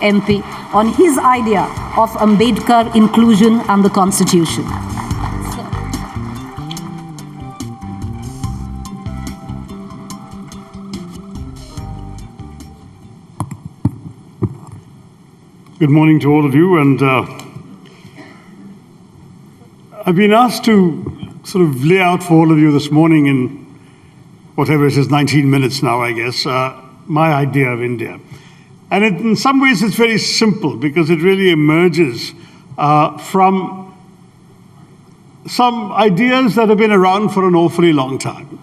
MP on his idea of Ambedkar inclusion and the Constitution. Good morning to all of you, and I've been asked to sort of lay out for all of you this morning in whatever it is, 19 minutes now, I guess, my idea of India. And in some ways it's very simple because it really emerges from some ideas that have been around for an awfully long time.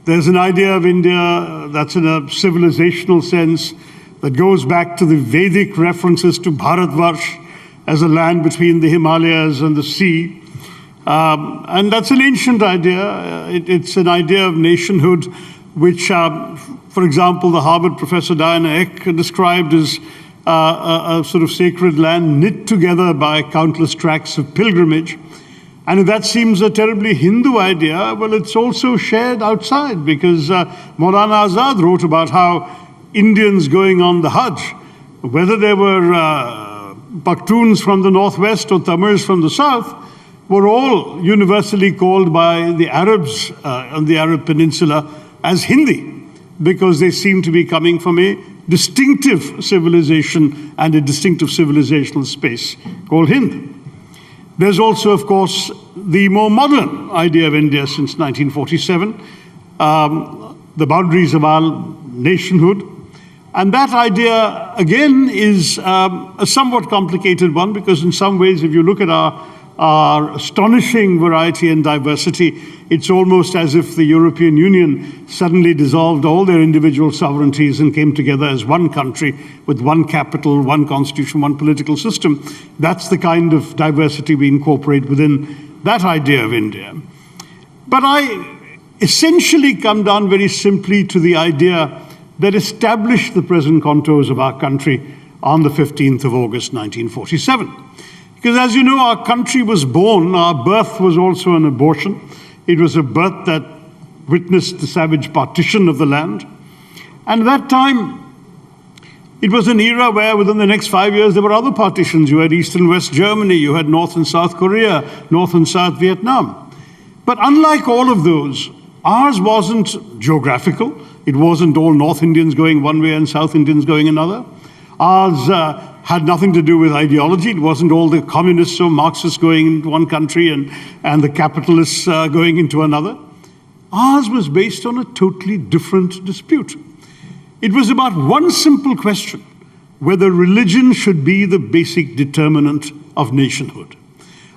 There's an idea of India that's in a civilizational sense that goes back to the Vedic references to Bharatvarsh as a land between the Himalayas and the sea. And that's an ancient idea. It's an idea of nationhood, which, for example, the Harvard professor Diana Eck described as a sort of sacred land knit together by countless tracks of pilgrimage. And if that seems a terribly Hindu idea, well, it's also shared outside, because Maulana Azad wrote about how Indians going on the Hajj, whether they were Pakhtuns from the northwest or Tamils from the south, were all universally called by the Arabs on the Arab Peninsula as Hindi, because they seem to be coming from a distinctive civilization and a distinctive civilizational space called Hind. There's also, of course, the more modern idea of India since 1947, the boundaries of our nationhood. And that idea, again, is a somewhat complicated one, because in some ways, if you look at our astonishing variety and diversity, it's almost as if the European Union suddenly dissolved all their individual sovereignties and came together as one country with one capital, one constitution, one political system. That's the kind of diversity we incorporate within that idea of India. But I essentially come down very simply to the idea that established the present contours of our country on the 15th of August, 1947. Because as you know, our country was born, our birth was also an abortion. It was a birth that witnessed the savage partition of the land. And at that time, it was an era where within the next 5 years, there were other partitions. You had East and West Germany, you had North and South Korea, North and South Vietnam. But unlike all of those, ours wasn't geographical. It wasn't all North Indians going one way and South Indians going another. Ours had nothing to do with ideology. It wasn't all the communists or Marxists going into one country and the capitalists going into another. Ours was based on a totally different dispute. It was about one simple question: whether religion should be the basic determinant of nationhood.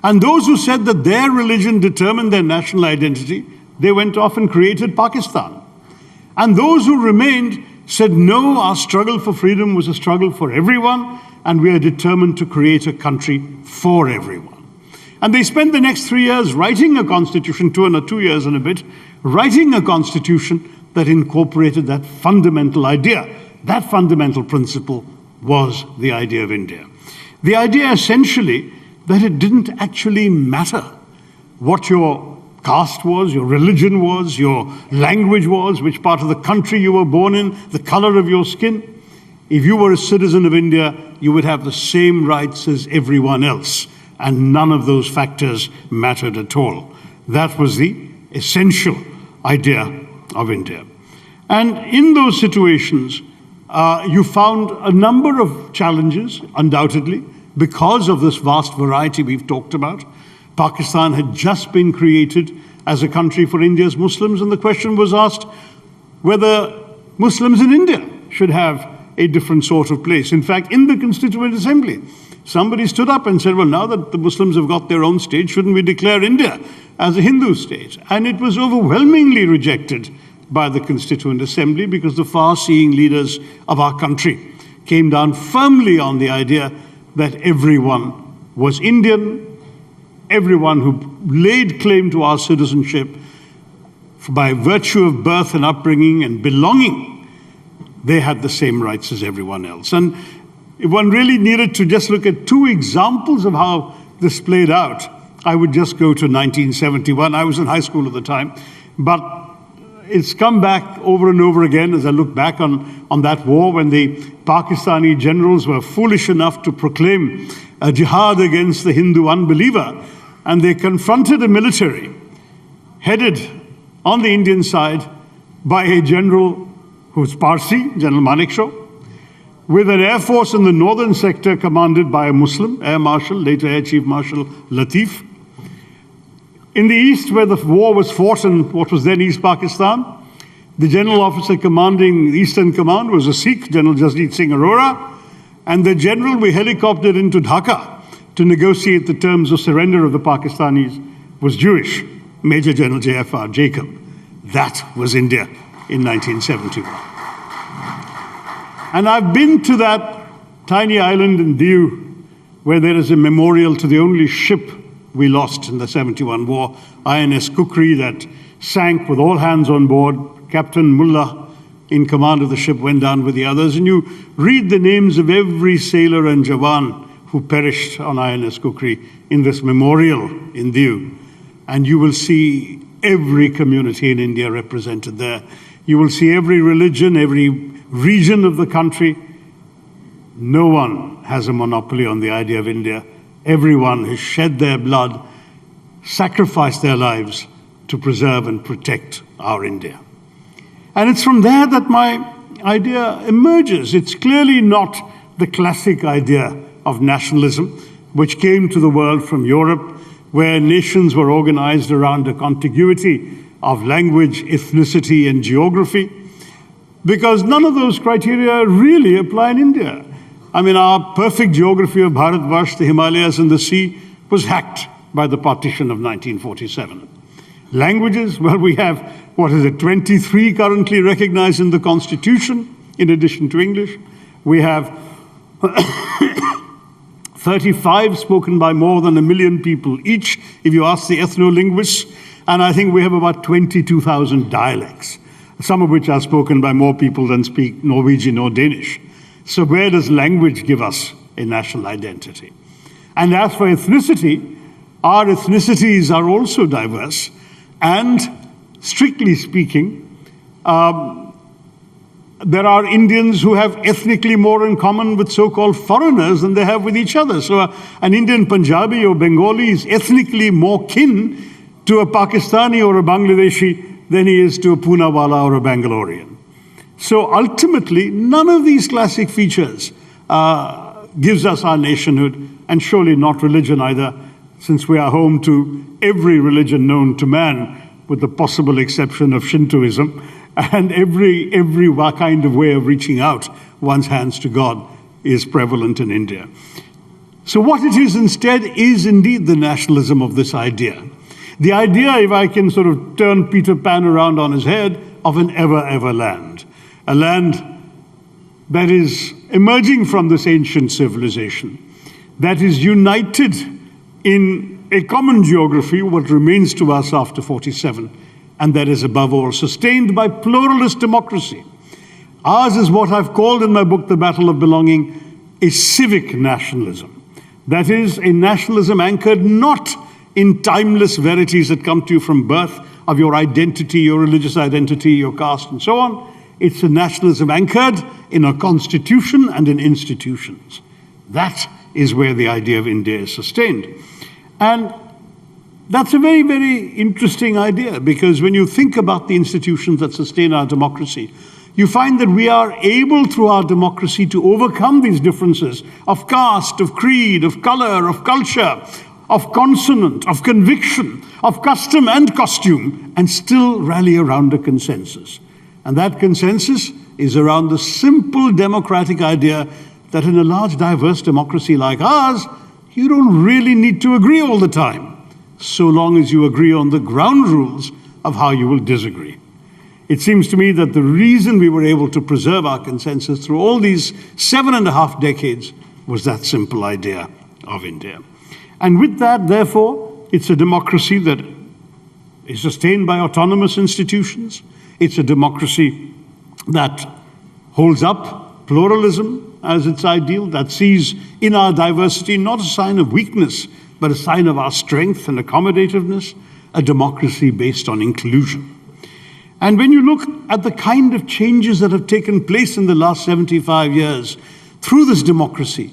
And those who said that their religion determined their national identity, they went off and created Pakistan. And those who remained said, no, our struggle for freedom was a struggle for everyone, and we are determined to create a country for everyone. And they spent the next 3 years writing a constitution, 2 years and a bit, writing a constitution that incorporated that fundamental idea. That fundamental principle was the idea of India. The idea essentially that it didn't actually matter what your caste was, your religion was, your language was, which part of the country you were born in, the color of your skin. If you were a citizen of India, you would have the same rights as everyone else, and none of those factors mattered at all. That was the essential idea of India. And in those situations, you found a number of challenges, undoubtedly, because of this vast variety we've talked about. Pakistan had just been created as a country for India's Muslims, and the question was asked whether Muslims in India should have a different sort of place. In fact, in the Constituent Assembly, somebody stood up and said, well, now that the Muslims have got their own state, shouldn't we declare India as a Hindu state? And it was overwhelmingly rejected by the Constituent Assembly, because the far-seeing leaders of our country came down firmly on the idea that everyone was Indian. Everyone who laid claim to our citizenship by virtue of birth and upbringing and belonging, they had the same rights as everyone else. And if one really needed to just look at two examples of how this played out, I would just go to 1971. I was in high school at the time. But it's come back over and over again as I look back on that war when the Pakistani generals were foolish enough to proclaim a jihad against the Hindu unbeliever, and they confronted a military headed on the Indian side by a general who's Parsi, General Manekshaw, with an air force in the northern sector commanded by a Muslim, Air Marshal, later Air Chief Marshal Latif. In the east, where the war was fought in what was then East Pakistan, the general officer commanding the Eastern Command was a Sikh, General Jasdeep Singh Arora, and the general we helicoptered into Dhaka to negotiate the terms of surrender of the Pakistanis was Jewish, Major General J.F.R. Jacob. That was India in 1971. And I've been to that tiny island in Diu where there is a memorial to the only ship we lost in the 71 war, INS Kukri, that sank with all hands on board. Captain Mullah, in command of the ship, went down with the others. And you read the names of every sailor and Jawan who perished on INS Kukri in this memorial in Diu. And you will see every community in India represented there. You will see every religion, every region of the country. No one has a monopoly on the idea of India. Everyone has shed their blood, sacrificed their lives to preserve and protect our India. And it's from there that my idea emerges. It's clearly not the classic idea of nationalism, which came to the world from Europe, where nations were organized around a contiguity of language, ethnicity, and geography, because none of those criteria really apply in India. I mean, our perfect geography of Bharatvarsh, the Himalayas and the sea, was hacked by the partition of 1947. Languages, well, we have, 23 currently recognized in the Constitution, in addition to English. We have 35 spoken by more than 1 million people each, if you ask the ethno-linguists, and I think we have about 22,000 dialects, some of which are spoken by more people than speak Norwegian or Danish. So where does language give us a national identity? And as for ethnicity, our ethnicities are also diverse, and strictly speaking, there are Indians who have ethnically more in common with so-called foreigners than they have with each other. So an Indian Punjabi or Bengali is ethnically more kin to a Pakistani or a Bangladeshi than he is to a Poonawala or a Bangalorean. So ultimately, none of these classic features gives us our nationhood, and surely not religion either, since we are home to every religion known to man, with the possible exception of Shintoism, and every kind of way of reaching out one's hands to God is prevalent in India. So what it is instead is indeed the nationalism of this idea. The idea, if I can sort of turn Peter Pan around on his head, of an ever land. A land that is emerging from this ancient civilization, that is united in a common geography, what remains to us after 47, and that is above all sustained by pluralist democracy. Ours is what I've called in my book, The Battle of Belonging, a civic nationalism. That is a nationalism anchored not in timeless verities that come to you from birth of your identity, your religious identity, your caste, and so on. It's a nationalism anchored in a constitution and in institutions. That is where the idea of India is sustained. And that's a very, very interesting idea, because when you think about the institutions that sustain our democracy, you find that we are able, through our democracy, to overcome these differences of caste, of creed, of color, of culture, of consonant, of conviction, of custom and costume, and still rally around a consensus. And that consensus is around the simple democratic idea that in a large, diverse democracy like ours, you don't really need to agree all the time, so long as you agree on the ground rules of how you will disagree. It seems to me that the reason we were able to preserve our consensus through all these 7.5 decades was that simple idea of India. And with that, therefore, it's a democracy that is sustained by autonomous institutions. It's a democracy that holds up pluralism as its ideal, that sees in our diversity not a sign of weakness, but a sign of our strength and accommodativeness, a democracy based on inclusion. And when you look at the kind of changes that have taken place in the last 75 years through this democracy,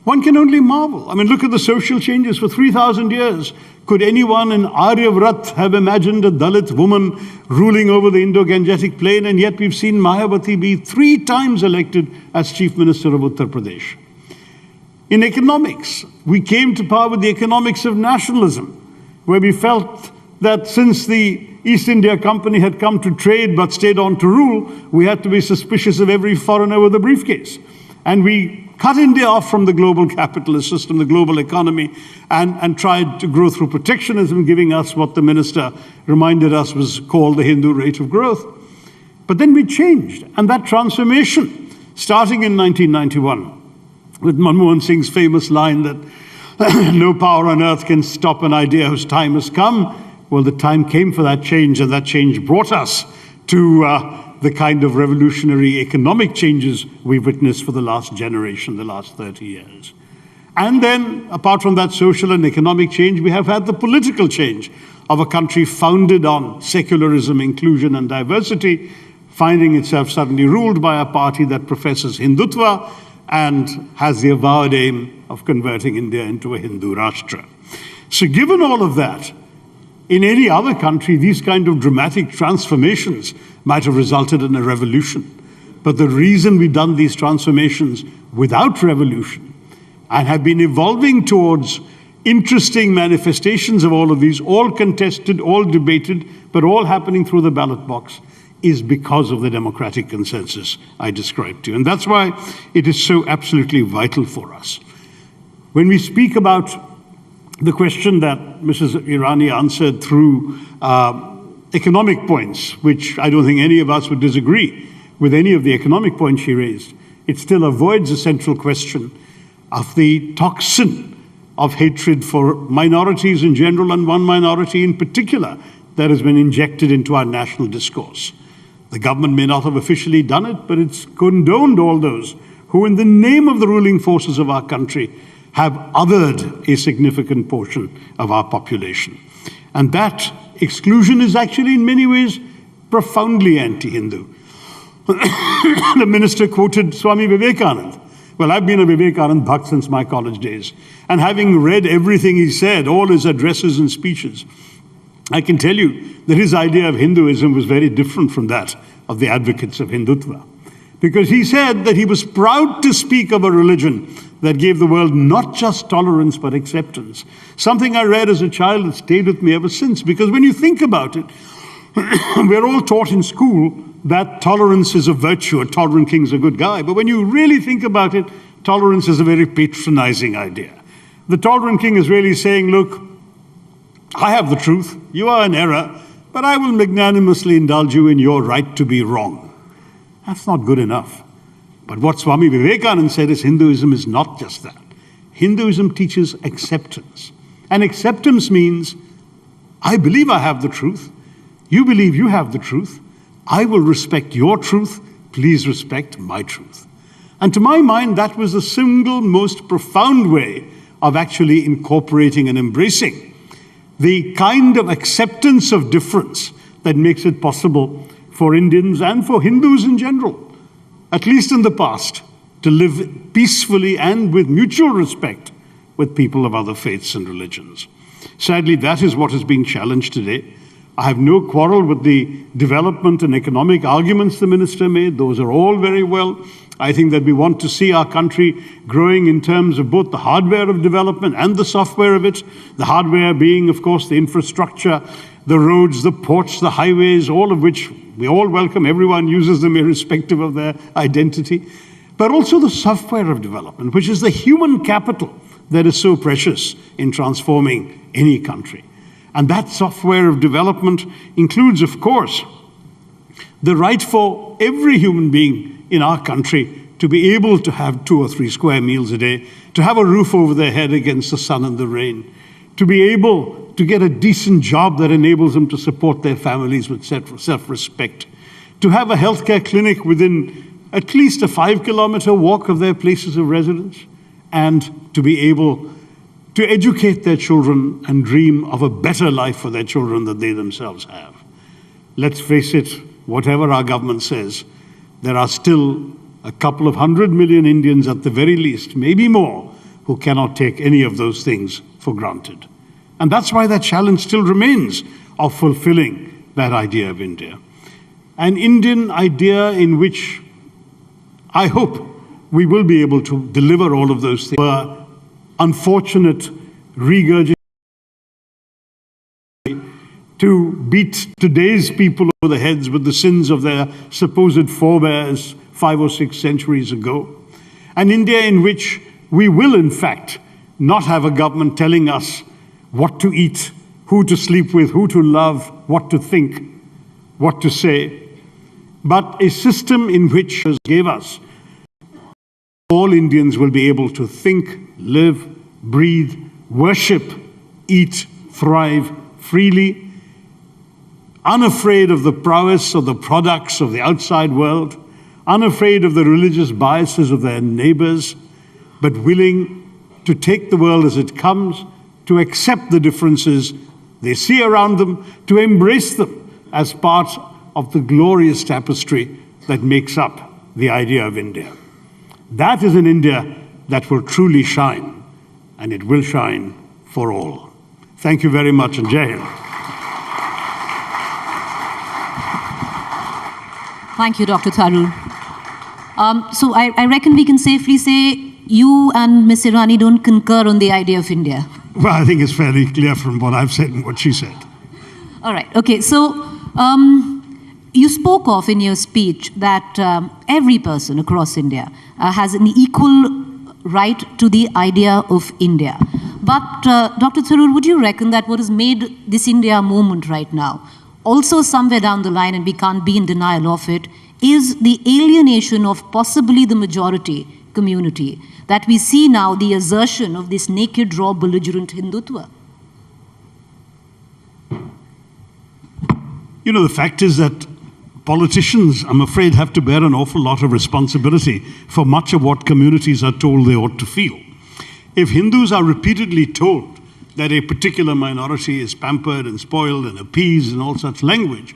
one can only marvel. I mean, look at the social changes. For 3,000 years, could anyone in Aryavrat have imagined a Dalit woman ruling over the Indo-Gangetic plain? And yet we've seen Mayawati be 3 times elected as Chief Minister of Uttar Pradesh. In economics, we came to power with the economics of nationalism, where we felt that since the East India Company had come to trade but stayed on to rule, we had to be suspicious of every foreigner with a briefcase. And we cut India off from the global capitalist system, the global economy, and tried to grow through protectionism, giving us what the minister reminded us was called the Hindu rate of growth. But then we changed, and that transformation, starting in 1991, with Manmohan Singh's famous line that no power on earth can stop an idea whose time has come. Well, the time came for that change, and that change brought us to the kind of revolutionary economic changes we've witnessed for the last generation, the last 30 years. And then, apart from that social and economic change, we have had the political change of a country founded on secularism, inclusion, and diversity, finding itself suddenly ruled by a party that professes Hindutva and has the avowed aim of converting India into a Hindu Rashtra. So given all of that, in any other country, these kind of dramatic transformations might have resulted in a revolution. But the reason we've done these transformations without revolution and have been evolving towards interesting manifestations of all of these, all contested, all debated, but all happening through the ballot box, is because of the democratic consensus I described to you. And that's why it is so absolutely vital for us. When we speak about the question that Mrs. Irani answered through economic points, which I don't think any of us would disagree with any of the economic points she raised, it still avoids the central question of the toxin of hatred for minorities in general and one minority in particular that has been injected into our national discourse. The government may not have officially done it, but it's condoned all those who, in the name of the ruling forces of our country, have othered a significant portion of our population. And that exclusion is actually in many ways profoundly anti-Hindu. The minister quoted Swami Vivekananda. Well, I've been a Vivekananda bhakt since my college days. And having read everything he said, all his addresses and speeches, I can tell you that his idea of Hinduism was very different from that of the advocates of Hindutva. Because he said that he was proud to speak of a religion that gave the world not just tolerance but acceptance. Something I read as a child that stayed with me ever since. Because when you think about it, we're all taught in school that tolerance is a virtue, a tolerant king's a good guy. But when you really think about it, tolerance is a very patronizing idea. The tolerant king is really saying, look, I have the truth, you are in error, but I will magnanimously indulge you in your right to be wrong. That's not good enough. But what Swami Vivekananda said is Hinduism is not just that. Hinduism teaches acceptance. And acceptance means, I believe I have the truth, you believe you have the truth, I will respect your truth, please respect my truth. And to my mind, that was the single most profound way of actually incorporating and embracing the kind of acceptance of difference that makes it possible for Indians and for Hindus in general, at least in the past, to live peacefully and with mutual respect with people of other faiths and religions. Sadly, that is what is being challenged today. I have no quarrel with the development and economic arguments the minister made. Those are all very well. I think that we want to see our country growing in terms of both the hardware of development and the software of it. The hardware being, of course, the infrastructure, the roads, the ports, the highways, all of which we all welcome. Everyone uses them irrespective of their identity. But also the software of development, which is the human capital that is so precious in transforming any country. And that software of development includes, of course, the right for every human being in our country to be able to have 2 or 3 square meals a day, to have a roof over their head against the sun and the rain, to be able to get a decent job that enables them to support their families with self-respect, to have a healthcare clinic within at least a 5-kilometer walk of their places of residence, and to be able to educate their children and dream of a better life for their children than they themselves have. let's face it, whatever our government says, there are still a couple of 100 million Indians at the very least, maybe more, who cannot take any of those things for granted. And that's why that challenge still remains of fulfilling that idea of India. An Indian idea in which I hope we will be able to deliver all of those things. Unfortunate regurgitation to beat today's people over the heads with the sins of their supposed forebears 5 or 6 centuries ago. An India in which we will, in fact, not have a government telling us what to eat, who to sleep with, who to love, what to think, what to say, but a system in which gave us all Indians will be able to think, live, breathe, worship, eat, thrive freely, unafraid of the prowess of the products of the outside world, unafraid of the religious biases of their neighbors, but willing to take the world as it comes, to accept the differences they see around them, to embrace them as part of the glorious tapestry that makes up the idea of India. That is an India that will truly shine, and it will shine for all. Thank you very much, and Jai Hind. Thank you, Dr. Tharoor. So I reckon we can safely say you and Ms. Irani don't concur on the idea of India. Well, I think it's fairly clear from what I've said and what she said. All right. Okay. So you spoke of in your speech that every person across India has an equal right to the idea of India. But Dr. Tharoor, would you reckon that what has made this India moment right now, also somewhere down the line, and we can't be in denial of it, is the alienation of possibly the majority community, that we see now the assertion of this naked, raw, belligerent Hindutva? You know, the fact is that politicians, I'm afraid, have to bear an awful lot of responsibility for much of what communities are told they ought to feel. If Hindus are repeatedly told that a particular minority is pampered and spoiled and appeased and all such language,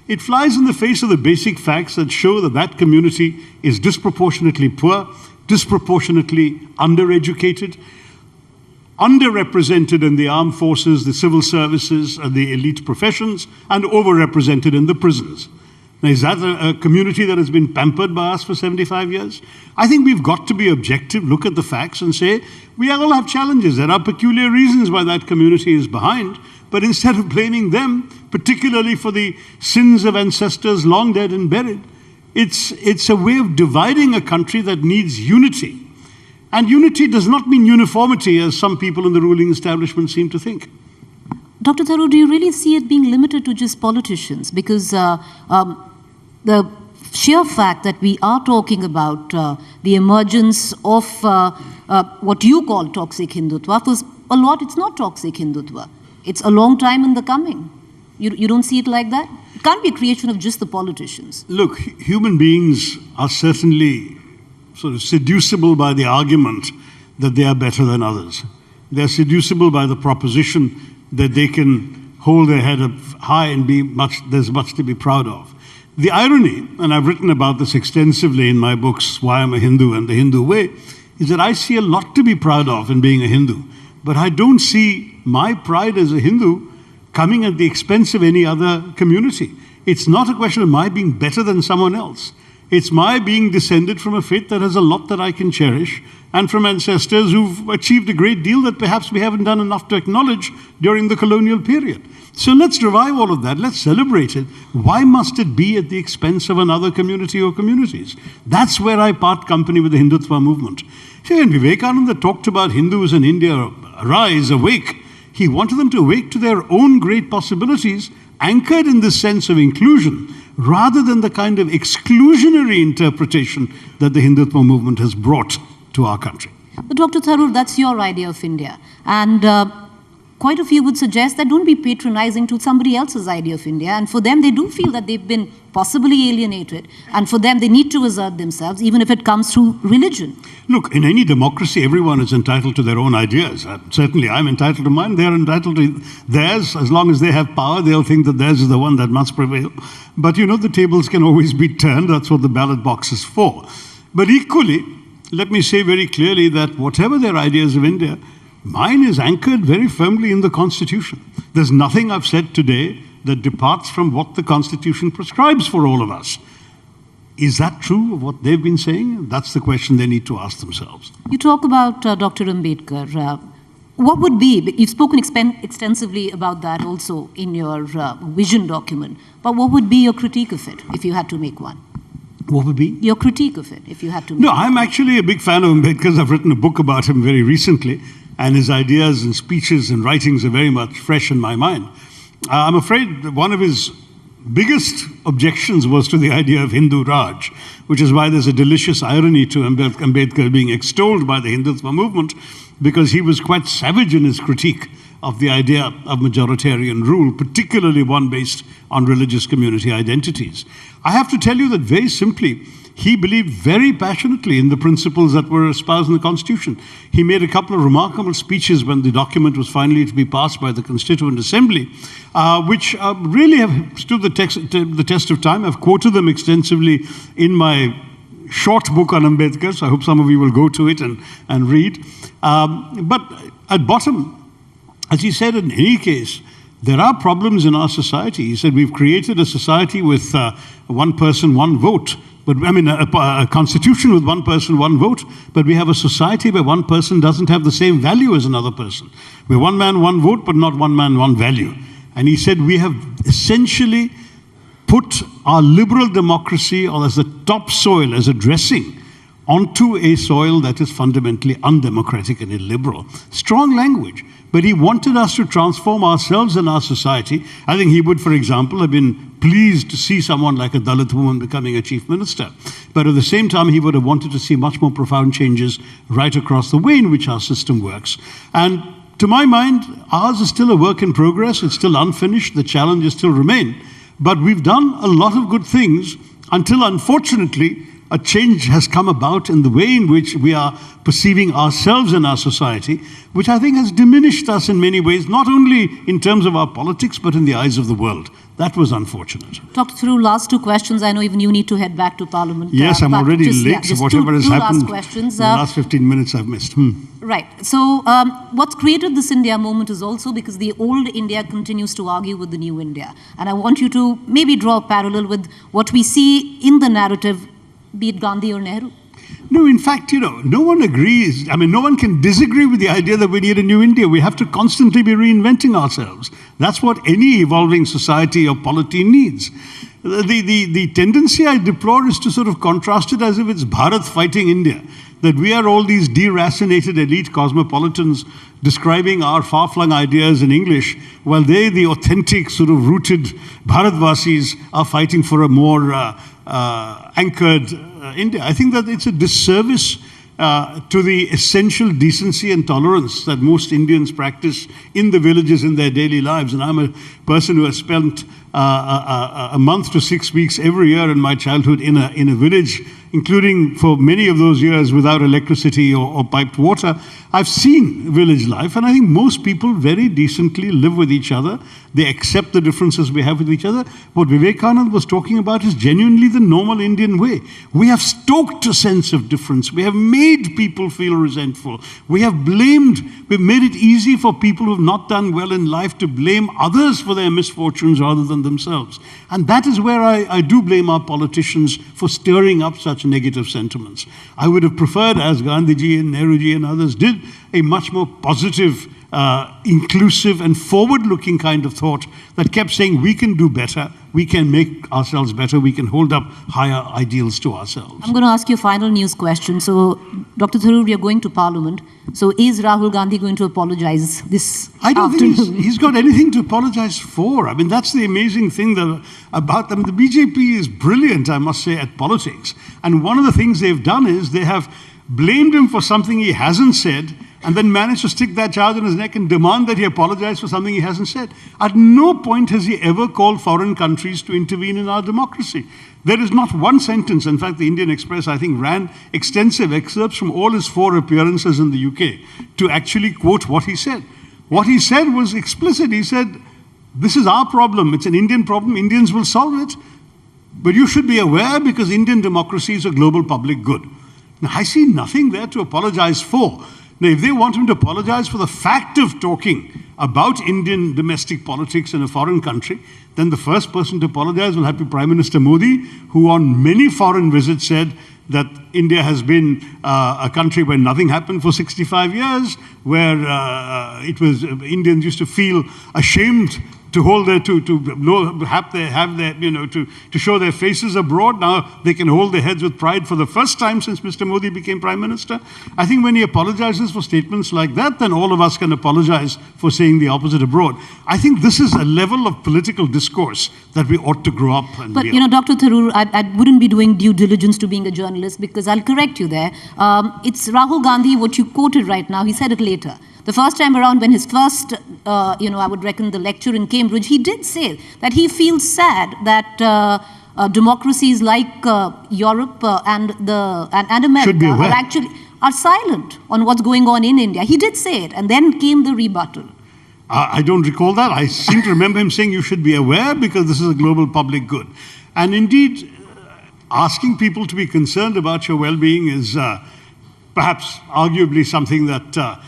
it flies in the face of the basic facts that show that that community is disproportionately poor, disproportionately undereducated, underrepresented in the armed forces, the civil services, and the elite professions, and overrepresented in the prisons. Now, is that a community that has been pampered by us for 75 years? I think we've got to be objective, look at the facts and say, we all have challenges. There are peculiar reasons why that community is behind, but instead of blaming them, particularly for the sins of ancestors long dead and buried, it's a way of dividing a country that needs unity. And unity does not mean uniformity, as some people in the ruling establishment seem to think. Dr. Tharoor, do you really see it being limited to just politicians? Because the sheer fact that we are talking about the emergence of what you call toxic Hindutva, for a lot it's not toxic Hindutva. It's a long time in the coming. You don't see it like that? It can't be a creation of just the politicians. Look, human beings are certainly sort of seducible by the argument that they are better than others. They're seducible by the proposition that they can hold their head up high and there's much to be proud of. The irony, and I've written about this extensively in my books, Why I'm a Hindu and the Hindu Way, is that I see a lot to be proud of in being a Hindu. But I don't see my pride as a Hindu coming at the expense of any other community. It's not a question of my being better than someone else. It's my being descended from a faith that has a lot that I can cherish, and from ancestors who've achieved a great deal that perhaps we haven't done enough to acknowledge during the colonial period. So let's revive all of that. Let's celebrate it. Why must it be at the expense of another community or communities? That's where I part company with the Hindutva movement. See, when Vivekananda talked about Hindus in India, arise, awake, he wanted them to awake to their own great possibilities, anchored in this sense of inclusion, rather than the kind of exclusionary interpretation that the Hindutva movement has brought to our country. But Dr. Tharoor, that's your idea of India. And quite a few would suggest that don't be patronizing to somebody else's idea of India. And for them, they do feel that they've been possibly alienated. And for them, they need to assert themselves, even if it comes through religion. Look, in any democracy, everyone is entitled to their own ideas. Certainly, I'm entitled to mine. They're entitled to theirs. As long as they have power, they'll think that theirs is the one that must prevail. But, you know, the tables can always be turned. That's what the ballot box is for. But equally, let me say very clearly that whatever their ideas of India, mine is anchored very firmly in the Constitution. There's nothing I've said today that departs from what the Constitution prescribes for all of us. Is that true of what they've been saying? That's the question they need to ask themselves. You talk about Dr. Ambedkar. What would be, you've spoken extensively about that also in your vision document, but what would be your critique of it if you had to make one? What would be? Your critique of it, if you had to make No, I'm actually a big fan of Ambedkar. I've written a book about him very recently, and his ideas and speeches and writings are very much fresh in my mind. I'm afraid that one of his biggest objections was to the idea of Hindu Raj, which is why there's a delicious irony to Ambedkar being extolled by the Hindutva movement, because he was quite savage in his critique of the idea of majoritarian rule, particularly one based on religious community identities. I have to tell you that very simply, he believed very passionately in the principles that were espoused in the Constitution. He made a couple of remarkable speeches when the document was finally to be passed by the Constituent Assembly, which really have stood the test of time. I've quoted them extensively in my short book on Ambedkar, so I hope some of you will go to it and read. But at bottom, as he said, in any case, there are problems in our society. He said, we've created a society with one person, one vote. But I mean, a constitution with one person, one vote, but we have a society where one person doesn't have the same value as another person. We're one man, one vote, but not one man, one value. And he said, we have essentially put our liberal democracy as a topsoil, as a dressing, onto a soil that is fundamentally undemocratic and illiberal. Strong language. But he wanted us to transform ourselves and our society. I think he would, for example, have been pleased to see someone like a Dalit woman becoming a chief minister. But at the same time, he would have wanted to see much more profound changes right across the way in which our system works. And to my mind, ours is still a work in progress. It's still unfinished. The challenges still remain. But we've done a lot of good things until, unfortunately, a change has come about in the way in which we are perceiving ourselves in our society, which I think has diminished us in many ways, not only in terms of our politics, but in the eyes of the world. That was unfortunate. Dr. Tharoor, last two questions. I know even you need to head back to Parliament. Yes, I'm already late. So whatever has happened in the last 15 minutes I've missed. Right. So what's created this India moment is also because the old India continues to argue with the new India. And I want you to maybe draw a parallel with what we see in the narrative, be it Gandhi or Nehru. No, in fact, no one agrees. I mean, no one can disagree with the idea that we need a new India. We have to constantly be reinventing ourselves. That's what any evolving society or polity needs. The tendency I deplore is to sort of contrast it as if it's Bharat fighting India, that we are all these deracinated elite cosmopolitans describing our far-flung ideas in English, while they, the authentic, sort of rooted Bharatvasis, are fighting for a more anchored India. I think that it's a disservice to the essential decency and tolerance that most Indians practice in the villages in their daily lives. And I'm a person who has spent a month to 6 weeks every year in my childhood in a village, including for many of those years without electricity or piped water. I've seen village life, and I think most people very decently live with each other. They accept the differences we have with each other. What Vivekananda was talking about is genuinely the normal Indian way. We have stoked a sense of difference. We have made people feel resentful. We have blamed, we've made it easy for people who have not done well in life to blame others for their misfortunes rather than themselves. And that is where I do blame our politicians for stirring up such negative sentiments. I would have preferred, as Gandhiji and Nehruji and others did, a much more positive, inclusive and forward-looking kind of thought that kept saying we can do better, we can make ourselves better, we can hold up higher ideals to ourselves. I'm going to ask you a final news question. So, Dr. Tharoor, we are going to Parliament. So, is Rahul Gandhi going to apologize this I don't afternoon? think he's got anything to apologize for. I mean, that's the amazing thing about them. The BJP is brilliant, I must say, at politics. And one of the things they've done is they have blamed him for something he hasn't said and then managed to stick that charge on his neck and demand that he apologize for something he hasn't said. At no point has he ever called foreign countries to intervene in our democracy. There is not one sentence. In fact, the Indian Express, I think, ran extensive excerpts from all his 4 appearances in the UK to actually quote what he said. What he said was explicit. He said, this is our problem. It's an Indian problem. Indians will solve it. But you should be aware because Indian democracy is a global public good. Now, I see nothing there to apologize for. Now, if they want him to apologize for the fact of talking about Indian domestic politics in a foreign country, then the first person to apologize will have to be Prime Minister Modi, who on many foreign visits said that India has been a country where nothing happened for 65 years, where Indians used to feel ashamed to hold their, to show their faces abroad. Now they can hold their heads with pride for the first time since Mr. Modi became Prime Minister. I think when he apologizes for statements like that, then all of us can apologize for saying the opposite abroad. I think this is a level of political discourse that we ought to grow up and But, Dr. Tharoor, I wouldn't be doing due diligence to being a journalist because I'll correct you there. It's Rahul Gandhi, what you quoted right now. He said it later. The first time around when his first, I would reckon the lecture in Cambridge, he did say that he feels sad that democracies like Europe and America are silent on what's going on in India. He did say it, and then came the rebuttal. I don't recall that. I seem to remember him saying you should be aware because this is a global public good. And indeed, asking people to be concerned about your well-being is perhaps arguably something that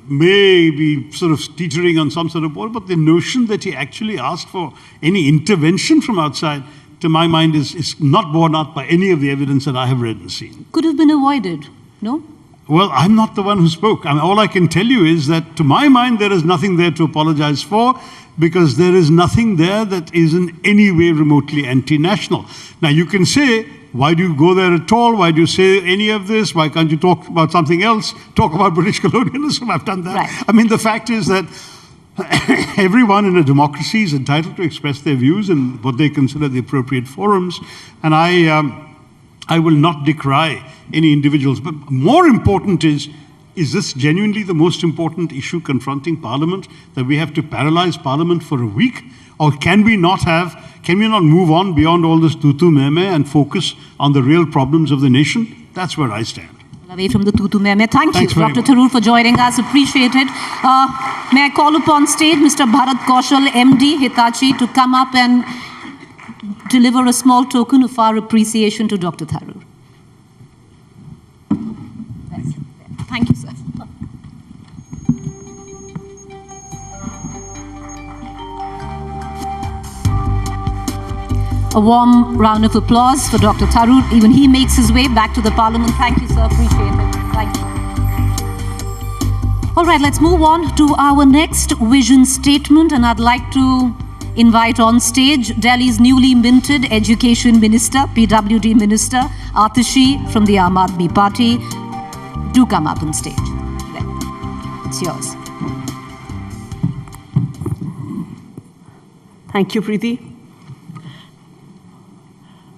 may be sort of teetering on some sort of board, but the notion that he actually asked for any intervention from outside, to my mind, is not borne out by any of the evidence that I have read and seen. Could have been avoided, no? Well, I'm not the one who spoke. I mean, all I can tell you is that, to my mind, there is nothing there to apologize for because there is nothing there that is in any way remotely anti-national. Now, you can say, why do you go there at all? Why do you say any of this? Why can't you talk about something else? Talk about British colonialism? I've done that. Right. I mean, the fact is that everyone in a democracy is entitled to express their views in what they consider the appropriate forums. And I will not decry any individuals. But more important is this genuinely the most important issue confronting Parliament, that we have to paralyze Parliament for a week? Or can we not move on beyond all this tutu meme and focus on the real problems of the nation? That's where I stand. Away from the tutu meme. Thank you, Dr. Tharoor, for joining us. Appreciate it. May I call upon stage Mr. Bharat Kaushal, MD, Hitachi, to come up and deliver a small token of our appreciation to Dr. Tharoor. Thank you, sir. A warm round of applause for Dr. Tharoor. Even he makes his way back to the Parliament. Thank you, sir. Appreciate it. Thank you. All right, let's move on to our next vision statement. And I'd like to invite on stage Delhi's newly minted Education Minister, PWD Minister, Atishi from the Aam Aadmi Party. Do come up on stage. There. It's yours. Thank you, Preeti.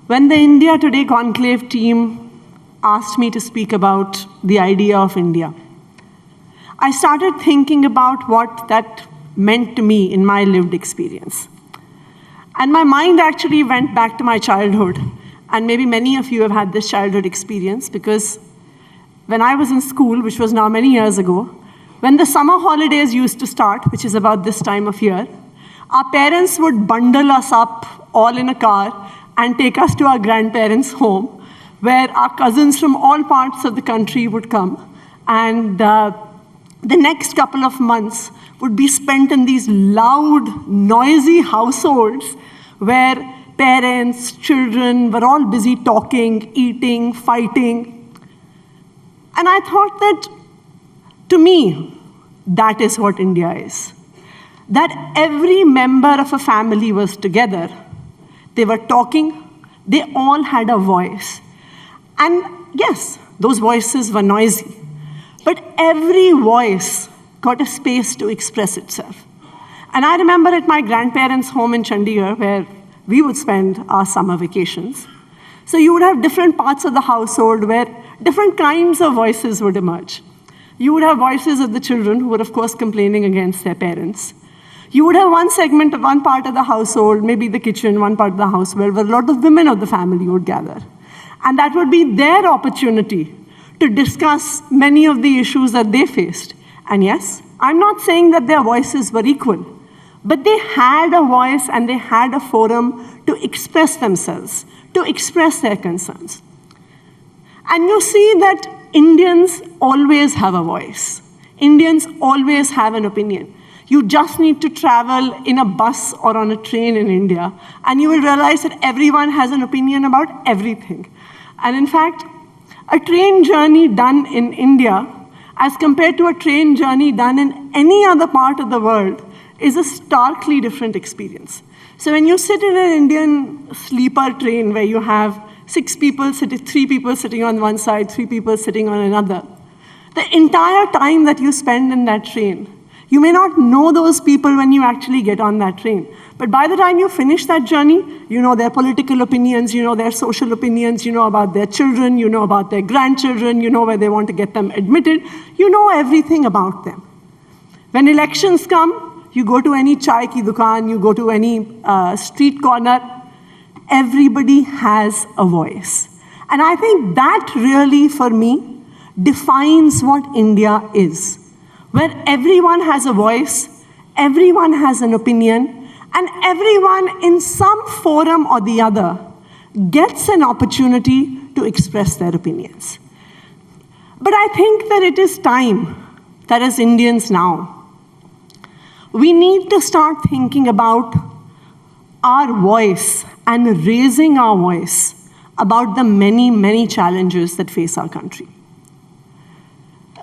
When the India Today Conclave team asked me to speak about the idea of India, I started thinking about what that meant to me in my lived experience. And my mind actually went back to my childhood. And maybe many of you have had this childhood experience because when I was in school, which was now many years ago, when the summer holidays used to start, which is about this time of year, our parents would bundle us up all in a car and take us to our grandparents' home, where our cousins from all parts of the country would come. And the next couple of months would be spent in these loud, noisy households where parents, children were all busy talking, eating, fighting. And I thought that, to me, that is what India is. That every member of a family was together. They were talking. They all had a voice. And yes, those voices were noisy. But every voice got a space to express itself. And I remember at my grandparents' home in Chandigarh, where we would spend our summer vacations. So you would have different parts of the household where different kinds of voices would emerge. You would have voices of the children who were, of course, complaining against their parents. You would have one segment of one part of the household, maybe the kitchen, one part of the house, where a lot of women of the family would gather. And that would be their opportunity to discuss many of the issues that they faced. And yes, I'm not saying that their voices were equal, but they had a voice and they had a forum to express themselves, to express their concerns. And you see that Indians always have a voice. Indians always have an opinion. You just need to travel in a bus or on a train in India, and you will realize that everyone has an opinion about everything. And in fact, a train journey done in India, as compared to a train journey done in any other part of the world, is a starkly different experience. So when you sit in an Indian sleeper train where you have 3 people sitting on one side, 3 people sitting on another, the entire time that you spend in that train, you may not know those people when you actually get on that train. But by the time you finish that journey, you know their political opinions, you know their social opinions, you know about their children, you know about their grandchildren, you know where they want to get them admitted, you know everything about them. When elections come, you go to any chai ki dukaan, you go to any street corner, everybody has a voice. And I think that really, for me, defines what India is, where everyone has a voice, everyone has an opinion, and everyone in some forum or the other gets an opportunity to express their opinions. But I think that it is time that as Indians now, we need to start thinking about our voice and raising our voice about the many, many challenges that face our country.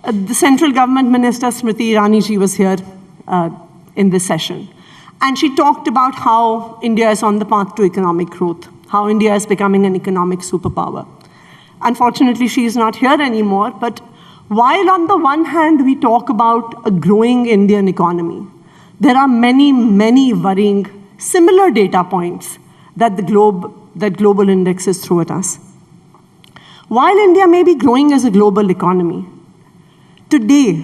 The central government minister, Smriti Irani ji, was here in this session. And she talked about how India is on the path to economic growth, how India is becoming an economic superpower. Unfortunately, she is not here anymore, but while on the one hand we talk about a growing Indian economy, there are many, many worrying similar data points that global indexes throw at us. While India may be growing as a global economy, today,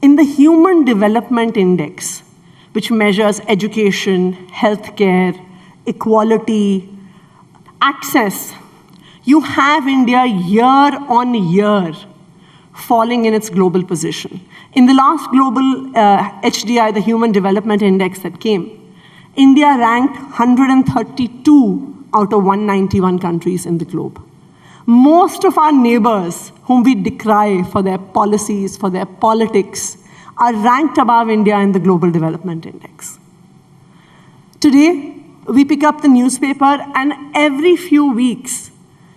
in the Human Development Index, which measures education, healthcare, equality, access, you have India year on year falling in its global position. In the last global HDI, the Human Development Index that came, India ranked 132 out of 191 countries in the globe. Most of our neighbors, whom we decry for their policies, for their politics, are ranked above India in the Global Development Index. Today, we pick up the newspaper, and every few weeks,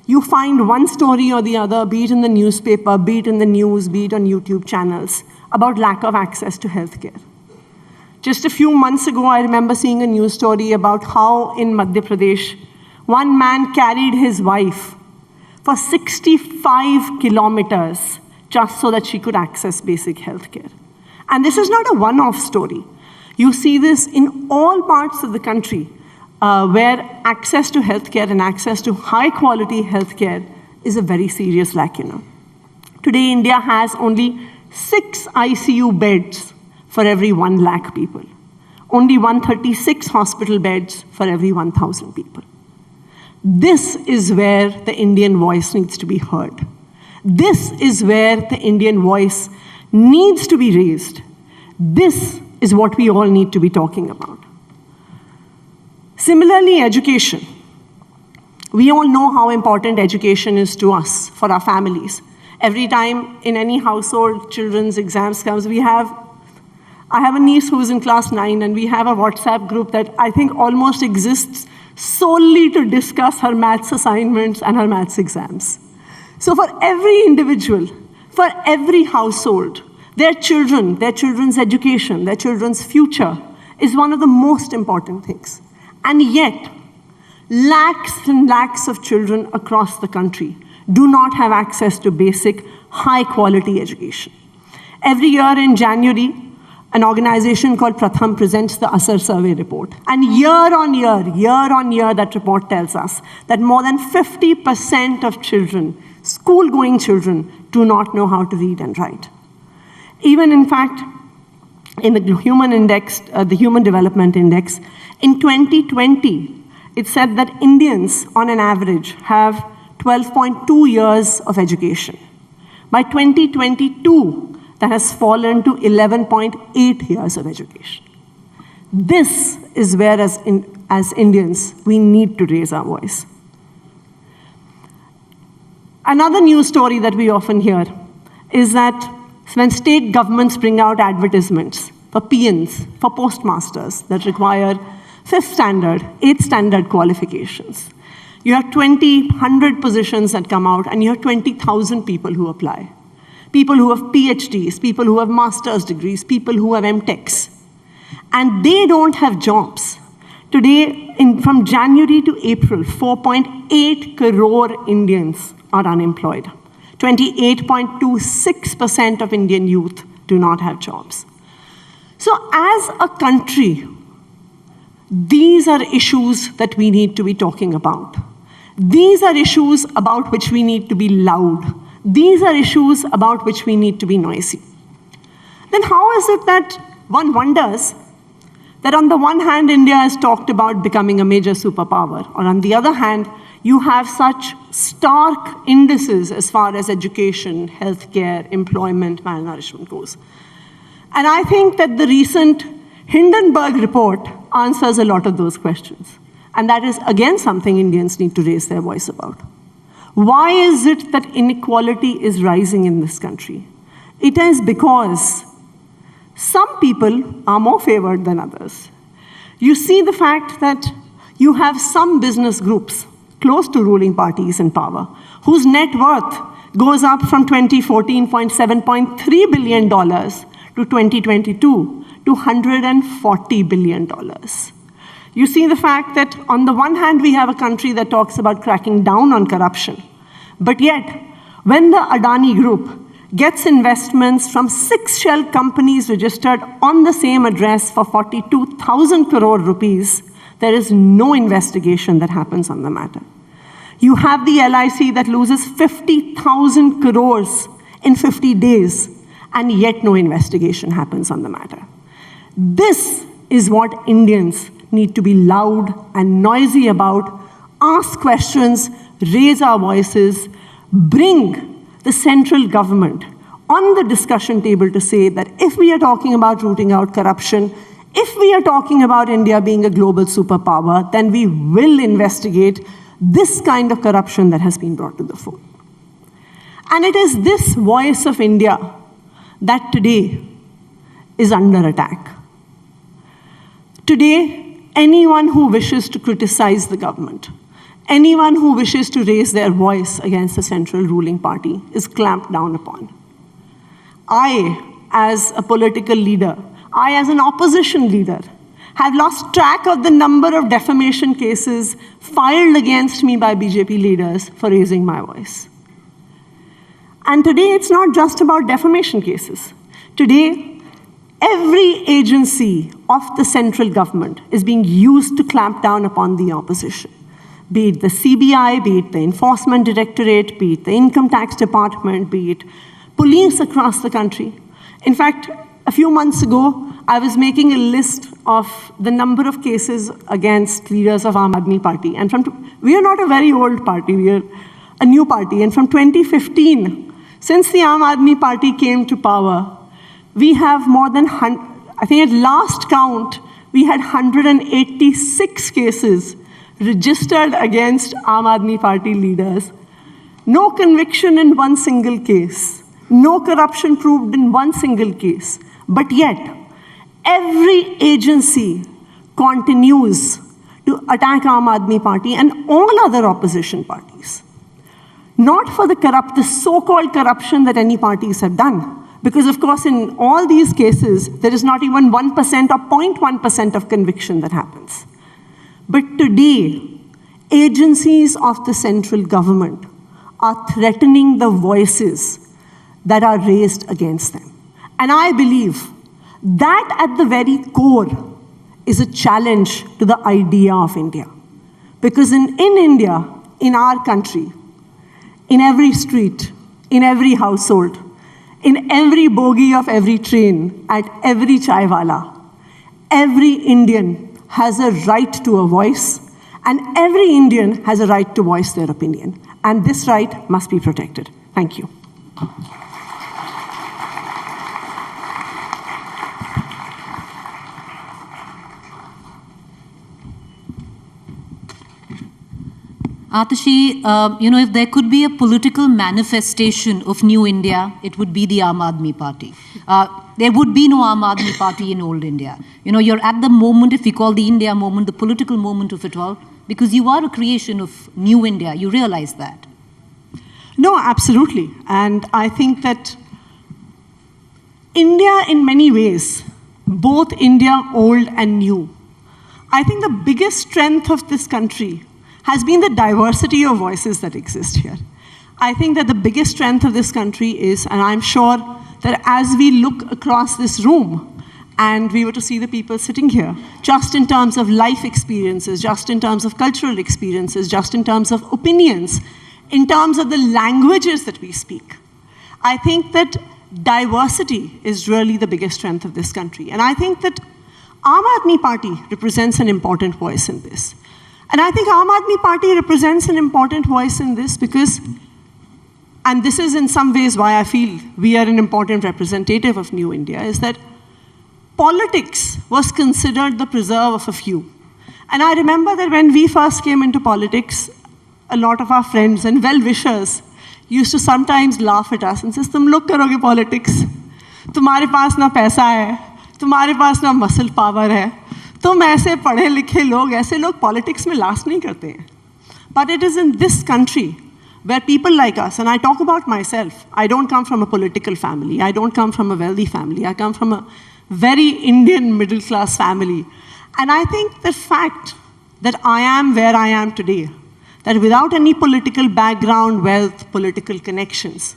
you find one story or the other, be it in the newspaper, be it in the news, be it on YouTube channels, about lack of access to healthcare. Just a few months ago, I remember seeing a news story about how in Madhya Pradesh, one man carried his wife for 65 kilometers just so that she could access basic healthcare. And this is not a one-off story. You see this in all parts of the country where access to healthcare and access to high-quality healthcare is a very serious lacuna. Today, India has only 6 ICU beds for every 1 lakh people. Only 136 hospital beds for every 1,000 people. This is where the Indian voice needs to be heard. This is where the Indian voice needs to be raised. This is what we all need to be talking about. Similarly, education. We all know how important education is to us, for our families. Every time in any household, children's exams comes, I have a niece who's in class 9, and we have a WhatsApp group that I think almost exists solely to discuss her maths assignments and her maths exams. So for every individual, for every household, their children's education, their children's future is one of the most important things. And yet, lakhs and lakhs of children across the country do not have access to basic, high-quality education. Every year in January, an organization called Pratham presents the Asar survey report. And year on year, that report tells us that more than 50% of children, school-going children, do not know how to read and write. Even in fact, in the Human Index, the Human Development Index, in 2020, it said that Indians, on an average, have 12.2 years of education. By 2022, that has fallen to 11.8 years of education. This is where, as Indians, we need to raise our voice. Another news story that we often hear is that when state governments bring out advertisements for peons, for postmasters that require 5th standard, 8th standard qualifications, you have 100 positions that come out, and you have 20,000 people who apply. People who have PhDs, people who have master's degrees, people who have MTechs. And they don't have jobs. Today, from January to April, 4.8 crore Indians are unemployed. 28.26% of Indian youth do not have jobs. So as a country, these are issues that we need to be talking about. These are issues about which we need to be loud. These are issues about which we need to be noisy. Then how is it that one wonders that on the one hand, India has talked about becoming a major superpower, or on the other hand, you have such stark indices as far as education, healthcare, employment, malnourishment goes? And I think that the recent Hindenburg report answers a lot of those questions. And that is, again, something Indians need to raise their voice about. Why is it that inequality is rising in this country? It is because some people are more favored than others. You see the fact that you have some business groups close to ruling parties in power whose net worth goes up from 2014.7.3 billion dollars to 2022 to $140 billion. You see the fact that on the one hand, we have a country that talks about cracking down on corruption, but yet, when the Adani Group gets investments from 6 shell companies registered on the same address for 42,000 crore rupees, there is no investigation that happens on the matter. You have the LIC that loses 50,000 crores in 50 days, and yet no investigation happens on the matter. This is what Indians need to be loud and noisy about, ask questions, raise our voices, bring the central government on the discussion table to say that if we are talking about rooting out corruption, if we are talking about India being a global superpower, then we will investigate this kind of corruption that has been brought to the fore. And it is this voice of India that today is under attack. Today, anyone who wishes to criticize the government, anyone who wishes to raise their voice against the central ruling party is clamped down upon. I, as a political leader, I, as an opposition leader, have lost track of the number of defamation cases filed against me by BJP leaders for raising my voice. And today, it's not just about defamation cases. Today, every agency of the central government is being used to clamp down upon the opposition. Be it the CBI, be it the Enforcement Directorate, be it the Income Tax Department, be it police across the country. In fact, a few months ago, I was making a list of the number of cases against leaders of Aam Aadmi Party. And we are not a very old party, we are a new party. And from 2015, since the Aam Aadmi Party came to power, we have more than, I think at last count, we had 186 cases registered against Aam Aadmi Party leaders. No conviction in one single case. No corruption proved in one single case. But yet, every agency continues to attack Aam Aadmi Party and all other opposition parties. Not for the so-called corruption that any parties have done. Because, of course, in all these cases, there is not even 1% or 0.1% of conviction that happens. But today, agencies of the central government are threatening the voices that are raised against them. And I believe that at the very core is a challenge to the idea of India. Because in India, in our country, in every street, in every household, in every bogie of every train, at every chai wala. Every Indian has a right to a voice, and every Indian has a right to voice their opinion. And this right must be protected. Thank you. Atashi, if there could be a political manifestation of New India, it would be the Aam Aadmi Party. There would be no Aam Aadmi Party in old India. You're at the moment, if we call the India moment, the political moment of it all, because you are a creation of New India. You realize that. No, absolutely. And I think that India, in many ways, both India old and new, I think the biggest strength of this country has been the diversity of voices that exist here. I think that the biggest strength of this country is, and I'm sure that as we look across this room and we were to see the people sitting here, just in terms of life experiences, just in terms of cultural experiences, just in terms of opinions, in terms of the languages that we speak, I think that diversity is really the biggest strength of this country. And I think that Aam Aadmi Party represents an important voice in this. And I think Aam Aadmi Party represents an important voice in this because, and this is in some ways why I feel we are an important representative of New India, is that politics was considered the preserve of a few. And I remember that when we first came into politics, a lot of our friends and well-wishers used to sometimes laugh at us and say, "Tum log karoge politics. Tumhare paas na paisa hai, tumhare paas na muscle power hai. तुम ऐसे पढ़े लिखे लोग, ऐसे लोग politics में last नहीं करते हैं." But it is in this country where people like us, and I talk about myself, I don't come from a political family, I don't come from a wealthy family, I come from a very Indian middle class family. And I think the fact that I am where I am today, that without any political background, wealth, political connections,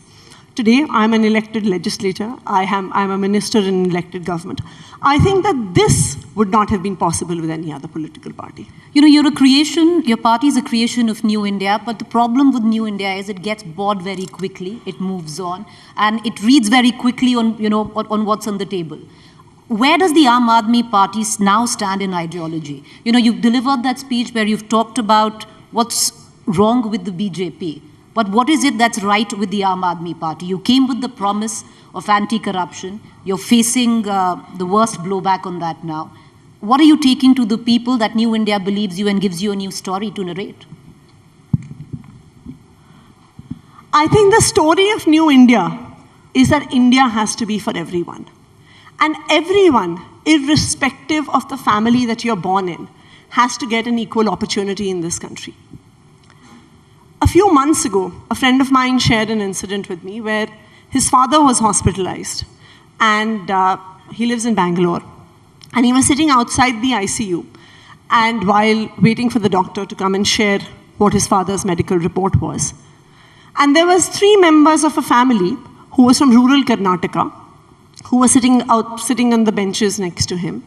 today I'm an elected legislator, I'm a minister in an elected government. I think that this would not have been possible with any other political party. You're a creation, your party is a creation of New India, but the problem with New India is it gets bored very quickly, it moves on, and it reads very quickly on, on what's on the table. Where does the Aam Aadmi Party now stand in ideology? You've delivered that speech where you've talked about what's wrong with the BJP. But what is it that's right with the Aam Aadmi Party? You came with the promise of anti-corruption. You're facing the worst blowback on that now. What are you taking to the people that New India believes you and gives you a new story to narrate? I think the story of New India is that India has to be for everyone. And everyone, irrespective of the family that you're born in, has to get an equal opportunity in this country. A few months ago, a friend of mine shared an incident with me where his father was hospitalized, and he lives in Bangalore. And he was sitting outside the ICU, and while waiting for the doctor to come and share what his father's medical report was. And there was 3 members of a family who was from rural Karnataka, who were sitting on the benches next to him.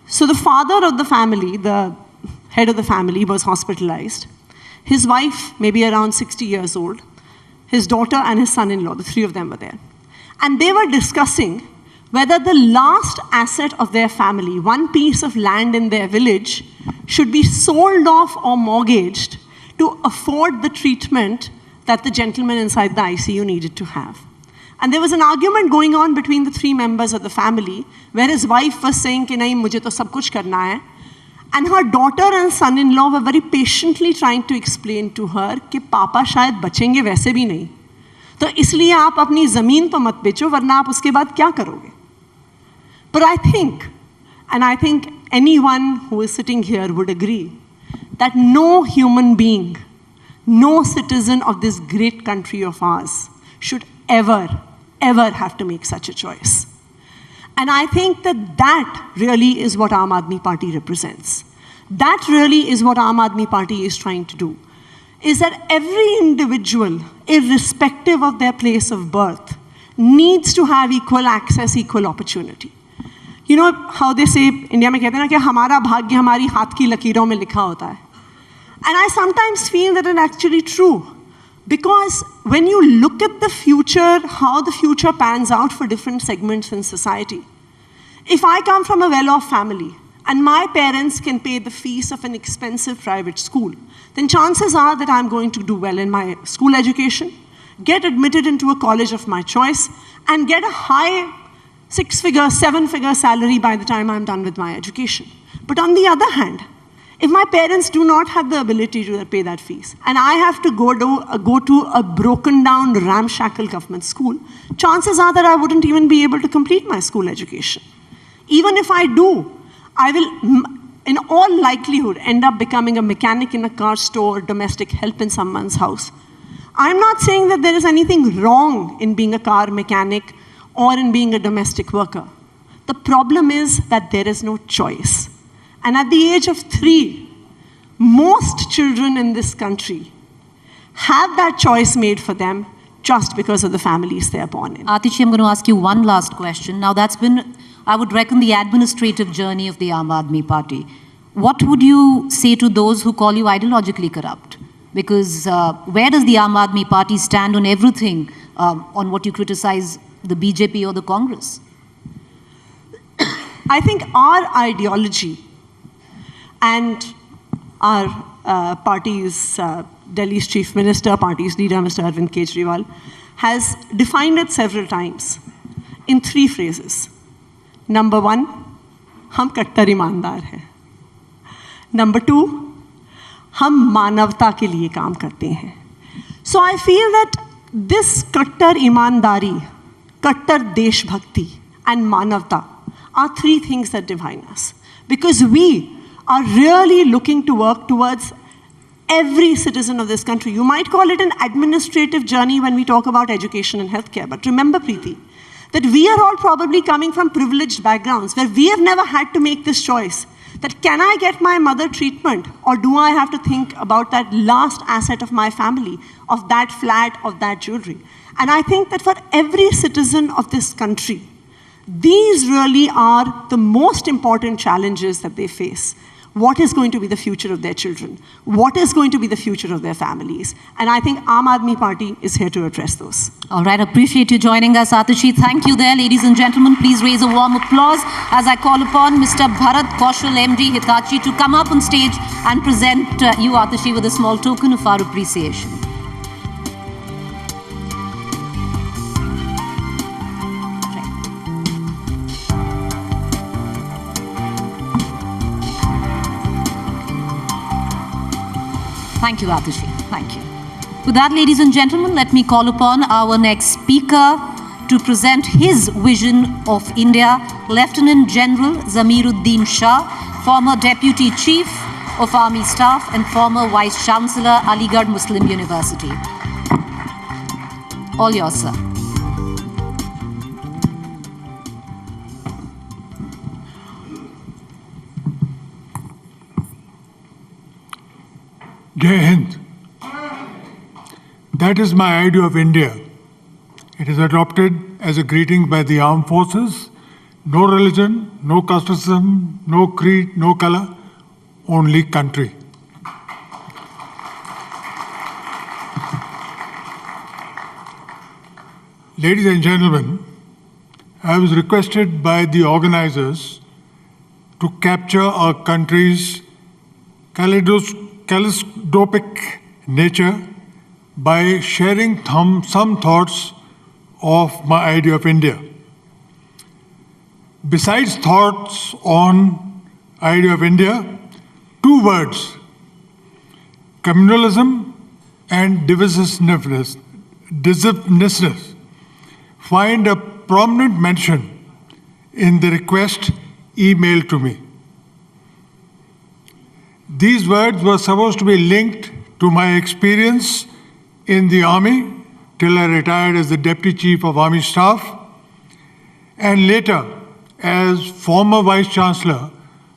So the father of the family, the head of the family, was hospitalized. His wife, maybe around 60 years old, his daughter and his son-in-law, the 3 of them were there. And they were discussing whether the last asset of their family, one piece of land in their village, should be sold off or mortgaged to afford the treatment that the gentleman inside the ICU needed to have. And there was an argument going on between the 3 members of the family, where his wife was saying, "Ki nahi, mujhe to sab kuch karna hai." And her daughter and son-in-law were very patiently trying to explain to her कि पापा शायद बचेंगे वैसे भी नहीं, तो इसलिए आप अपनी ज़मीन तो मत बेचो, वरना आप उसके बाद क्या करोगे? But I think, and I think anyone who is sitting here would agree, that no human being, no citizen of this great country of ours should ever have to make such a choice. And I think that really is what Aam Aadmi Party represents. That really is what Aam Aadmi Party is trying to do, is that every individual, irrespective of their place of birth, needs to have equal access, equal opportunity. You know how they say, India में कहते हैं ना कि हमारा भाग्य हमारी हाथ की लकीरों में लिखा होता है. And I sometimes feel that it's actually true. Because when you look at the future, how the future pans out for different segments in society, if I come from a well-off family and my parents can pay the fees of an expensive private school, then chances are that I'm going to do well in my school education, get admitted into a college of my choice, and get a high 6-figure, 7-figure salary by the time I'm done with my education. But on the other hand, if my parents do not have the ability to pay that fees, and I have to go to a broken down, ramshackle government school, chances are that I wouldn't even be able to complete my school education. Even if I do, I will, in all likelihood, end up becoming a mechanic in a car store, domestic help in someone's house. I'm not saying that there is anything wrong in being a car mechanic or in being a domestic worker. The problem is that there is no choice. And at the age of 3, most children in this country have that choice made for them just because of the families they are born in. Atishi, I'm going to ask you one last question. Now, that's been, I would reckon, the administrative journey of the Aam Aadmi Party. What would you say to those who call you ideologically corrupt? Because where does the Aam Aadmi Party stand on everything, on what you criticize the BJP or the Congress? I think our ideology and our party's, Delhi's Chief Minister, party's leader, Mr. Arvind Kejriwal, has defined it several times in 3 phrases. Number 1, हम कट्टर ईमानदार हैं. Number 2, हम मानवता के लिए काम करते हैं. So I feel that this कट्टर ईमानदारी, कट्टर देशभक्ति, and मानवता are 3 things that define us. Because we are really looking to work towards every citizen of this country. You might call it an administrative journey when we talk about education and healthcare. But remember, Preeti, that we are all probably coming from privileged backgrounds where we have never had to make this choice. That can I get my mother treatment, or do I have to think about that last asset of my family, of that flat, of that jewelry? And I think that for every citizen of this country, these really are the most important challenges that they face. What is going to be the future of their children? What is going to be the future of their families? And I think Aam Aadmi Party is here to address those. All right, appreciate you joining us, Atishi. Thank you there, ladies and gentlemen. Please raise a warm applause as I call upon Mr. Bharat Kaushal, MD Hitachi, to come up on stage and present you, Atishi, with a small token of our appreciation. Thank you, Atishi. Thank you. With that, ladies and gentlemen, let me call upon our next speaker to present his vision of India, Lieutenant General Zamiruddin Shah, former Deputy Chief of Army Staff and former Vice Chancellor, Aligarh Muslim University. All yours, sir. Jai Hind. That is my idea of India. It is adopted as a greeting by the armed forces. No religion, no caste system, no creed, no color, only country. Ladies and gentlemen, I was requested by the organizers to capture our country's kaleidoscopic nature by sharing some thoughts of my idea of India. Besides thoughts on idea of India, 2 words, communalism and divisiveness, find a prominent mention in the request emailed to me. These words were supposed to be linked to my experience in the army till I retired as the Deputy Chief of Army Staff and later as former Vice Chancellor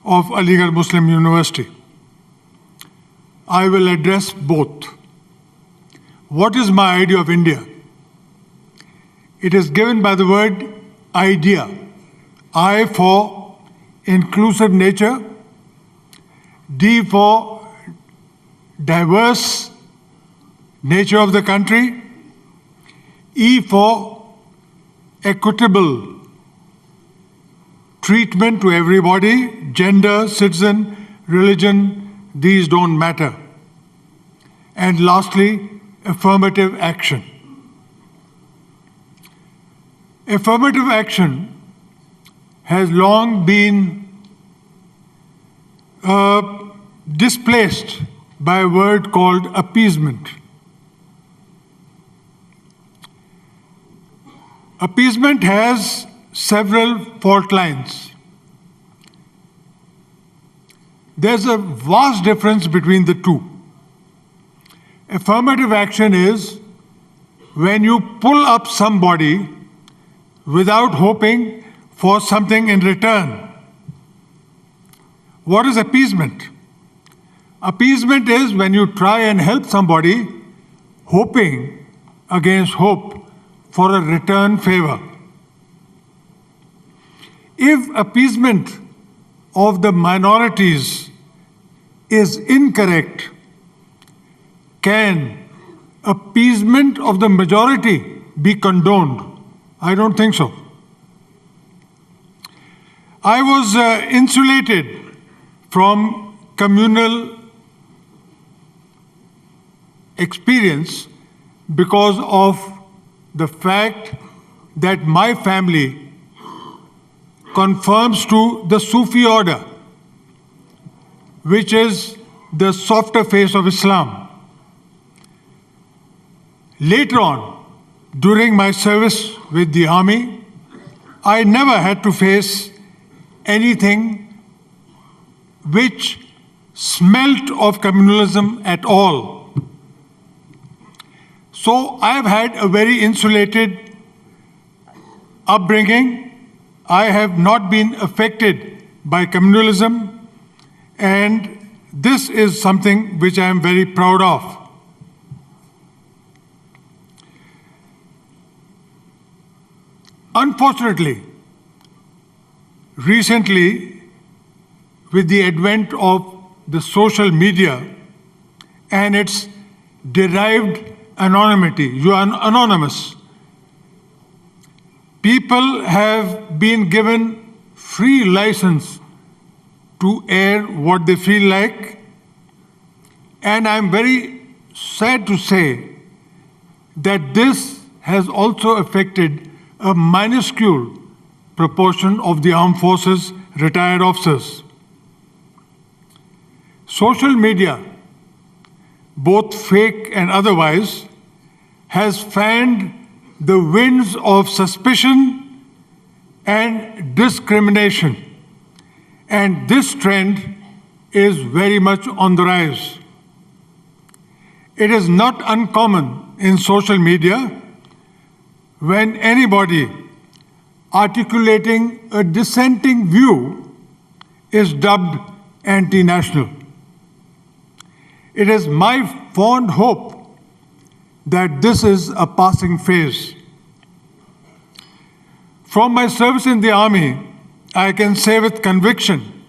of Aligarh Muslim University. I will address both. What is my idea of India? It is given by the word idea. I for inclusive nature, D for diverse nature of the country. E for equitable treatment to everybody, gender, citizen, religion, these don't matter. And lastly, affirmative action. Affirmative action has long been displaced by a word called appeasement. Appeasement has several fault lines. There's a vast difference between the two. Affirmative action is when you pull up somebody without hoping for something in return. What is appeasement? Appeasement is when you try and help somebody hoping against hope for a return favor. If appeasement of the minorities is incorrect, can appeasement of the majority be condoned? I don't think so. I was insulated from communal experience because of the fact that my family conforms to the Sufi order, which is the softer face of Islam. Later on, during my service with the army, I never had to face anything which smelt of communalism at all. So I've had a very insulated upbringing. I have not been affected by communalism, and this is something which I am very proud of. Unfortunately, recently, with the advent of the social media and its derived anonymity, you are anonymous. People have been given free license to air what they feel like, and I'm very sad to say that this has also affected a minuscule proportion of the armed forces retired officers. Social media, both fake and otherwise, has fanned the winds of suspicion and discrimination. And this trend is very much on the rise. It is not uncommon in social media when anybody articulating a dissenting view is dubbed anti-national. It is my fond hope that this is a passing phase. From my service in the army, I can say with conviction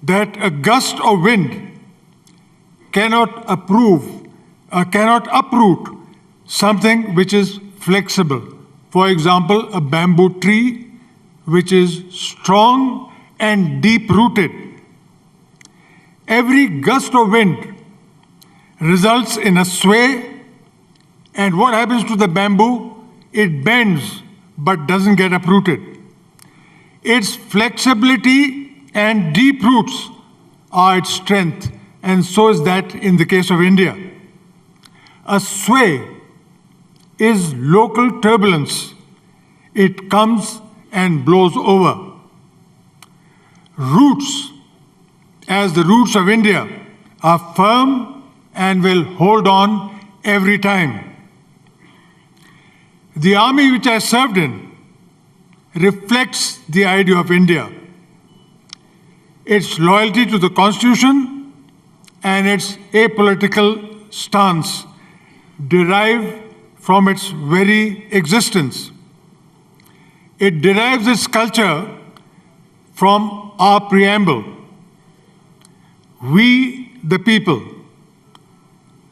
that a gust of wind cannot uproot something which is flexible. For example, a bamboo tree which is strong and deep-rooted. Every gust of wind results in a sway, and what happens to the bamboo? It bends but doesn't get uprooted. Its flexibility and deep roots are its strength, and so is that in the case of India. A sway is local turbulence. It comes and blows over. Roots, as the roots of India, are firm and will hold on every time. The army which I served in reflects the idea of India. Its loyalty to the Constitution and its apolitical stance derive from its very existence. It derives its culture from our preamble. We, the people.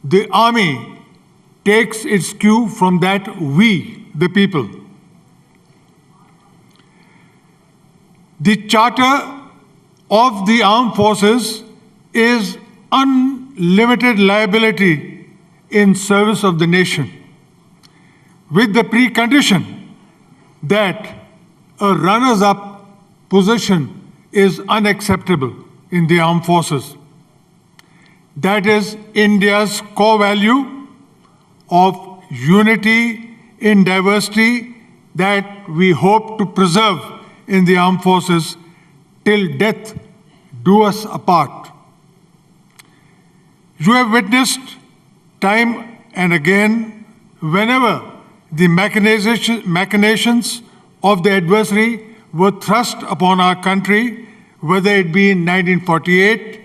The army takes its cue from that we, the people. The Charter of the Armed Forces is unlimited liability in service of the nation, with the precondition that a runners-up position is unacceptable in the armed forces. That is India's core value of unity in diversity that we hope to preserve in the armed forces till death do us apart. You have witnessed time and again, whenever the machinations of the adversary were thrust upon our country, whether it be in 1948,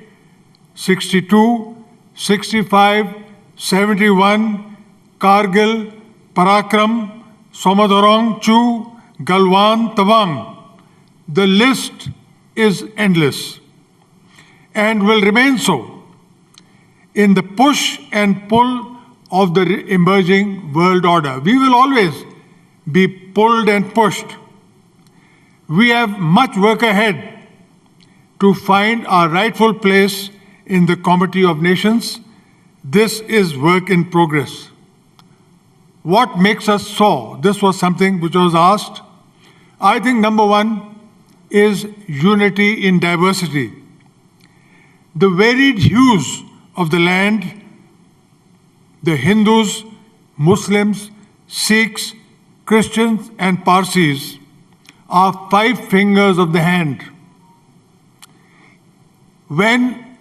62, 65, 71, Kargil, Parakram, Somadorong, Chu, Galwan, Tawang. The list is endless and will remain so in the push and pull of the emerging world order. We will always be pulled and pushed. We have much work ahead to find our rightful place in the comity of nations. This is work in progress. What makes us soar? This was something which was asked. I think number one is unity in diversity. The varied hues of the land, the Hindus, Muslims, Sikhs, Christians, and Parsis are 5 fingers of the hand. When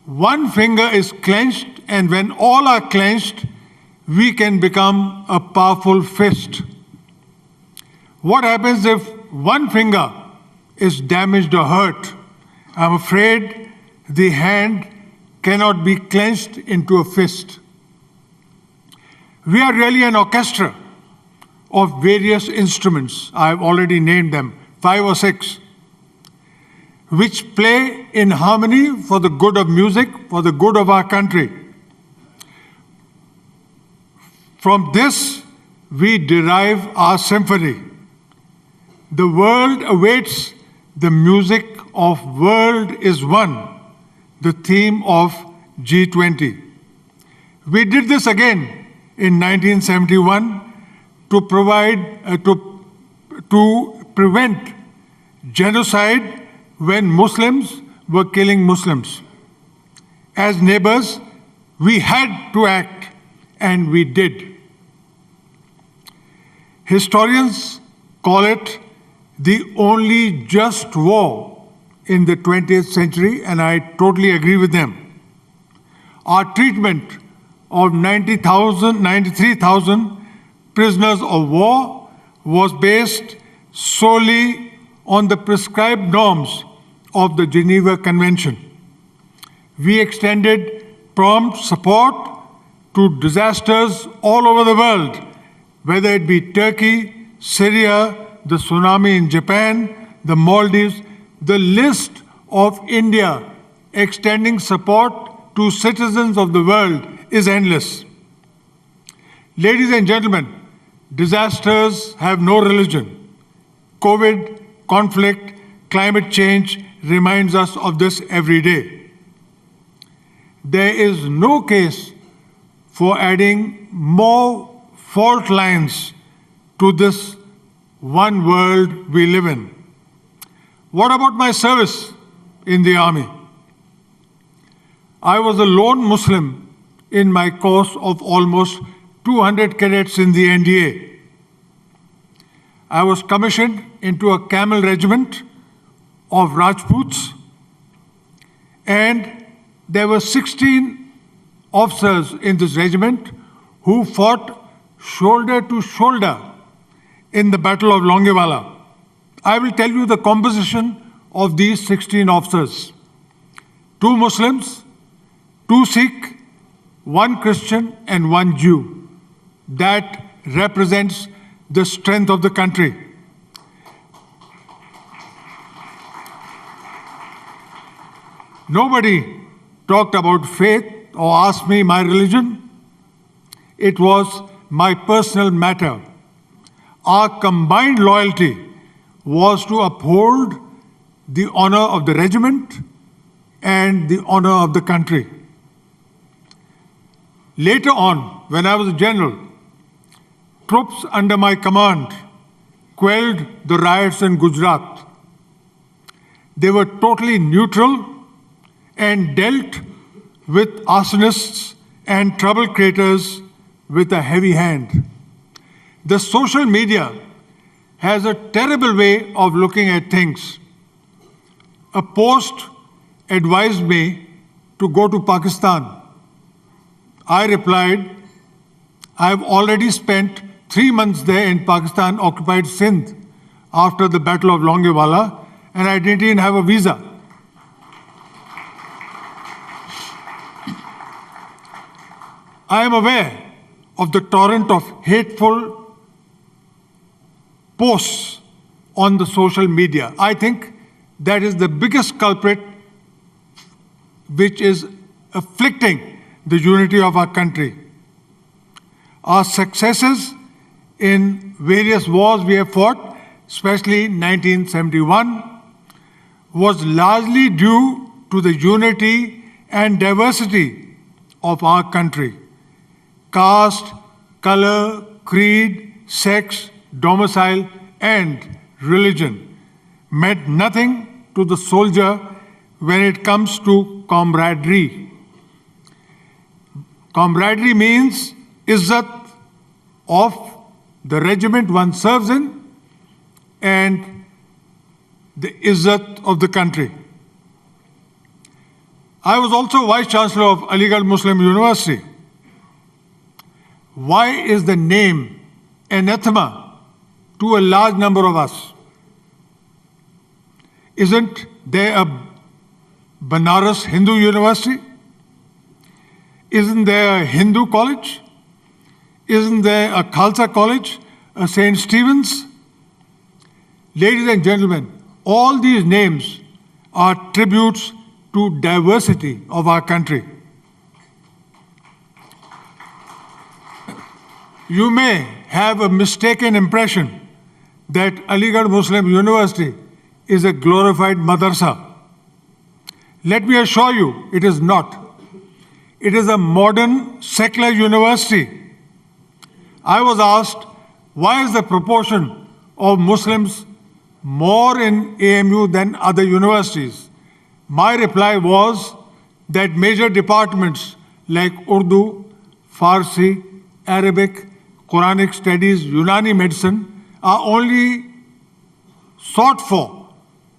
one finger is clenched and when all are clenched, we can become a powerful fist. What happens if one finger is damaged or hurt? I'm afraid the hand cannot be clenched into a fist. We are really an orchestra of various instruments. I've already named them, 5 or 6, which play in harmony for the good of music, for the good of our country. From this, we derive our symphony. The world awaits the music of World is One, the theme of G20. We did this again in 1971 to prevent genocide when Muslims were killing Muslims. As neighbors, we had to act, and we did. Historians call it the only just war in the 20th century, and I totally agree with them. Our treatment of 93,000 prisoners of war was based solely on the prescribed norms of the Geneva Convention. We extended prompt support to disasters all over the world, whether it be Turkey, Syria, the tsunami in Japan, the Maldives. The list of India extending support to citizens of the world is endless. Ladies and gentlemen, disasters have no religion. COVID, conflict, climate change reminds us of this every day. There is no case for adding more fault lines to this one world we live in. What about my service in the army? I was a lone Muslim in my course of almost 200 cadets in the NDA. I was commissioned into a camel regiment of Rajputs, and there were 16 officers in this regiment who fought shoulder to shoulder in the Battle of Longewala. I will tell you the composition of these 16 officers. 2 Muslims, 2 Sikh, 1 Christian, and 1 Jew. That represents the strength of the country. Nobody talked about faith or asked me my religion. It was my personal matter. Our combined loyalty was to uphold the honor of the regiment and the honor of the country. Later on, when I was a general, troops under my command quelled the riots in Gujarat. They were totally neutral and dealt with arsonists and trouble creators with a heavy hand. The social media has a terrible way of looking at things. A post advised me to go to Pakistan. I replied, I have already spent 3 months there in Pakistan, occupied Sindh, after the Battle of Longewala, and I didn't even have a visa. I am aware of the torrent of hateful posts on the social media. I think that is the biggest culprit which is afflicting the unity of our country. Our successes in various wars we have fought, especially 1971, was largely due to the unity and diversity of our country. Caste, color, creed, sex, domicile, and religion meant nothing to the soldier when it comes to camaraderie. Camaraderie means izzat of the regiment one serves in and the izzat of the country. I was also Vice Chancellor of Aligarh Muslim University. Why is the name anathema to a large number of us? Isn't there a Banaras Hindu University? Isn't there a Hindu college? Isn't there a Khalsa college, a St. Stephen's? Ladies and gentlemen, all these names are tributes to diversity of our country. You may have a mistaken impression that Aligarh Muslim University is a glorified madrasa. Let me assure you, it is not. It is a modern secular university. I was asked, why is the proportion of Muslims more in AMU than other universities? My reply was that major departments like Urdu, Farsi, Arabic, Quranic studies, Unani medicine are only sought for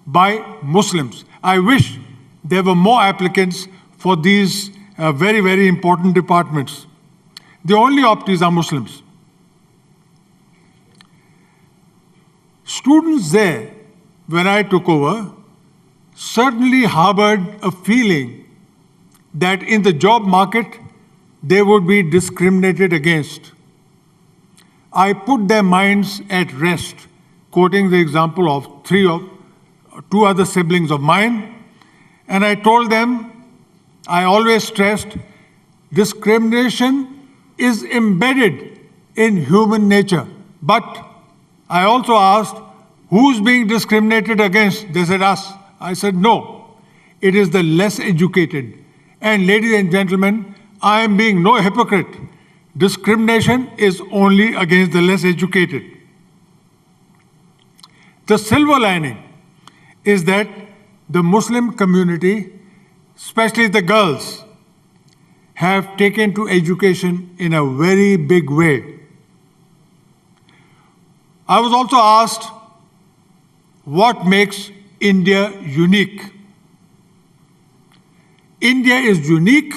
by Muslims. I wish there were more applicants for these very, very important departments. The only optees are Muslims. Students there, when I took over, certainly harbored a feeling that in the job market, they would be discriminated against. I put their minds at rest, quoting the example of two other siblings of mine, and I told them, I always stressed, discrimination is embedded in human nature. But I also asked, who's being discriminated against? They said, us. I said, no, it is the less educated. And ladies and gentlemen, I am being no hypocrite. Discrimination is only against the less educated. The silver lining is that the Muslim community, especially the girls, have taken to education in a very big way. I was also asked, what makes India unique? India is unique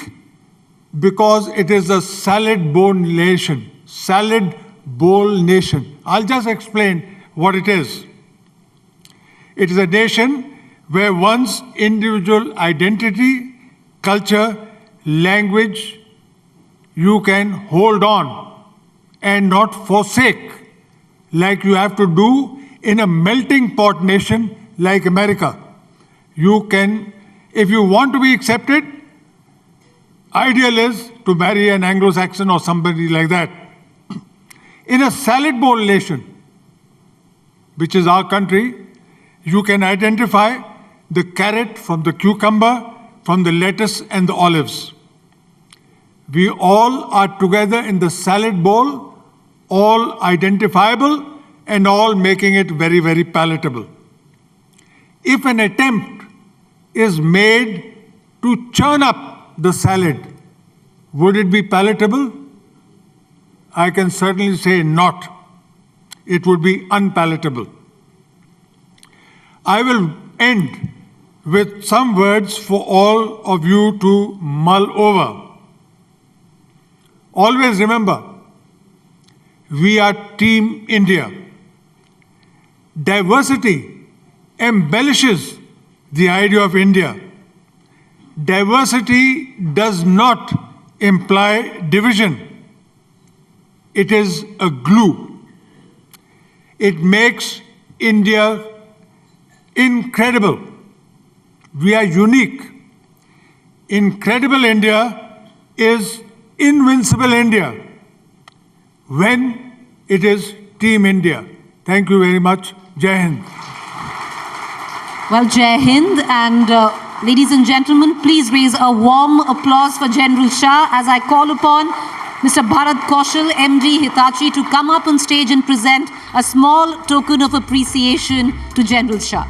because it is a salad bowl nation. Salad bowl nation. I'll just explain what it is. It is a nation where one's individual identity, culture, language, you can hold on and not forsake, like you have to do in a melting pot nation like America. You can, if you want to be accepted, ideal is to marry an Anglo-Saxon or somebody like that. In a salad bowl nation, which is our country, you can identify the carrot from the cucumber, from the lettuce and the olives. We all are together in the salad bowl, all identifiable and all making it very, very palatable. If an attempt is made to churn up the salad, would it be palatable? I can certainly say not. It would be unpalatable. I will end with some words for all of you to mull over. Always remember, we are Team India. Diversity embellishes the idea of India. Diversity does not imply division. It is a glue. It makes India incredible. We are unique. Incredible India is invincible India when it is Team India. Thank you very much. Jai Hind. Well, Jai Hind, and ladies and gentlemen, please raise a warm applause for General Shah as I call upon Mr. Bharat Kaushal, MD Hitachi, to come up on stage and present a small token of appreciation to General Shah.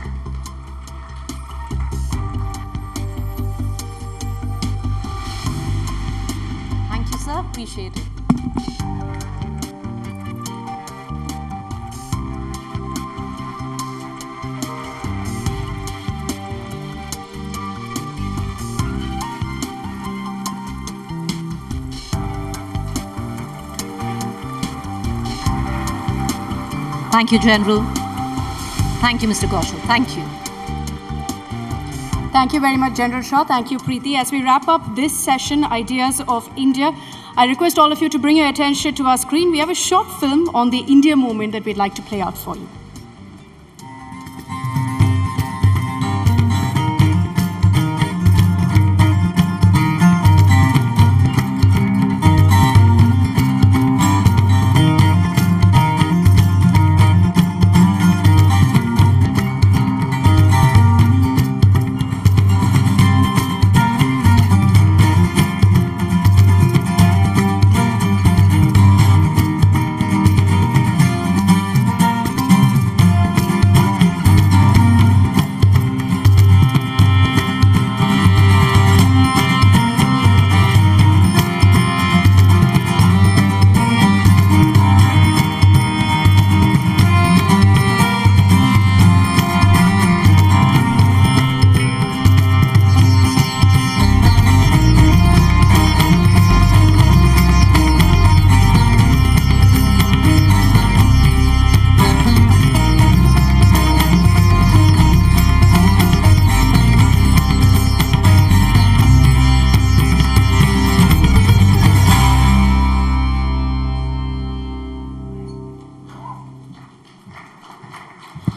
Thank you, sir. Appreciate it. Thank you, General. Thank you, Mr. Kaushal. Thank you. Thank you very much, General Shah. Thank you, Preeti. As we wrap up this session, Ideas of India, I request all of you to bring your attention to our screen. We have a short film on the India movement that we'd like to play out for you.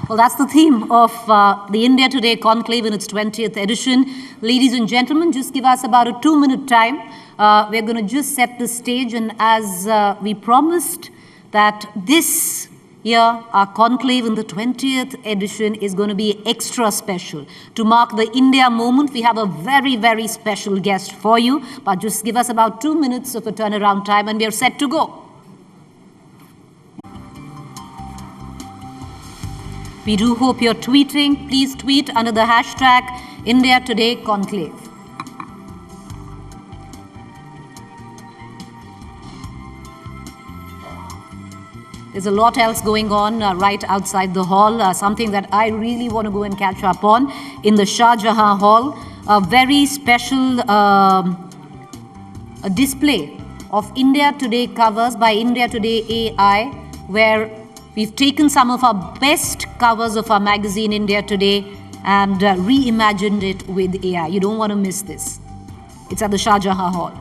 Well, that's the theme of the India Today Conclave in its 20th edition. Ladies and gentlemen, just give us about a 2-minute time. We're going to just set the stage, and as we promised that this year, our conclave in the 20th edition is going to be extra special. To mark the India moment, we have a very, very special guest for you, but just give us about 2 minutes of a turnaround time and we are set to go. We do hope you're tweeting. Please tweet under the hashtag India Today Conclave. There's a lot else going on right outside the hall, something that I really want to go and catch up on in the Shah Jahan Hall. A very special a display of India Today covers by India Today AI, where we've taken some of our best covers of our magazine, India Today, and reimagined it with AI. You don't want to miss this. It's at the Shah Jahan Hall.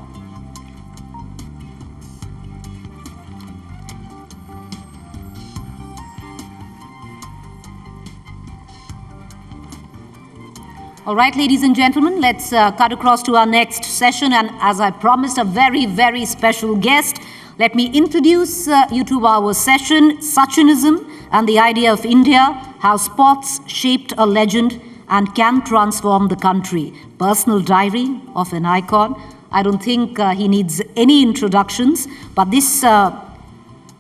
All right, ladies and gentlemen, let's cut across to our next session. And as I promised, a very, very special guest. Let me introduce you to our session, Sachinism and the Idea of India, How Sports Shaped a Legend and Can Transform the Country. Personal diary of an icon. I don't think he needs any introductions, but this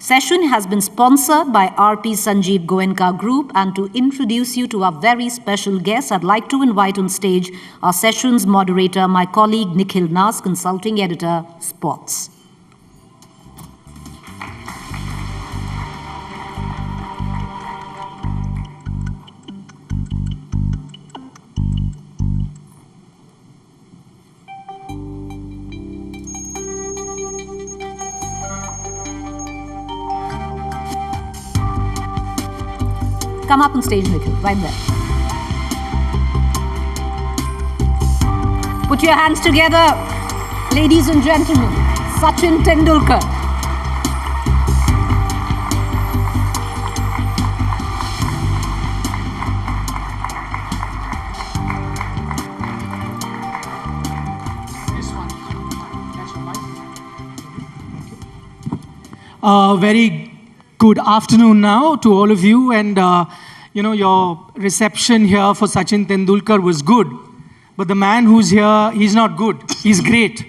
session has been sponsored by RP Sanjeev Goenka Group, and to introduce you to our very special guest, I'd like to invite on stage our session's moderator, my colleague Nikhil Nas, Consulting Editor, Sports. Come up on stage, Nikhil, right there. Put your hands together, ladies and gentlemen. Sachin Tendulkar. Very good afternoon now to all of you, and your reception here for Sachin Tendulkar was good, but the man who's here, he's not good, he's great.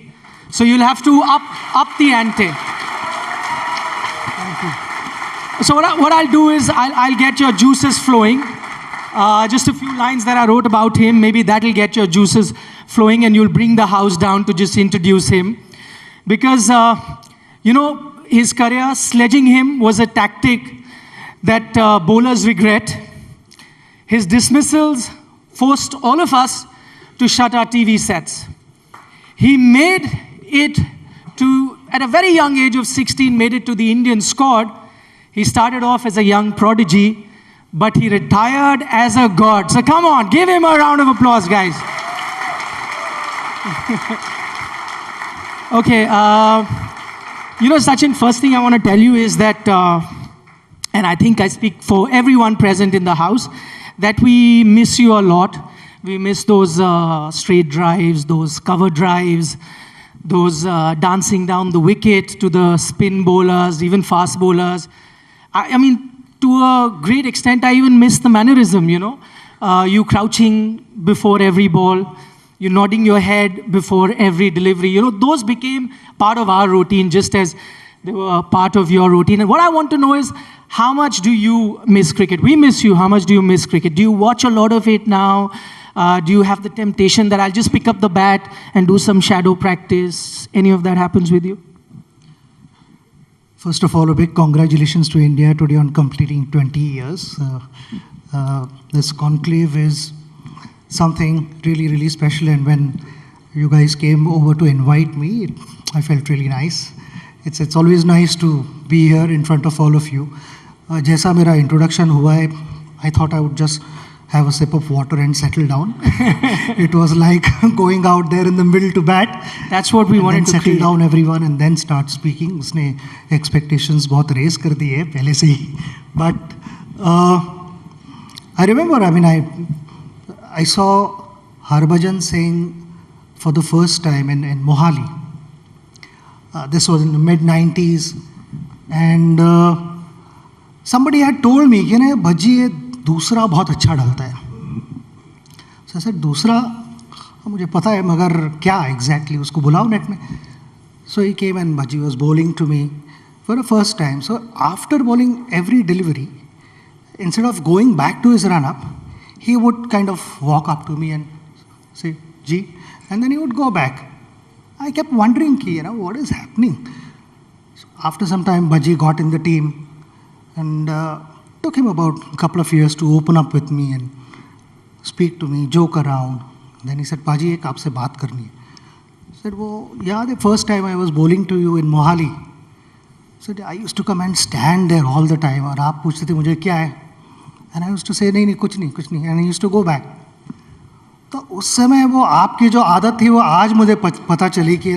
So you'll have to up the ante. Thank you. So what I'll do is I'll get your juices flowing. Just a few lines that I wrote about him, maybe that'll get your juices flowing and you'll bring the house down to just introduce him. Because, his career, sledging him was a tactic that bowlers regret. His dismissals forced all of us to shut our TV sets. He made it to, at a very young age of 16, made it to the Indian squad. He started off as a young prodigy, but he retired as a god. So come on, give him a round of applause, guys. Okay, Sachin, first thing I want to tell you is that, and I think I speak for everyone present in the house, that we miss you a lot. We miss those straight drives, those cover drives, those dancing down the wicket to the spin bowlers, even fast bowlers. I mean, to a great extent, I even miss the mannerism, you crouching before every ball, you nodding your head before every delivery. Those became part of our routine, just as they were part of your routine. And what I want to know is, how much do you miss cricket? We miss you. How much do you miss cricket? Do you watch a lot of it now? Do you have the temptation that I'll just pick up the bat and do some shadow practice? Any of that happens with you? First of all, a big congratulations to India today on completing 20 years. This conclave is something really, really special. And when you guys came over to invite me, I felt really nice. It's always nice to be here in front of all of you. Jaisa mera introduction hua hai, I thought I would just have a sip of water and settle down. It was like going out there in the middle to bat. That's what we wanted to settle create. down everyone and then start speaking. Usne expectations bahut raise kar diye pehle se hi. But I remember, I saw Harbhajan saying for the first time in Mohali. This was in the mid-90s. And somebody had told me, bhaji ye dusra bahut acha dalta hai. So I said, dusra, mujhe pata hai, magar kya exactly, usko bulao net mein. So he came and bhaji was bowling to me for the first time. So after bowling every delivery, instead of going back to his run-up, he would kind of walk up to me and say, Ji, and then he would go back. I kept wondering, what is happening? So after some time, Bhaji got in the team, and took him about a couple of years to open up with me and speak to me, joke around. Then he said, Bhaji, ek aapse baat karni hai. I said, the first time I was bowling to you in Mohali. I said, I used to come and stand there all the time, and aap puchte the mujhe kya hai? And I used to say, nahi, kuch nahi. And I used to go back. तो उस समय वो आपकी जो आदत थी वो आज मुझे पता चली कि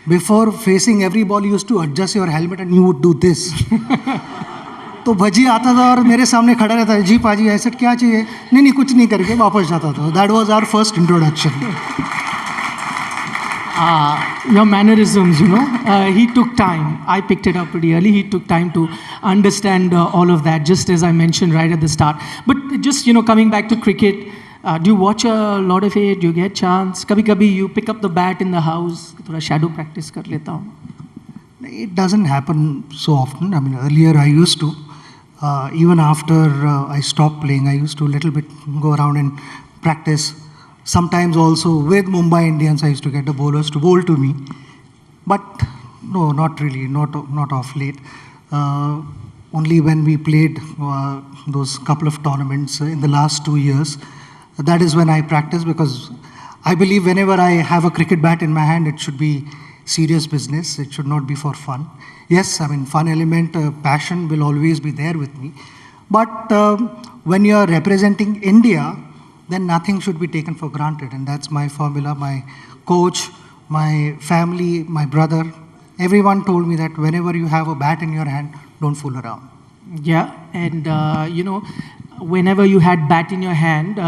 before facing every ball you used to adjust your helmet and you would do this. तो भजी आता था और मेरे सामने खड़ा रहता है, जी पाजी ऐसा क्या चाहिए, नहीं नहीं कुछ नहीं करके वापस जाता था. That was our first introduction. Your mannerisms, he took time. I picked it up pretty early. He took time to understand all of that, just as I mentioned right at the start. But just, coming back to cricket, do you watch a lot of it? Do you get chance? Kabhi you pick up the bat in the house, thoda shadow practice kar leta hu. It doesn't happen so often. I mean, earlier I used to. Even after I stopped playing, I used to a little bit go around and practice. Sometimes also with Mumbai Indians, I used to get the bowlers to bowl to me. But no, not really, not of late. Only when we played those couple of tournaments in the last 2 years, that is when I practice, because I believe whenever I have a cricket bat in my hand, it should be serious business. It should not be for fun. Yes, I mean, fun element, passion will always be there with me. But when you're representing India, then nothing should be taken for granted. And that's my formula. My coach, my family, my brother, everyone told me that whenever you have a bat in your hand, don't fool around. Yeah, and whenever you had bat in your hand,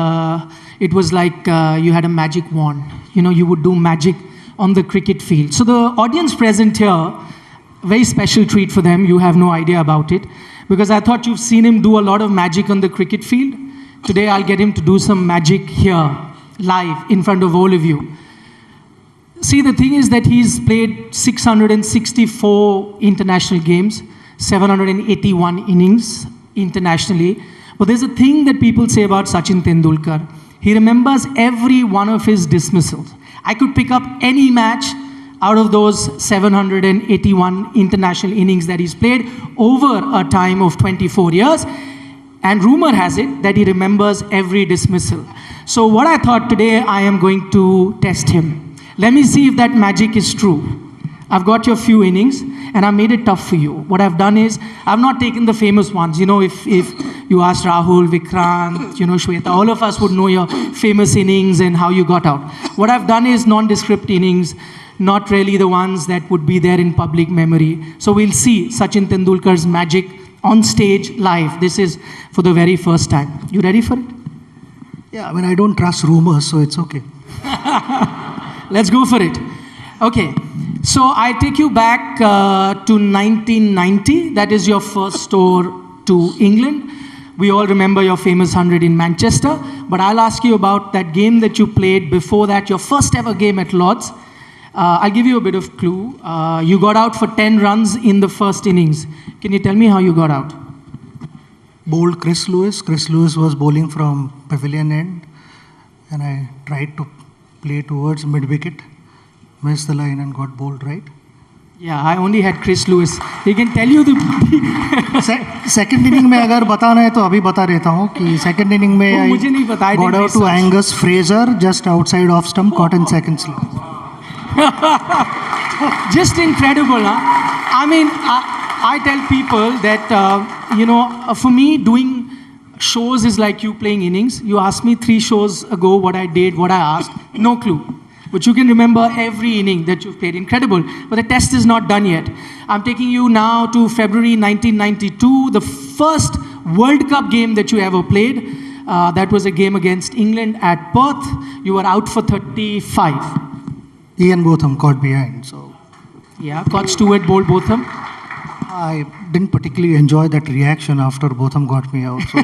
it was like you had a magic wand. You would do magic on the cricket field. So the audience present here, very special treat for them. You have no idea about it, because I thought you've seen him do a lot of magic on the cricket field. Today I'll get him to do some magic here, live, in front of all of you. See, the thing is that he's played 664 international games, 781 innings internationally. But there's a thing that people say about Sachin Tendulkar. He remembers every one of his dismissals. I could pick up any match out of those 781 international innings that he's played over a time of 24 years. And rumor has it that he remembers every dismissal. So what I thought today, I am going to test him. Let me see if that magic is true. I've got your few innings, and I made it tough for you. What I've done is, I've not taken the famous ones. If you ask Rahul, Vikrant, Shweta, all of us would know your famous innings and how you got out. What I've done is nondescript innings, not really the ones that would be there in public memory. So we'll see Sachin Tendulkar's magic on stage, live. This is for the very first time. You ready for it? Yeah, I mean, I don't trust rumors, so it's okay. Let's go for it. Okay, so I take you back to 1990. That is your first tour to England. We all remember your famous 100 in Manchester. But I'll ask you about that game that you played before that, your first ever game at Lord's. I'll give you a bit of clue. You got out for 10 runs in the first innings. Can you tell me how you got out? Bowled Chris Lewis. Chris Lewis was bowling from pavilion end, and I tried to play towards mid-wicket, missed the line and got bowled right. Yeah, I only had Chris Lewis. He can tell you the... Second inning में अगर बताना है तो अभी बता रहता हूँ कि second inning में I got out to Angus Fraser just outside off stump, caught in second slow. Just incredible, huh? I mean, I tell people that, for me, doing shows is like you playing innings. You asked me 3 shows ago what I did, what I asked, no clue. But you can remember every inning that you've played. Incredible. But the test is not done yet. I'm taking you now to February 1992, the first World Cup game that you ever played. That was a game against England at Perth. You were out for 35. Ian Botham caught behind. So yeah, caught Stewart, bowled Botham. I didn't particularly enjoy that reaction after Botham got me out. So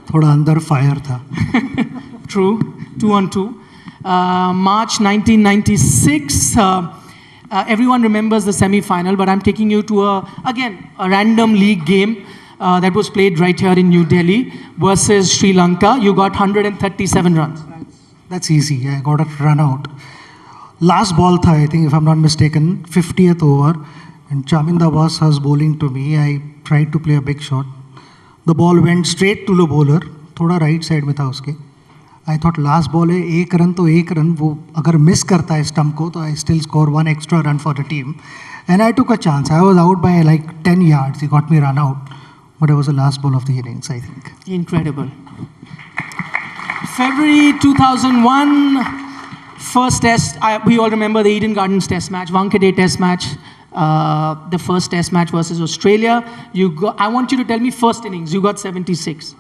thoda andar fire tha. True. 2-on-2. March 1996. Everyone remembers the semi-final, but I'm taking you to a random league game that was played right here in New Delhi versus Sri Lanka. You got 137 runs. That's easy. I got a run out. Last ball tha, I think, if I'm not mistaken, 50th over, and Chaminda Boss was bowling to me. I tried to play a big shot. The ball went straight to the bowler, thoda right side में था उसके. I thought last ball है, एक run तो एक run, वो अगर miss करता है stump को, तो I still score 1 extra run for the team. And I took a chance. I was out by like 10 yards. He got me run out. But it was the last ball of the innings, I think. Incredible. February 2001, first test. We all remember the Eden Gardens test match, Wankhede test match. The first test match versus Australia. I want you to tell me first innings. You got 76.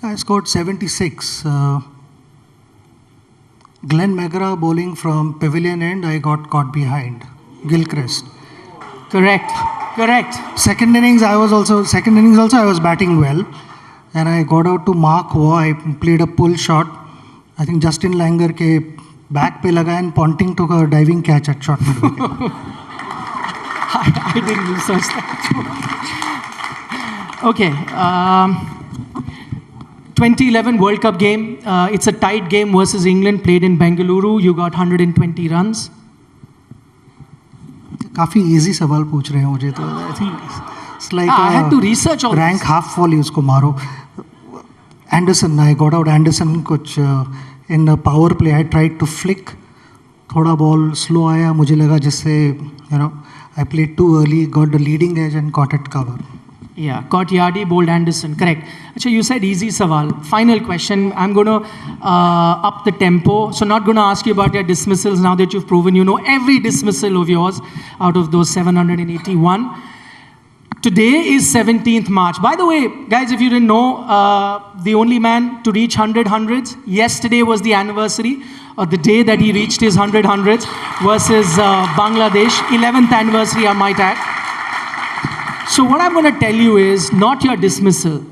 I scored 76. Glenn McGrath bowling from pavilion end, I got caught behind. Gilchrist. Correct. Second innings also I was batting well. And I got out to Mark Waugh. I played a pull shot. I think Justin Langer ke back pe laga and Ponting took a diving catch at short mid wicket. I didn't research that. Okay. 2011 World Cup game. It's a tight game versus England, played in Bengaluru. You got 120 runs. काफी easy सवाल पूछ रहे हैं मुझे तो. I think it's like I had to research all rank this. half volley उसको मारो. Anderson, I got out Anderson कुछ in a power play. I tried to flick. थोड़ा ball slow आया मुझे लगा जिससे I played too early, got the leading edge and caught it cover. Yeah, caught Yardy, bowled Anderson. Correct. Achha, you said easy sawal. Final question. I'm going to up the tempo. So not going to ask you about your dismissals now that you've proven you know every dismissal of yours out of those 781. Today is 17th March. By the way, guys, if you didn't know, the only man to reach 100 hundreds, yesterday was the anniversary of the day that he reached his 100 hundreds versus Bangladesh. 11th anniversary, I might add. So what I'm going to tell you is not your dismissal.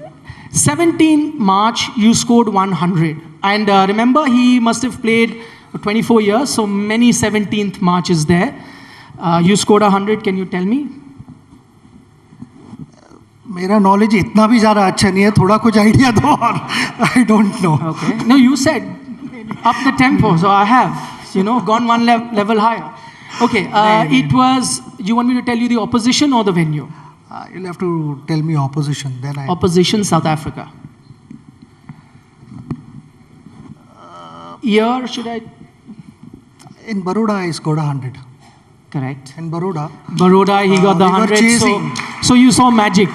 17 March, you scored 100. And remember, he must have played 24 years, so many 17th Marches there. You scored 100, can you tell me? मेरा knowledge इतना भी ज़्यादा अच्छा नहीं है, थोड़ा कुछ idea दो और I don't know. Okay. No, you said up the tempo, so I have, gone one level higher. Okay, it was, you want me to tell you the opposition or the venue? You'll have to tell me opposition. Then Opposition, South Africa. Year, should I? In Baroda, I scored 100. Correct. In Baroda. Baroda, he got the 100. So you saw magic.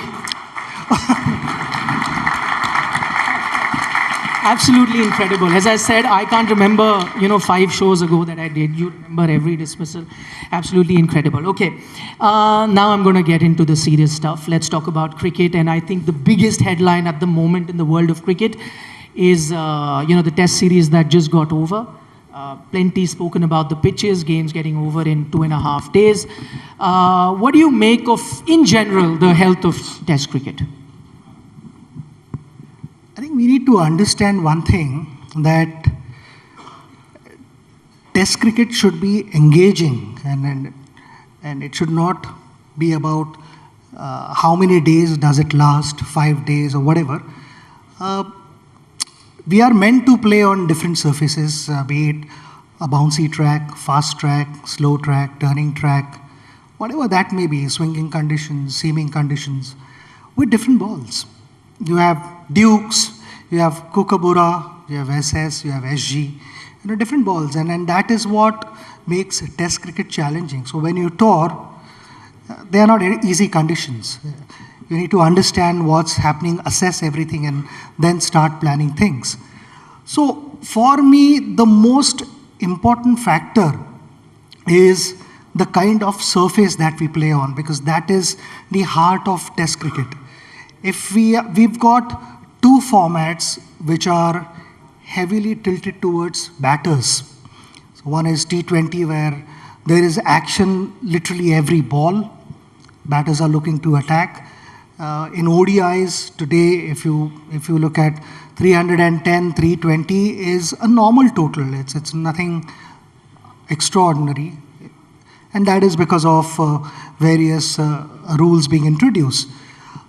Absolutely incredible. As I said, I can't remember, 5 shows ago that I did. You remember every dismissal. Absolutely incredible. Okay. Now I'm going to get into the serious stuff. Let's talk about cricket. And I think the biggest headline at the moment in the world of cricket is, the test series that just got over. Plenty spoken about the pitches, games getting over in 2.5 days. What do you make of, in general, the health of test cricket? I think we need to understand one thing, that test cricket should be engaging and it should not be about how many days does it last, 5 days or whatever. We are meant to play on different surfaces, be it a bouncy track, fast track, slow track, turning track, whatever that may be, swinging conditions, seaming conditions, with different balls. You have Dukes, you have Kookaburra, you have SS, you have SG, different balls. And that is what makes test cricket challenging. So when you tour, they are not easy conditions. You need to understand what's happening, assess everything, and then start planning things. So for me, the most important factor is the kind of surface that we play on, because that is the heart of test cricket. If we've got 2 formats which are heavily tilted towards batters. So one is T20, where there is action literally every ball. Batters are looking to attack. In ODIs today, if you look at 310, 320 is a normal total. It's nothing extraordinary. And that is because of various rules being introduced.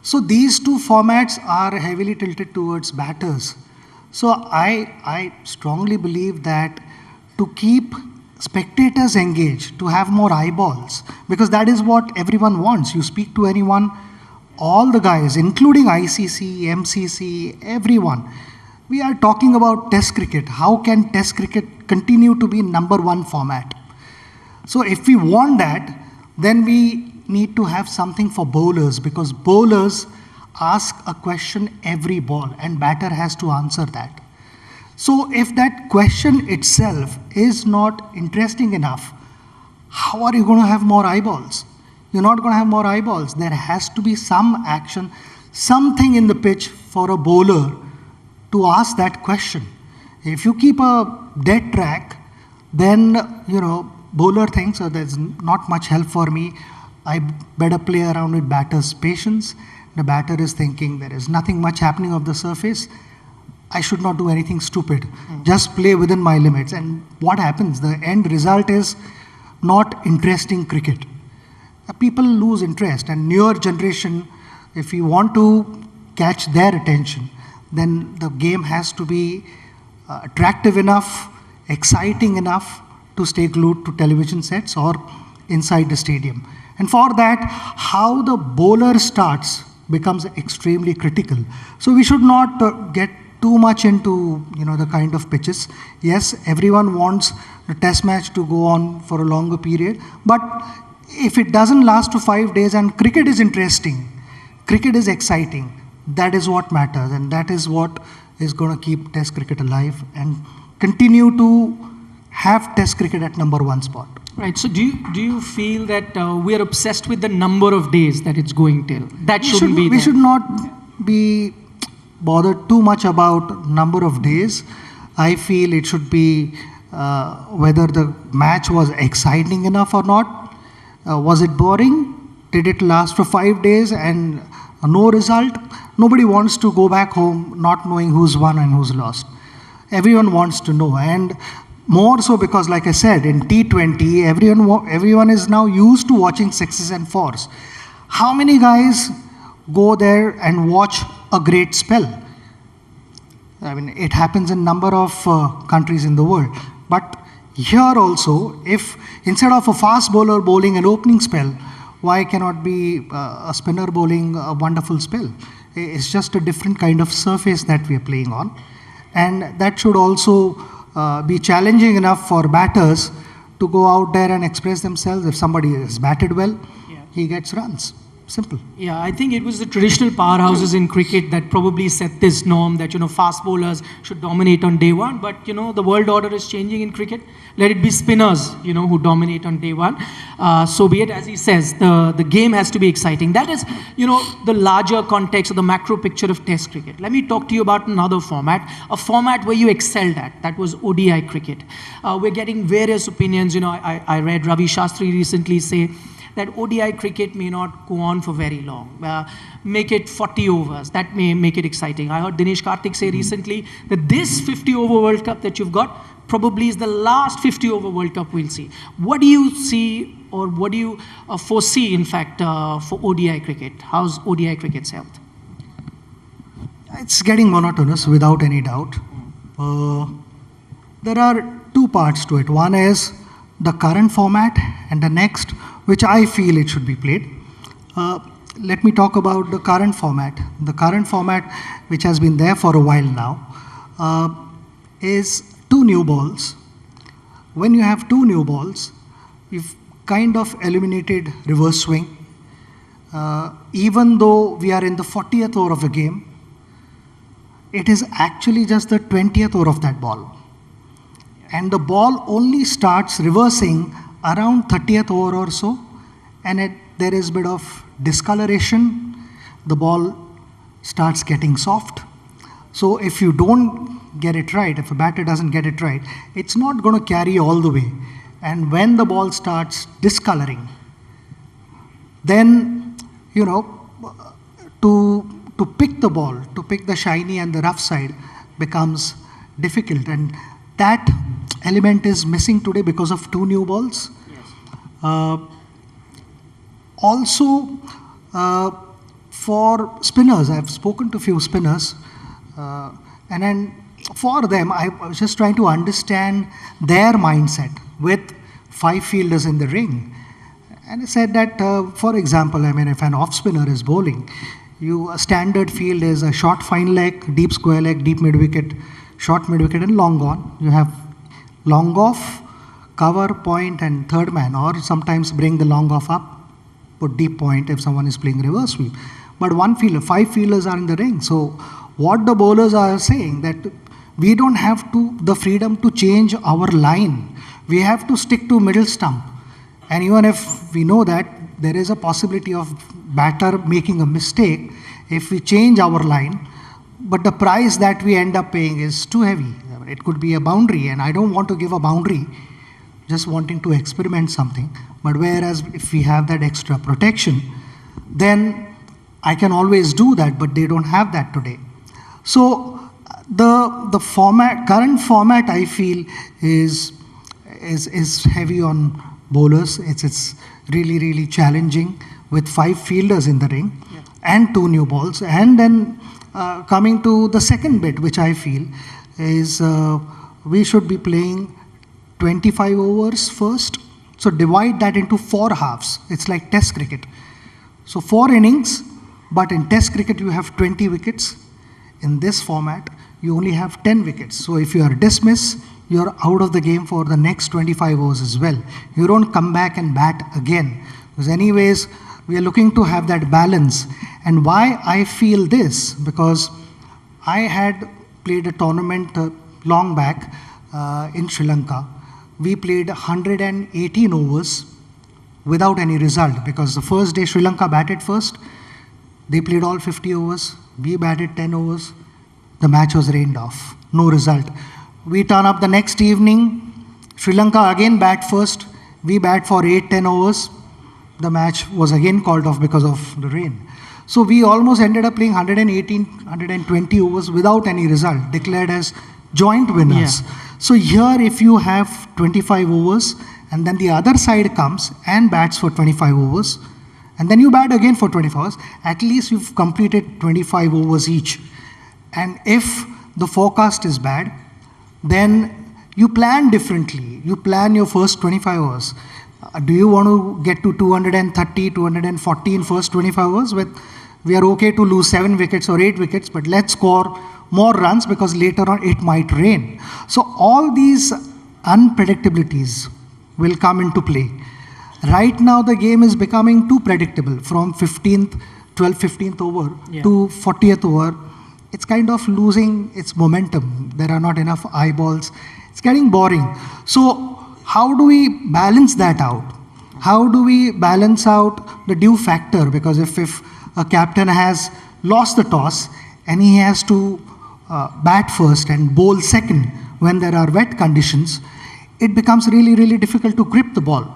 So these 2 formats are heavily tilted towards batters. So I strongly believe that to keep spectators engaged, to have more eyeballs, because that is what everyone wants. You speak to anyone, all the guys, including ICC, MCC, everyone, we are talking about test cricket. How can test cricket continue to be #1 format? So if we want that, then we need to have something for bowlers, because bowlers ask a question every ball and batter has to answer that. So if that question itself is not interesting enough, how are you going to have more eyeballs? You're not going to have more eyeballs. There has to be some action, something in the pitch for a bowler to ask that question. If you keep a dead track, then, bowler thinks, oh, there's not much help for me. I better play around with batter's patience. The batter is thinking there is nothing much happening off the surface. I should not do anything stupid. Just play within my limits. And what happens? The end result is not interesting cricket. People lose interest. And newer generation, if you want to catch their attention, then the game has to be attractive enough, exciting enough to stay glued to television sets or inside the stadium. And for that, how the bowler starts becomes extremely critical. So we should not get too much into the kind of pitches. Yes, everyone wants the test match to go on for a longer period, but if it doesn't last for 5 days and cricket is interesting, cricket is exciting, that is what matters, and that is what is going to keep Test cricket alive and continue to have Test cricket at #1 spot. Right. So do you feel that we are obsessed with the number of days that it's going till? That shouldn't be there. We should not be bothered too much about number of days. I feel it should be whether the match was exciting enough or not. Was it boring? Did it last for 5 days and no result? Nobody wants to go back home not knowing who's won and who's lost. Everyone wants to know. And more so because, like I said, in T20, everyone is now used to watching sixes and fours. How many guys go there and watch a great spell? I mean, it happens in a number of countries in the world. But here also, if instead of a fast bowler bowling an opening spell, why cannot be a spinner bowling a wonderful spell? It's just a different kind of surface that we are playing on. And that should also be challenging enough for batters to go out there and express themselves. If somebody has batted well, he gets runs. Simple. Yeah, I think it was the traditional powerhouses in cricket that probably set this norm that, fast bowlers should dominate on day one. But, the world order is changing in cricket. Let it be spinners, who dominate on day one. So be it, as he says, the game has to be exciting. That is, the larger context or the macro picture of Test cricket. Let me talk to you about another format, a format where you excelled at. That was ODI cricket. We're getting various opinions. I read Ravi Shastri recently say that ODI cricket may not go on for very long. Make it 40 overs. That may make it exciting. I heard Dinesh Karthik say recently that this 50-over World Cup that you've got probably is the last 50-over World Cup we'll see. What do you see, or what do you foresee, in fact, for ODI cricket? How's ODI cricket's health? It's getting monotonous, without any doubt. There are two parts to it. One is the current format, and the next, which I feel it should be played. Let me talk about the current format. The current format, which has been there for a while now, is 2 new balls. When you have 2 new balls, you've kind of eliminated reverse swing. Even though we are in the 40th over of a game, it is actually just the 20th over of that ball. And the ball only starts reversing around 30th over or so, and there is a bit of discoloration. The ball starts getting soft. So if you don't get it right, if a batter doesn't get it right, it's not going to carry all the way. And when the ball starts discoloring, then, to pick the ball, to pick the shiny and the rough side becomes difficult. And that element is missing today because of 2 new balls. Also, for spinners, I've spoken to a few spinners, and then for them, I was just trying to understand their mindset with 5 fielders in the ring. And I said that, for example, if an off spinner is bowling, a standard field is a short fine leg, deep square leg, deep mid wicket, short mid wicket, and long on. You have long off, cover, point, and third man, or sometimes bring the long off up, put deep point if someone is playing reverse sweep. But 5 fielders are in the ring. So what the bowlers are saying that we don't have the freedom to change our line. We have to stick to middle stump. And even if we know that, there is a possibility of batter making a mistake if we change our line, but the price that we end up paying is too heavy. It could be a boundary, and I don't want to give a boundary, just wanting to experiment something. But whereas if we have that extra protection, then I can always do that, but they don't have that today. So the current format, I feel, is heavy on bowlers. It's really, really challenging with 5 fielders in the ring and 2 new balls. And then coming to the second bit, which I feel is we should be playing 25 overs first. So divide that into 4 halves. It's like Test cricket. So 4 innings, but in Test cricket you have 20 wickets. In this format, you only have 10 wickets. So if you are dismissed, you're out of the game for the next 25 overs as well. You don't come back and bat again. Because anyways, we are looking to have that balance. And why I feel this, because I had played a tournament long back in Sri Lanka. We played 118 overs without any result, because the first day Sri Lanka batted first. They played all 50 overs. We batted 10 overs. The match was rained off. No result. We turn up the next evening. Sri Lanka again bat first. We bat for 8-10 overs. The match was again called off because of the rain. So we almost ended up playing 118, 120 overs without any result, declared as joint winners. Yeah. So here, if you have 25 overs, and then the other side comes and bats for 25 overs, and then you bat again for 25 overs, at least you've completed 25 overs each. And if the forecast is bad, then you plan differently. You plan your first 25 overs. Do you want to get to 230, 240 in first 25 overs? We are okay to lose 7 wickets or 8 wickets, but let's score more runs because later on it might rain. So all these unpredictabilities will come into play. Right now the game is becoming too predictable. From 12th, 15th over to 40th over, it's kind of losing its momentum. There are not enough eyeballs. It's getting boring. So how do we balance that out? How do we balance out the due factor? Because if a captain has lost the toss and he has to bat first and bowl second when there are wet conditions, it becomes really, really difficult to grip the ball.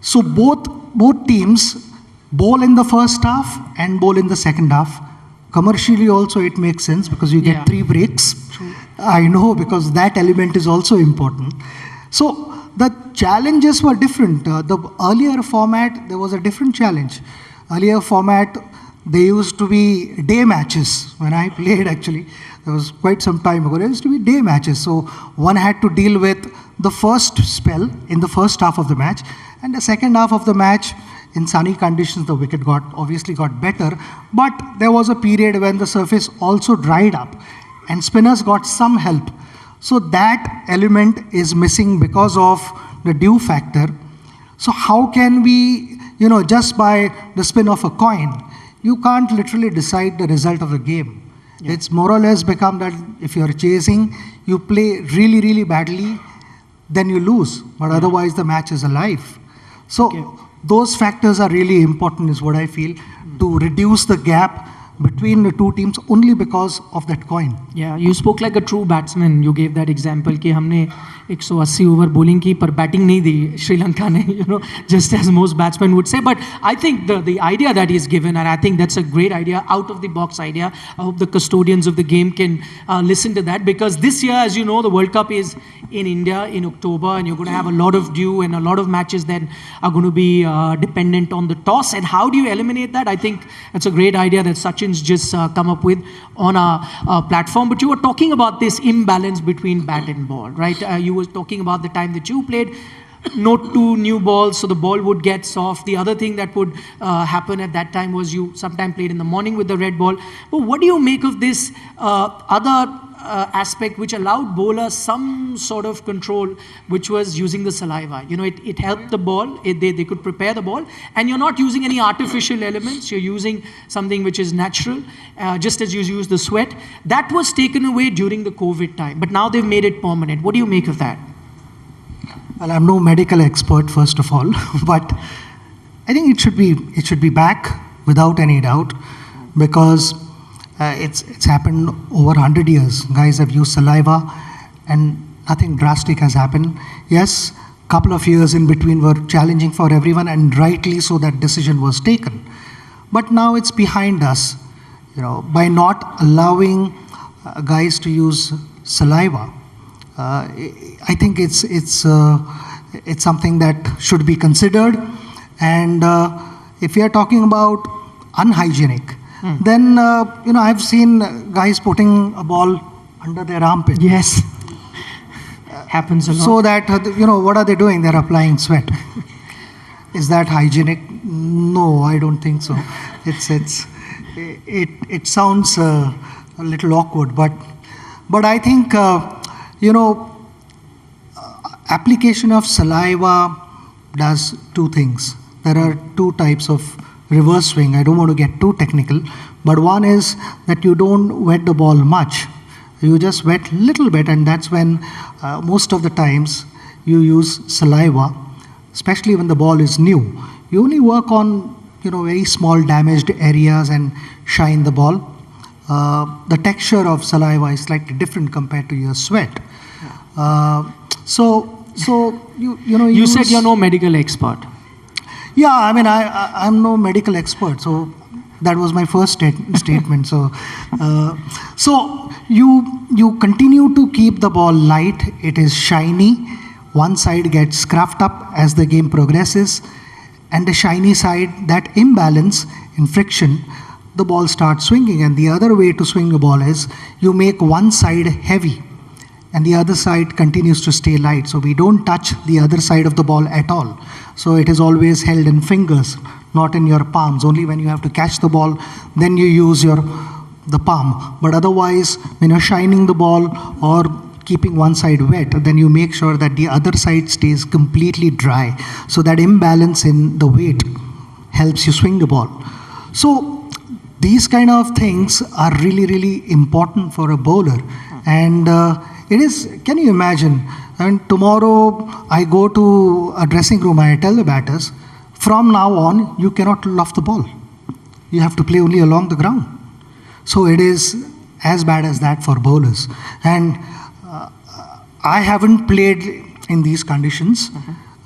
So both teams bowl in the first half and bowl in the second half. Commercially also it makes sense because you get 3 breaks. True. I know, because that element is also important. So the challenges were different. The earlier format, there was a different challenge. Earlier format, they used to be day matches. When I played, actually, there was quite some time ago, there used to be day matches. So one had to deal with the first spell in the first half of the match, and the second half of the match, in sunny conditions, the wicket obviously got better, but there was a period when the surface also dried up and spinners got some help. So that element is missing because of the due factor. So how can we, just by the spin of a coin, you can't literally decide the result of the game. Yeah. It's more or less become that if you're chasing, you play really, really badly, then you lose. But otherwise the match is alive. So those factors are really important, is what I feel, to reduce the gap between the two teams only because of that coin. Yeah, you spoke like a true batsman. You gave that example कि हमने 180 over bowling की पर batting नहीं दी Sri Lanka ने, just as most batsmen would say. But I think the idea that he's given, and I think that's a great idea, out of the box idea. I hope the custodians of the game can listen to that, because this year, as you know, the World Cup is in India in October, and you're going to have a lot of dew and a lot of matches that are going to be dependent on the toss. And how do you eliminate that? I think that's a great idea that Sachin's just come up with on our platform. But you were talking about this imbalance between bat and ball, right? You were talking about the time that you played. No 2 new balls, so the ball would get soft. The other thing that would happen at that time was you sometimes played in the morning with the red ball. But what do you make of this other aspect which allowed bowlers some sort of control, which was using the saliva? It helped the ball. They could prepare the ball, and you're not using any artificial elements. You're using something which is natural, just as you use the sweat. That was taken away during the COVID time, but now they've made it permanent. What do you make of that? Well, I'm no medical expert, first of all, but I think it should be back without any doubt, because it's happened over 100 years. Guys have used saliva, and nothing drastic has happened. Yes, couple of years in between were challenging for everyone, and rightly so that decision was taken. But now it's behind us, by not allowing guys to use saliva. I think it's something that should be considered. And if we are talking about unhygienic, then I've seen guys putting a ball under their armpit. Yes. Happens a lot. So that, what are they doing? They're applying sweat. Is that hygienic? No, I don't think so. It sounds a little awkward, but I think, application of saliva does two things. There are two types of reverse swing. I don't want to get too technical, but one is that you don't wet the ball much. You just wet little bit, and that's when most of the times you use saliva, especially when the ball is new. You only work on very small damaged areas and shine the ball. The texture of saliva is slightly different compared to your sweat. So you said you're no medical expert. Yeah, I mean I'm no medical expert, so that was my first statement. So you continue to keep the ball light. It is shiny. One side gets scruffed up as the game progresses, and the shiny side, that imbalance in friction, the ball starts swinging. And the other way to swing the ball is you make one side heavy, and the other side continues to stay light. So we don't touch the other side of the ball at all. So it is always held in fingers, not in your palms. Only when you have to catch the ball, then you use the palm. But otherwise, when you're shining the ball or keeping one side wet, then you make sure that the other side stays completely dry. So that imbalance in the weight helps you swing the ball. So these kind of things are really, really important for a bowler. And it is, can you imagine, and tomorrow I go to a dressing room and I tell the batters, from now on, you cannot loft the ball. You have to play only along the ground. So it is as bad as that for bowlers. And I haven't played in these conditions.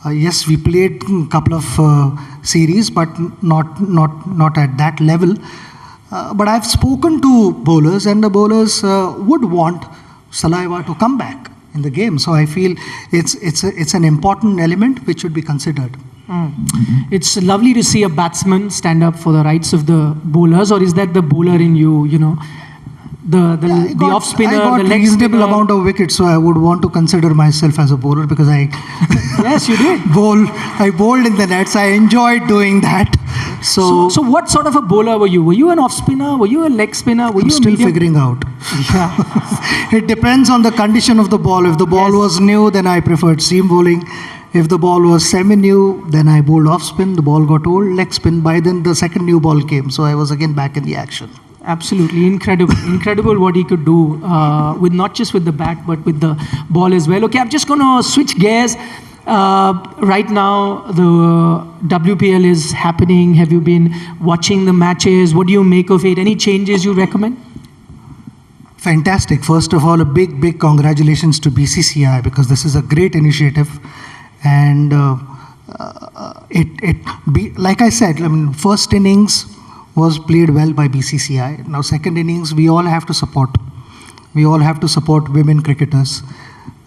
Yes, we played a couple of series, but not at that level. But I've spoken to bowlers, and the bowlers would want saliva to come back in the game. So I feel it's an important element which should be considered. It's lovely to see a batsman stand up for the rights of the bowlers, or is that the bowler in you, the off spinner, I got the leg reasonable spinner? amount of wickets, so I would want to consider myself as a bowler, because Yes, you did. I bowled in the nets. I enjoyed doing that. So what sort of a bowler were you? Were you an off spinner? Were you a leg spinner? Were I'm you still medium? figuring out. Yeah. It depends on the condition of the ball. If the ball was new, then I preferred seam bowling. If the ball was semi-new, then I bowled off spin. The ball got old, leg spin. By then, the second new ball came, so I was again back in the action. Absolutely incredible. Incredible what he could do with not just with the bat, but with the ball as well. Okay, I'm just going to switch gears. Right now, the WPL is happening. Have you been watching the matches? What do you make of it? Any changes you recommend? Fantastic. First of all, a big congratulations to BCCI, because this is a great initiative. And like I said, I mean, first innings was played well by BCCI. Now, second innings, we all have to support. We all have to support women cricketers.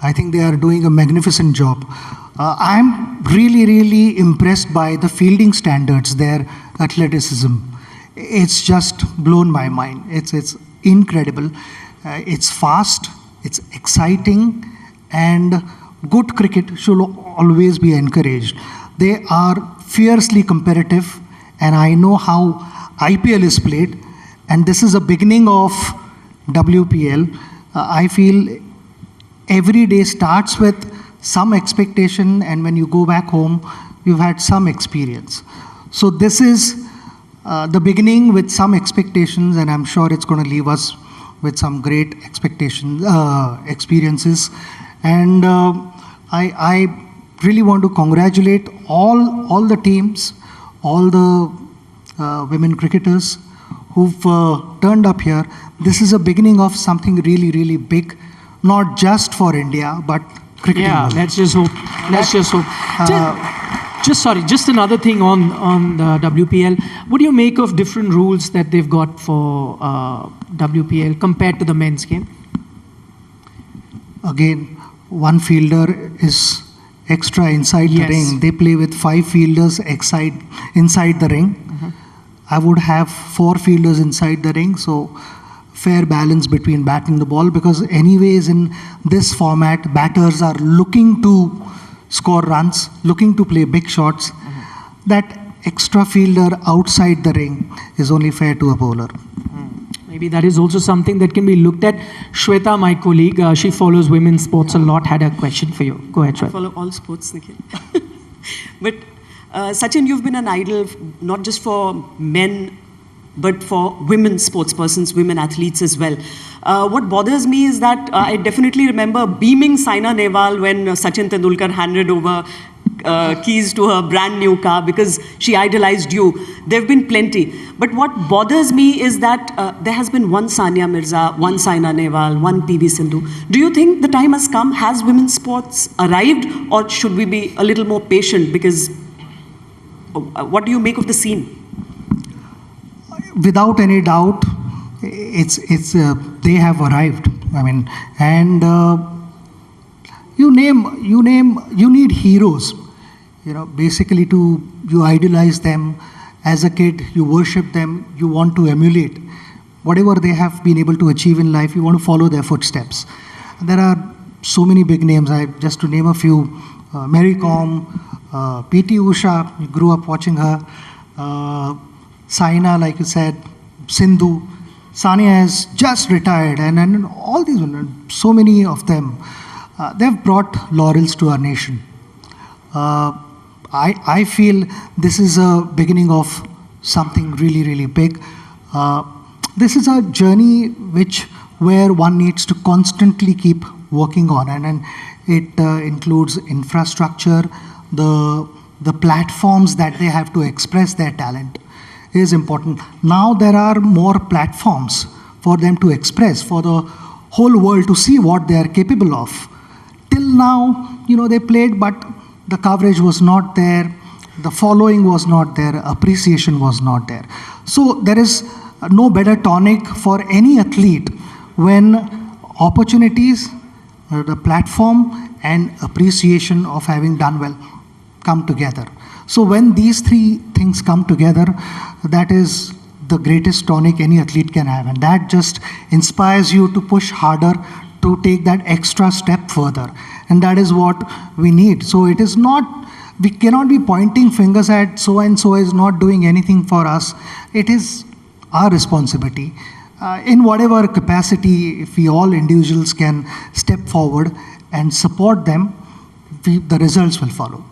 I think they are doing a magnificent job. I'm really impressed by the fielding standards, their athleticism. It's just blown my mind. It's incredible. It's fast, it's exciting, and good cricket should always be encouraged. They are fiercely competitive, and I know how IPL is played, and this is a beginning of WPL. I feel every day starts with some expectation, and when you go back home, you've had some experience. So this is the beginning with some expectations, and I'm sure it's going to leave us with some great experiences. And I really want to congratulate all the teams, all the women cricketers who've turned up here. This is a beginning of something really, really big, not just for India, but cricket. Yeah, let's just hope. Let's just hope. Just another thing on the WPL. What do you make of different rules that they've got for WPL compared to the men's game? Again, one fielder is extra inside the Yes. ring. They play with 5 fielders inside the ring. I would have 4 fielders inside the ring, so fair balance between batting the ball, because anyways in this format, batters are looking to score runs, looking to play big shots. That extra fielder outside the ring is only fair to a bowler. Maybe that is also something that can be looked at. Shweta, my colleague, she follows women's sports a lot, had a question for you. Go ahead, I Shweta. follow all sports, Nikhil. But Sachin, you've been an idol not just for men, but for women sportspersons, women athletes as well. What bothers me is that I definitely remember beaming Saina Nehwal when Sachin Tendulkar handed over keys to her brand new car because she idolized you. There have been plenty. But what bothers me is that there has been one Sania Mirza, one Saina Nehwal, one PV Sindhu. Do you think the time has come? Has women's sports arrived? Or should we be a little more patient? Because what do you make of the scene? Without any doubt, they have arrived. I mean, and you need heroes. You know, basically you idolize them as a kid, you worship them, you want to emulate whatever they have been able to achieve in life. You want to follow their footsteps. There are so many big names. Just to name a few: Mary Kom, P.T. Usha. You grew up watching her. Saina, like you said, Sindhu, Sania has just retired, and all these women, so many of them, they've brought laurels to our nation. I feel this is a beginning of something really, really big. This is a journey where one needs to constantly keep working on, and it includes infrastructure, the platforms that they have to express their talent is important. Now there are more platforms for them to express, for the whole world to see what they are capable of. Till now, they played, but the coverage was not there, the following was not there, appreciation was not there. So there is no better tonic for any athlete when opportunities, the platform, and appreciation of having done well come together. So when these 3 things come together, that is the greatest tonic any athlete can have. And that just inspires you to push harder, to take that extra step further. And that is what we need. So it is not, we cannot be pointing fingers at so and so is not doing anything for us. It is our responsibility. In whatever capacity, if we all individuals can step forward and support them, the results will follow.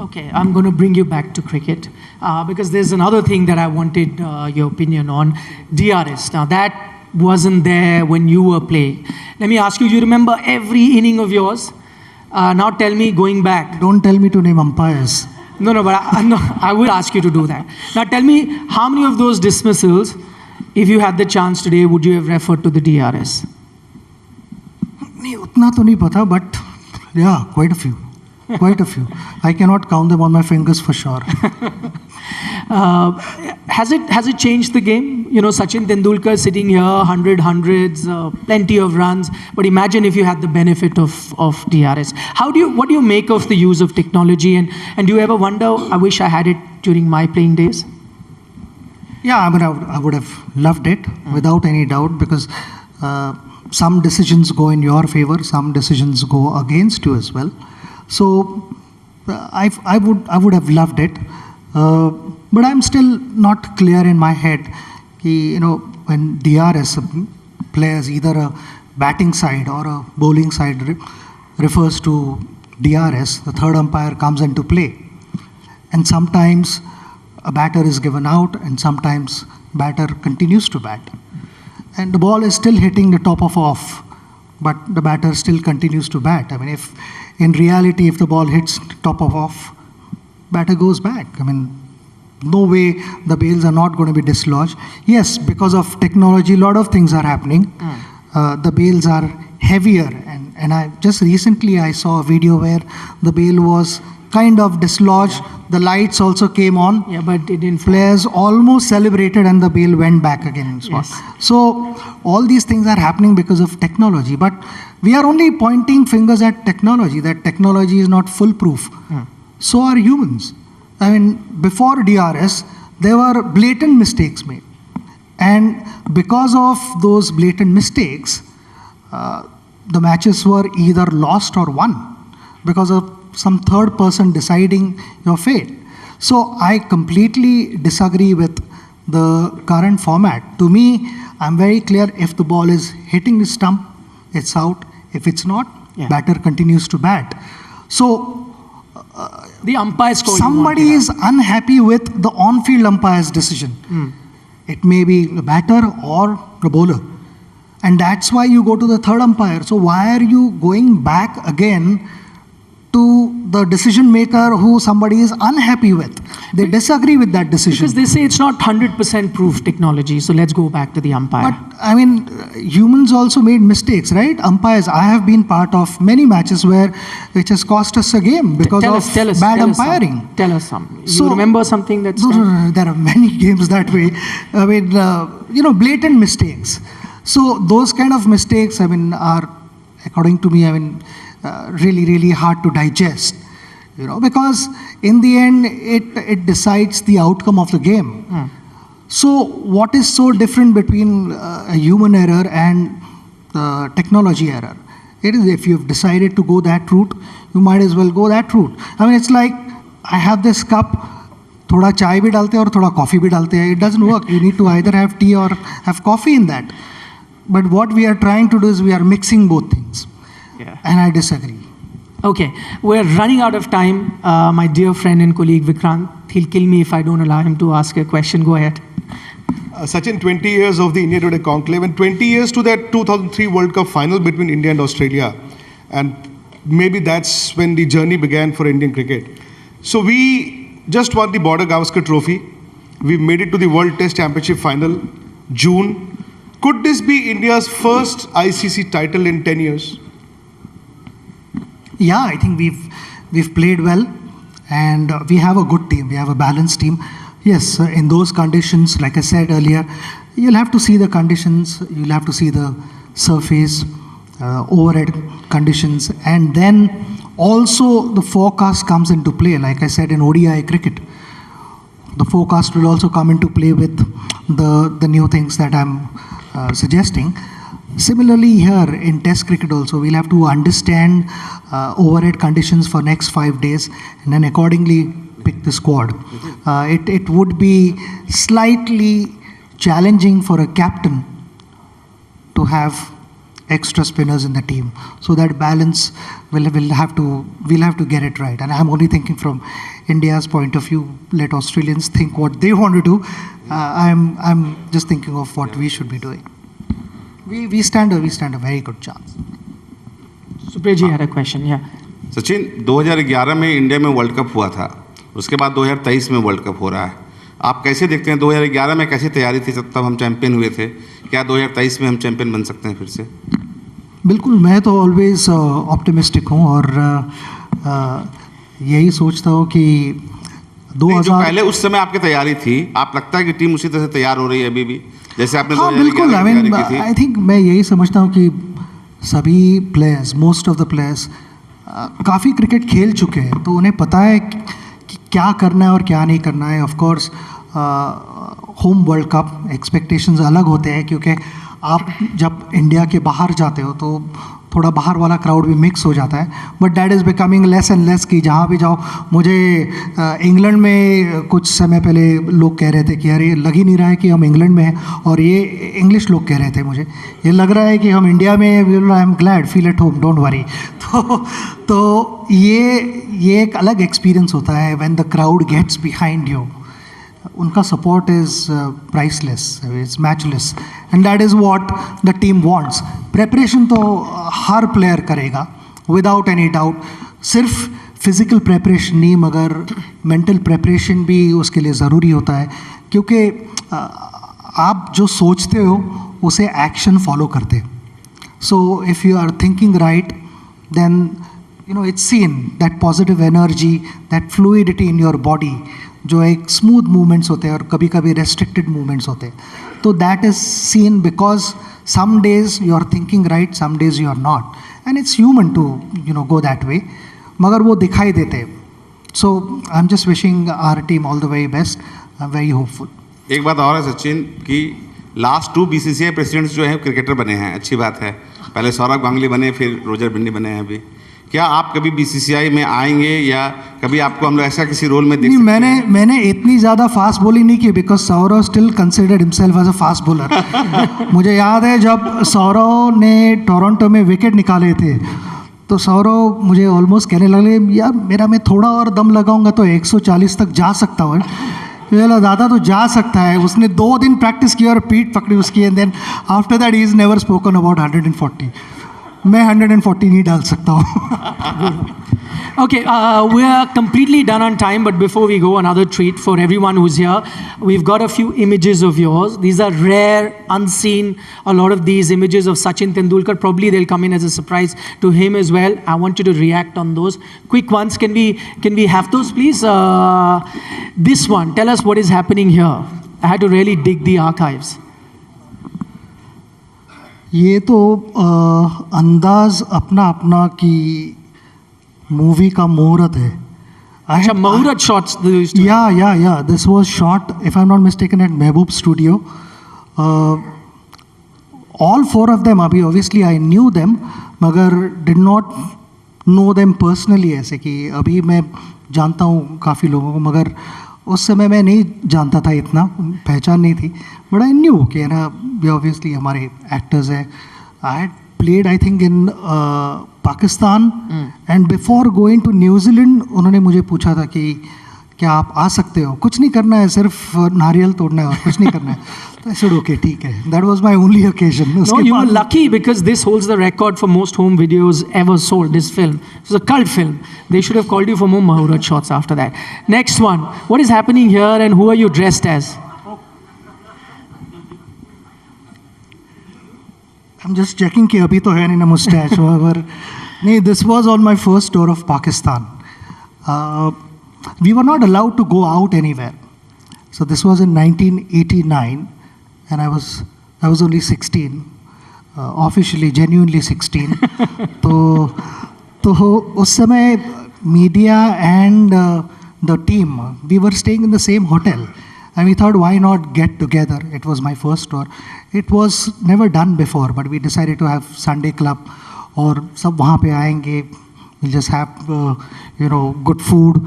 Okay, I'm going to bring you back to cricket because there's another thing that I wanted your opinion on, DRS. Now that wasn't there when you were playing. Let me ask you, you remember every inning of yours? Now tell me, going back. Don't tell me to name umpires. No, but I will ask you to do that. Now tell me, how many of those dismissals, if you had the chance today, would you have referred to the DRS? नहीं उतना तो नहीं पता, but yeah, quite a few. Quite a few. I cannot count them on my fingers for sure. Has it changed the game? Sachin Tendulkar sitting here, 100 hundreds, plenty of runs. But imagine if you had the benefit of DRS. What do you make of the use of technology? And do you ever wonder, I wish I had it during my playing days? Yeah, I mean, I would have loved it without any doubt, because some decisions go in your favor, some decisions go against you as well. So I would have loved it, but I'm still not clear in my head. When DRS players, either a batting side or a bowling side refers to DRS, the third umpire comes into play, and sometimes a batter is given out, and sometimes batter continues to bat, and the ball is still hitting the top of off. but the batter still continues to bat. I mean, if in reality, if the ball hits top of off, batter goes back. I mean, no way the bails are not going to be dislodged. Yes, because of technology, a lot of things are happening. The bails are heavier. And I just recently I saw a video where the bail was kind of dislodged. The lights also came on. Yeah, but it didn't. Players almost celebrated and the bail went back again. Yes. So all these things are happening because of technology. But we are only pointing fingers at technology, that technology is not foolproof. So are humans. I mean, before DRS, there were blatant mistakes made. And because of those blatant mistakes, the matches were either lost or won because of some third person deciding your fate. So I completely disagree with the current format. To me, I'm very clear, if the ball is hitting the stump, it's out. If it's not, batter continues to bat. So the umpire's call. Somebody is unhappy with the on-field umpire's decision. It may be the batter or the bowler. And that's why you go to the third umpire. So why are you going back again to the decision maker who somebody is unhappy with? They disagree with that decision. Because they say it's not 100% proof technology, so let's go back to the umpire. But I mean, humans also made mistakes, right? Umpires, I have been part of many matches where which has cost us a game because of bad umpiring. Tell us some. You remember something that's... No, there are many games that way. I mean, blatant mistakes. So those kind of mistakes, I mean, are, according to me, I mean, really, really hard to digest, because in the end, it decides the outcome of the game. So what is so different between a human error and technology error? It is, if you've decided to go that route, you might as well go that route. I mean, it's like, I have this cup, thoda chai bhi dalte hai aur thoda coffee bhi dalte hai. It doesn't work. You need to either have tea or have coffee in that. But what we are trying to do is we are mixing both things. And I disagree. Okay, we're running out of time. My dear friend and colleague Vikrant, he'll kill me if I don't allow him to ask a question. Go ahead. Sachin, 20 years of the India Today Conclave and 20 years to that 2003 World Cup final between India and Australia. And maybe that's when the journey began for Indian cricket. So we just won the Border Gavaskar Trophy. We made it to the World Test Championship final, June. Could this be India's first ICC title in 10 years? Yeah, I think we've played well, and we have a good team. We have a balanced team. Yes, in those conditions, like I said earlier, you'll have to see the conditions, you'll have to see the surface, overhead conditions, and then also the forecast comes into play. Like I said, in ODI cricket, the forecast will also come into play with the new things that I'm suggesting. Similarly here in Test cricket also, we'll have to understand overhead conditions for next 5 days and then accordingly pick the squad. It would be slightly challenging for a captain to have extra spinners in the team. So that balance we'll have to get it right. And I'm only thinking from India's point of view. Let Australians think what they want to do. I'm just thinking of what we should be doing. We stand a very good chance. Supreji had a question, yeah. Sachin, 2011 में India में world cup हुआ था, उसके बाद 2023 में world cup हो रहा है. आप कैसे देखते हैं 2011 में कैसी तैयारी थी, तब हम चैंपियन हुए थे, क्या 2023 में हम चैंपियन बन सकते हैं फिर से? बिल्कुल, मैं तो ऑलवेज ऑप्टिमिस्टिक हूँ और यही सोचता हूँ कि 2000 जो पहले उस समय आपकी तैयारी थी, आप लगता है कि टीम उसी तरह से तैयार हो रही है अभी भी, जैसे आपने 2011 में तैयारी की थी? आई थिंक मैं यही समझता हूँ कि सभी players, most of the players काफ़ी क्रिकेट खेल चुके हैं, तो उन्हें पता है कि क्या करना है और क्या नहीं करना है. Of course home world cup expectations अलग होते हैं, क्योंकि आप जब इंडिया के बाहर जाते हो तो थोड़ा बाहर वाला क्राउड भी मिक्स हो जाता है. But that is becoming less and less कि जहाँ भी जाओ. मुझे इंग्लैंड में कुछ समय पहले लोग कह रहे थे कि अरे लग ही नहीं रहा है कि हम इंग्लैंड में हैं, और ये इंग्लिश लोग कह रहे थे मुझे ये लग रहा है कि हम इंडिया में. I am glad, feel at home, don't worry. तो ये एक अलग एक्सपीरियंस होता है when the crowd gets behind you. उनका support is priceless, it's matchless, and that is what the team wants. Preparation तो हर player करेगा, without any doubt. सिर्फ physical preparation नहीं, मगर mental preparation भी उसके लिए ज़रूरी होता है, क्योंकि आप जो सोचते हो उसे action follow करते. So if you are thinking right, then it's seen that positive energy, that fluidity in your body, जो एक smooth movements होते हैं और कभी-कभी restricted movements होते हैं. तो that is seen because some days you are thinking right, some days you are not, and it's human to go that way. मगर वो दिखाई देते हैं. So I'm just wishing our team all the very best. I'm very hopeful. एक बात और है सचिन कि लास्ट 2 BCCI प्रेसिडेंट्स जो हैं क्रिकेटर बने हैं, अच्छी बात है. पहले सौरभ गांगुली बने, फिर रोजर बिन्नी बने हैं अभी. क्या आप कभी BCCI में आएंगे या कभी आपको हम लोग ऐसा किसी रोल में देख सकते हैं? मैंने इतनी ज़्यादा फास्ट बॉलिंग नहीं की, because Sourav still considered himself as a fast bowler. मुझे याद है जब सौरव ने टोरंटो में विकेट निकाले थे, तो सौरव मुझे ऑलमोस्ट कहने लगे, यार मैं थोड़ा और दम लगाऊंगा तो 140 तक जा सकता हूँ. बोला दादा तो जा सकता है. उसने 2 दिन प्रैक्टिस की और पीठ पकड़ी उसकी, and then after that he is never spoken about 140. मैं 140 नहीं डाल सकता हूँ. Okay, we are completely done on time, but before we go, another treat for everyone who's here. We've got a few images of yours. These are rare, unseen. A lot of these images of Sachin Tendulkar, probably they'll come in as a surprise to him as well. I want you to react on those. Quick ones, can we have those, please? This one, tell us what is happening here. I had to really dig the archives. ये तो अंदाज अपना की movie का मुहूर्त है. अच्छा, मुहूर्त shots. Yeah. This was shot, if I'm not mistaken, at Mehboob Studio. All 4 of them, अभी obviously I knew them, मगर did not know them personally. ऐसे कि अभी मैं जानता हूँ काफ़ी लोगों को, मगर उस समय मैं नहीं जानता था, इतना पहचान नहीं थी. बट आई न्यू कि ना ये ऑब्वियसली हमारे एक्टर्स हैं. I had played I think in Pakistan, and before going to New Zealand उन्होंने मुझे पूछा था कि क्या आप आ सकते हो, कुछ नहीं करना है, सिर्फ नारियल तोड़ना है और कुछ नहीं करना है. तो I said, okay, ठीक है. That was my only occasion. No, you were lucky because this holds the record for most home videos ever sold, this film. It was a cult film. They should have called you for more Muhurat shots after that. Next one. What is happening here and who are you dressed as? I'm just checking कि अभी तो है नहीं ना mustache. However, नहीं, this was on my first tour of Pakistan. We were not allowed to go out anywhere. So this was in 1989, and I was only 16, officially, genuinely 16. तो उस समय media and the team, we were staying in the same hotel, and we thought, why not get together? It was my first tour. It was never done before, but we decided to have Sunday club, और सब वहाँ पे आएंगे. We'll just have good food.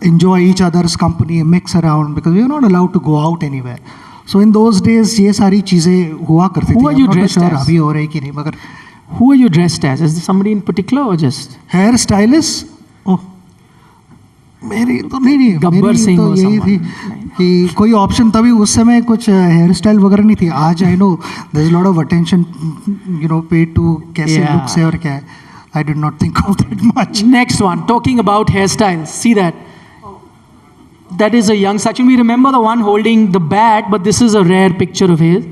Enjoy each other's company, mix around, because we were not allowed to go out anywhere. So in those days, ये सारी चीजें हुआ करती थी. Who are you dressed as? अभी हो रही कि नहीं, मगर who are you dressed as? Is there somebody in particular or just hair stylist? Oh, मेरी तो नहीं, गब्बर सिंह तो यही थी कि कोई ऑप्शन तभी उस समय कुछ हेयर स्टाइल वगैरह नहीं थी. आज I know there's a lot of attention, paid to कैसे लुक से और क्या है. I did not think of that much. Next one, talking about hairstyles. See that? That is a young Sachin. We remember the one holding the bat, but this is a rare picture of his.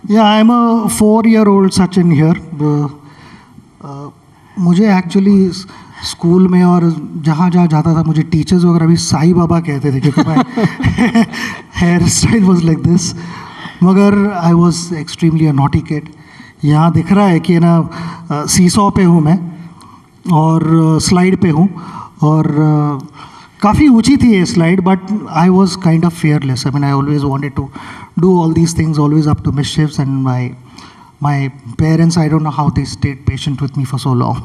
Yeah, I'm a 4-year-old Sachin here. मुझे actually school में और जहाँ जाता था, मुझे teachers वगैरह भी साई बाबा कहते थे, क्योंकि my hair style was like this. मगर I was extremely a naughty kid. यहाँ दिख रहा है कि ना सीसॉ पे हूँ मैं और स्लाइड पे हूँ, और काफ़ी ऊंची थी ये slide, but I was kind of fearless. I mean, I always wanted to do all these things, always up to mischiefs, and my parents, I don't know how they stayed patient with me for so long.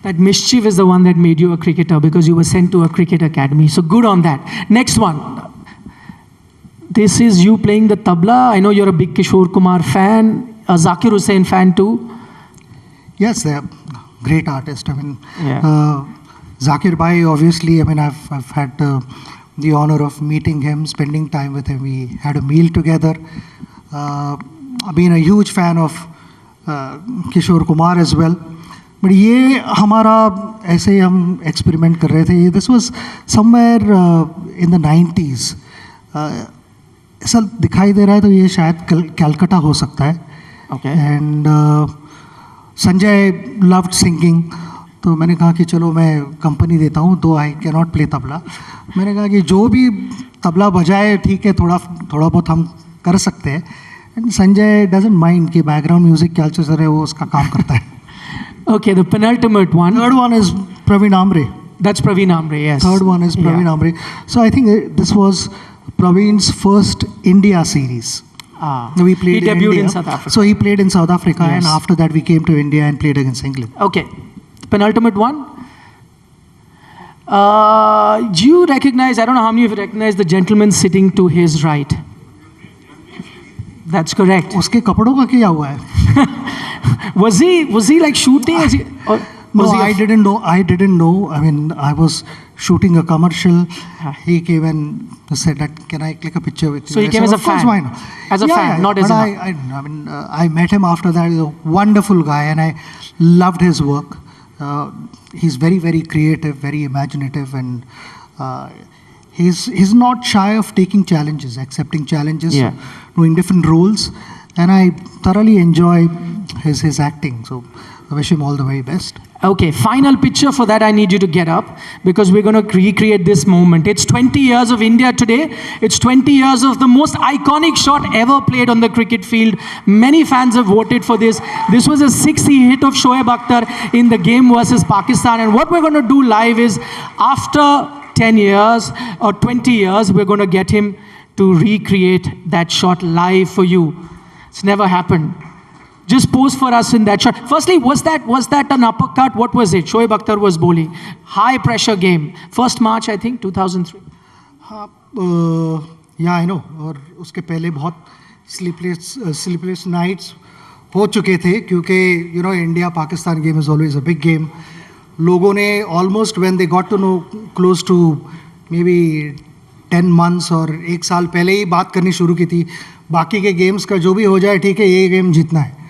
That mischief is the one that made you a cricketer, because you were sent to a cricket academy. So good on that. Next one. This is you playing the tabla. I know you're a big Kishore Kumar fan, a Zakir Hussain fan too. Yes, they're great artist. I mean, Zakir Bhai, obviously, I mean, I've had the honor of meeting him, spending time with him. We had a meal together. I've been a huge fan of Kishore Kumar as well. But ये हमारा ऐसे ही हम experiment कर रहे थे. This was somewhere in the 90s. ऐसा दिखाई दे रहा है तो ये शायद कलकत्ता हो सकता है. Okay. And Sanjay loved singing. तो मैंने कहा कि चलो मैं कंपनी देता हूँ, तो I can not play tabla. मैंने कहा कि जो भी तबला बजाए ठीक है, थोड़ा बहुत हम कर सकते हैं. एंड संजय डजंट माइंड कि बैकग्राउंड म्यूजिक क्या चल रहा है, वो उसका काम करता है. Okay, the penultimate one. Third one is Praveen Amre. That's Praveen Amre, yes. Third one is Praveen Amre. So I think this was Praveen's first India series. We played he debuted India. in South Africa. So he played in South Africa, Yes. and after that we came to India and played against England. Okay, penultimate one. Do you recognize, I don't know how many of you recognize the gentleman sitting to his right? That's correct. उसके कपड़ों का क्या हुआ है? Was he like shooting? No, I didn't know. I mean, I was shooting a commercial. He came and said that, can I click a picture with you? So he came as a fan? Why not? As a fan, not as a... I met him after that. He's a wonderful guy, and I loved his work. He's very, very creative, very imaginative, and he's not shy of taking challenges, accepting challenges, doing different roles, and I thoroughly enjoy his acting. So I wish him all the very best. Okay, final picture. For that, I need you to get up because we're going to recreate this moment. It's 20 years of India today. It's 20 years of the most iconic shot ever played on the cricket field. Many fans have voted for this. This was a 60 hit of Shoaib Akhtar in the game versus Pakistan. And what we're going to do live is, after 10 years or 20 years, we're going to get him to recreate that shot live for you. It's never happened. Just pose for us in that shot. Firstly, was that an uppercut? What was it? Shoaib Akhtar was bowling. High pressure game. 1st March, I think, 2003. Yeah, I know. और उसके पहले बहुत sleepless nights हो चुके थे, क्योंकि India Pakistan game is always a big game. लोगों ने almost when they got to know close to maybe 10 months और 1 साल पहले ही बात करनी शुरू की थी, बाकी के गेम्स का जो भी हो जाए ठीक है, ये गेम जीतना है.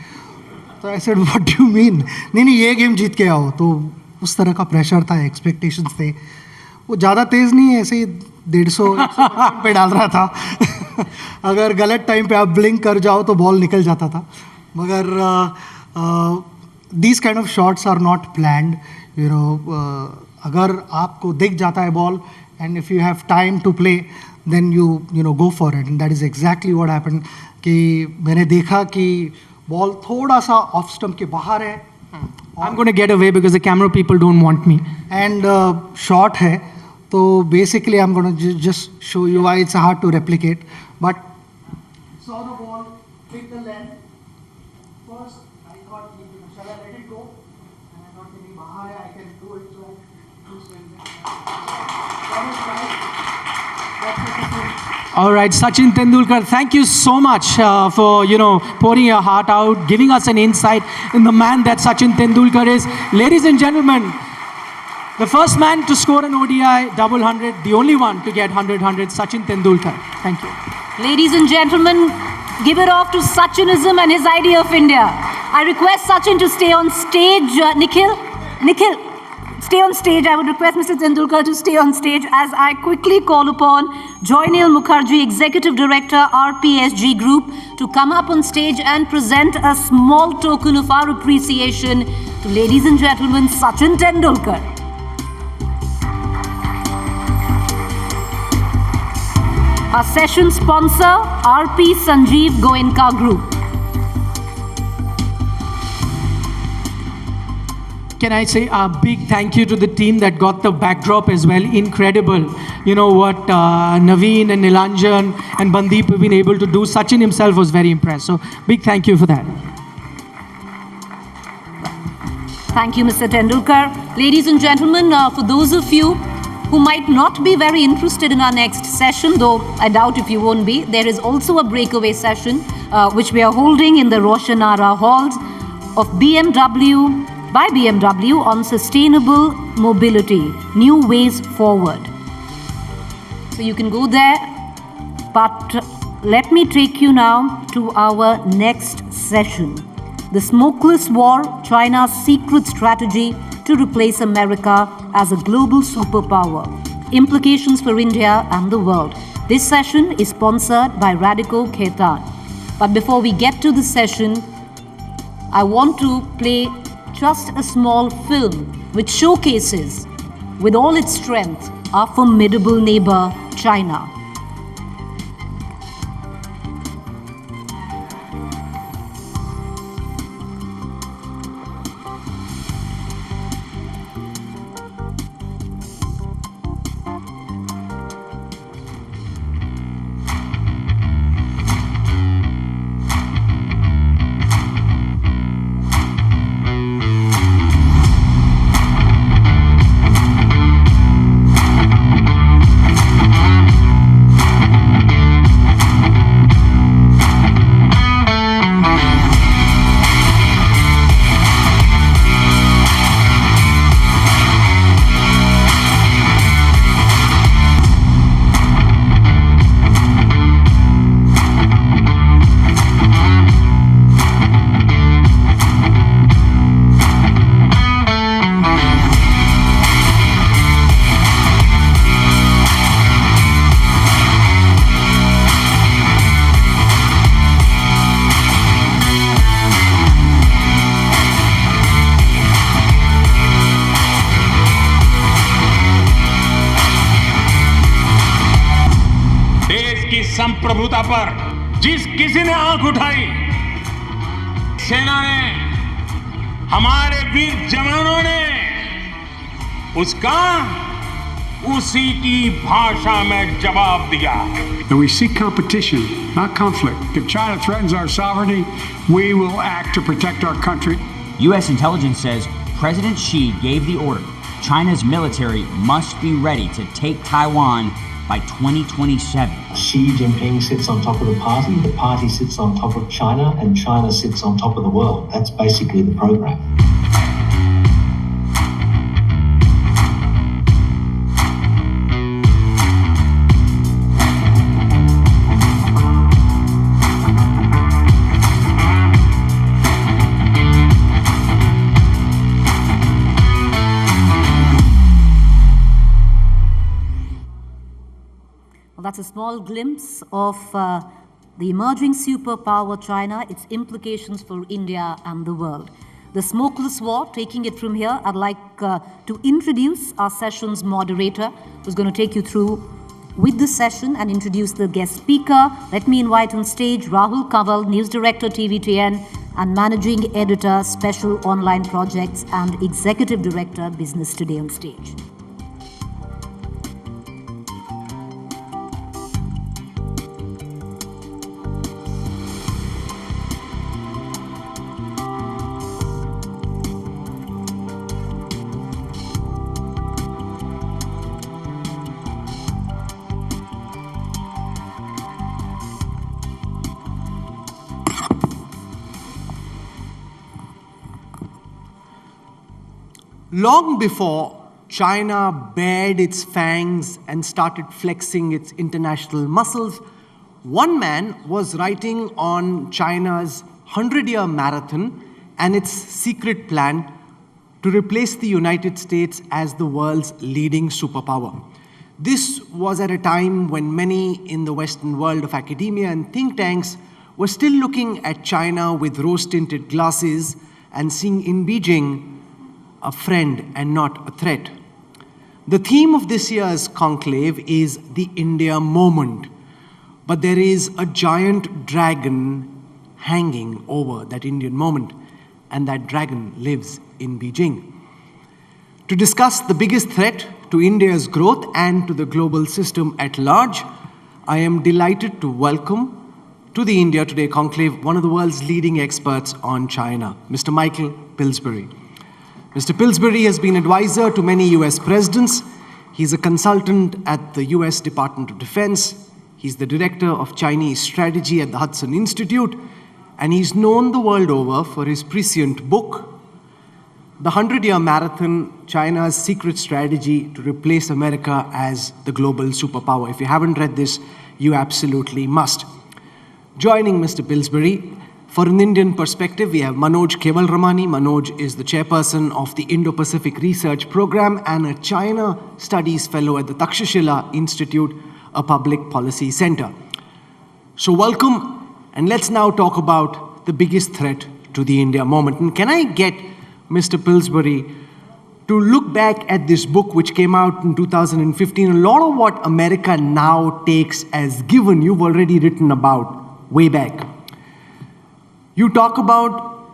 तो I said, what do you mean? नहीं ये गेम जीत के आओ. तो उस तरह का प्रेशर था, एक्सपेक्टेशंस थे. वो ज़्यादा तेज़ नहीं है, ऐसे ही 150 पे डाल रहा था. अगर गलत टाइम पे आप ब्लिंक कर जाओ तो बॉल निकल जाता था. मगर these kind of shots are not planned. अगर आपको दिख जाता है ball, and if you have time to play, then you go for it, and that is exactly what happened. कि मैंने देखा कि बॉल थोड़ा सा ऑफ स्टंप के बाहर है. I'm going to get away because the camera people don't want me. And short है, तो basically I'm going to just show you why it's hard to replicate. But saw the ball, pick the length. First I thought, shall I let it go? And I thought maybe बाहर है, I can do it. So All right, Sachin Tendulkar, thank you so much for, pouring your heart out, giving us an insight in the man that Sachin Tendulkar is. Ladies and gentlemen, the first man to score an ODI double 100, the only one to get 100-100, Sachin Tendulkar. Thank you. Ladies and gentlemen, give it off to Sachinism and his idea of India. I request Sachin to stay on stage. Nikhil, stay on stage. I would request Mr. Tendulkar to stay on stage as I quickly call upon Joynil Mukherjee, Executive Director, RPSG Group, to come up on stage and present a small token of our appreciation to, ladies and gentlemen, Sachin Tendulkar. Our session sponsor, RP Sanjeev Goenka Group. Can I say a big thank you to the team that got the backdrop as well. Incredible. You know what Naveen and Nilanjan and Bandeep have been able to do. Sachin himself was very impressed. So big thank you for that. Thank you, Mr. Tendulkar. Ladies and gentlemen, for those of you who might not be very interested in our next session, though I doubt if you won't be, there is also a breakaway session which we are holding in the Roshanara halls of BMW, by BMW on sustainable mobility, new ways forward. So you can go there, but let me take you now to our next session. The Smokeless War, China's secret strategy to replace America as a global superpower. Implications for India and the world. This session is sponsored by Radico Khaitan. But before we get to the session, I want to play just a small film which showcases, with all its strength, our formidable neighbor, China. संप्रभुता पर जिस किसी ने आंख उठाई, सेना ने, हमारे वीर जवानों ने उसका उसी की भाषा में जवाब दिया. And we seek competition, not conflict. If China threatens our sovereignty, we will act to protect our country. U.S. intelligence says President Xi gave the order China's military must be ready to take Taiwan by 2027. Xi Jinping sits on top of the party sits on top of China, and China sits on top of the world. That's basically the program. That's a small glimpse of the emerging superpower China, its implications for India and the world. The Smokeless War, taking it from here, I'd like to introduce our session's moderator, who's going to take you through with the session and introduce the guest speaker. Let me invite on stage Rahul Kanwal, News Director, TVTN, and Managing Editor, Special Online Projects, and Executive Director, Business Today on stage. Long before China bared its fangs and started flexing its international muscles, one man was writing on China's 100-year marathon and its secret plan to replace the United States as the world's leading superpower. This was at a time when many in the Western world of academia and think tanks were still looking at China with rose-tinted glasses and seeing in Beijing a friend and not a threat. The theme of this year's conclave is the India moment, but there is a giant dragon hanging over that Indian moment, and that dragon lives in Beijing. To discuss the biggest threat to India's growth and to the global system at large, I am delighted to welcome to the India Today Conclave one of the world's leading experts on China, Mr. Michael Pillsbury. Mr. Pillsbury has been advisor to many US presidents. He's a consultant at the US Department of Defense. He's the director of Chinese strategy at the Hudson Institute. And he's known the world over for his prescient book, The 100-year marathon, China's secret strategy to replace America as the global superpower. If you haven't read this, you absolutely must. Joining Mr. Pillsbury, for an Indian perspective, we have Manoj Kevalramani. Manoj is the chairperson of the Indo-Pacific Research Program and a China Studies Fellow at the Takshashila Institute, a public policy center. So welcome, and let's now talk about the biggest threat to the India moment. And can I get Mr. Pillsbury to look back at this book which came out in 2015, a lot of what America now takes as given, you've already written about way back. You talk about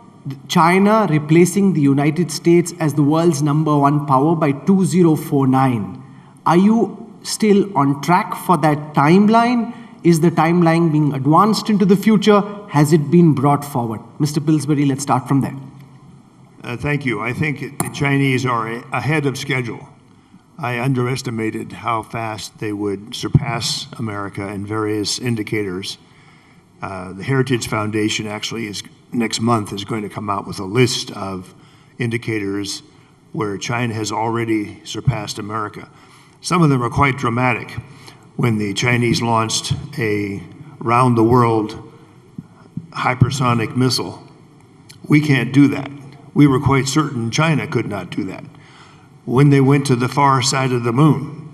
China replacing the United States as the world's #1 power by 2049. Are you still on track for that timeline? Is the timeline being advanced into the future? Has it been brought forward? Mr. Pillsbury, let's start from there. Thank you. I think the Chinese are ahead of schedule. I underestimated how fast they would surpass America in various indicators. The Heritage Foundation actually next month is going to come out with a list of indicators where China has already surpassed America. Some of them are quite dramatic. When the Chinese launched a round-the-world hypersonic missile, we can't do that. We were quite certain China could not do that. When they went to the far side of the moon,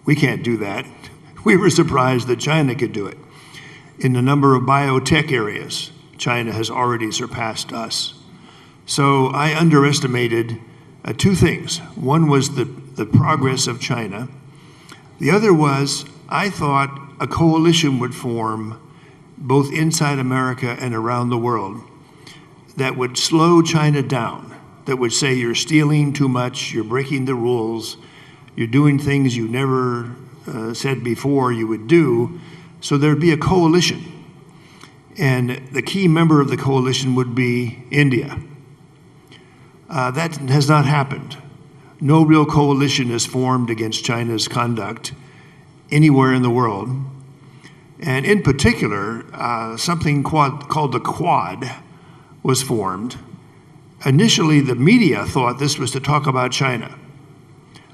we can't do that. We were surprised that China could do it. In the number of biotech areas, China has already surpassed us. So I underestimated two things. One was the progress of China. The other was I thought a coalition would form both inside America and around the world that would slow China down, that would say you're stealing too much, you're breaking the rules, you're doing things you never said before you would do. So there'd be a coalition. And the key member of the coalition would be India. That has not happened. No real coalition is formed against China's conduct anywhere in the world. And in particular, something called the Quad was formed. Initially, the media thought this was to talk about China.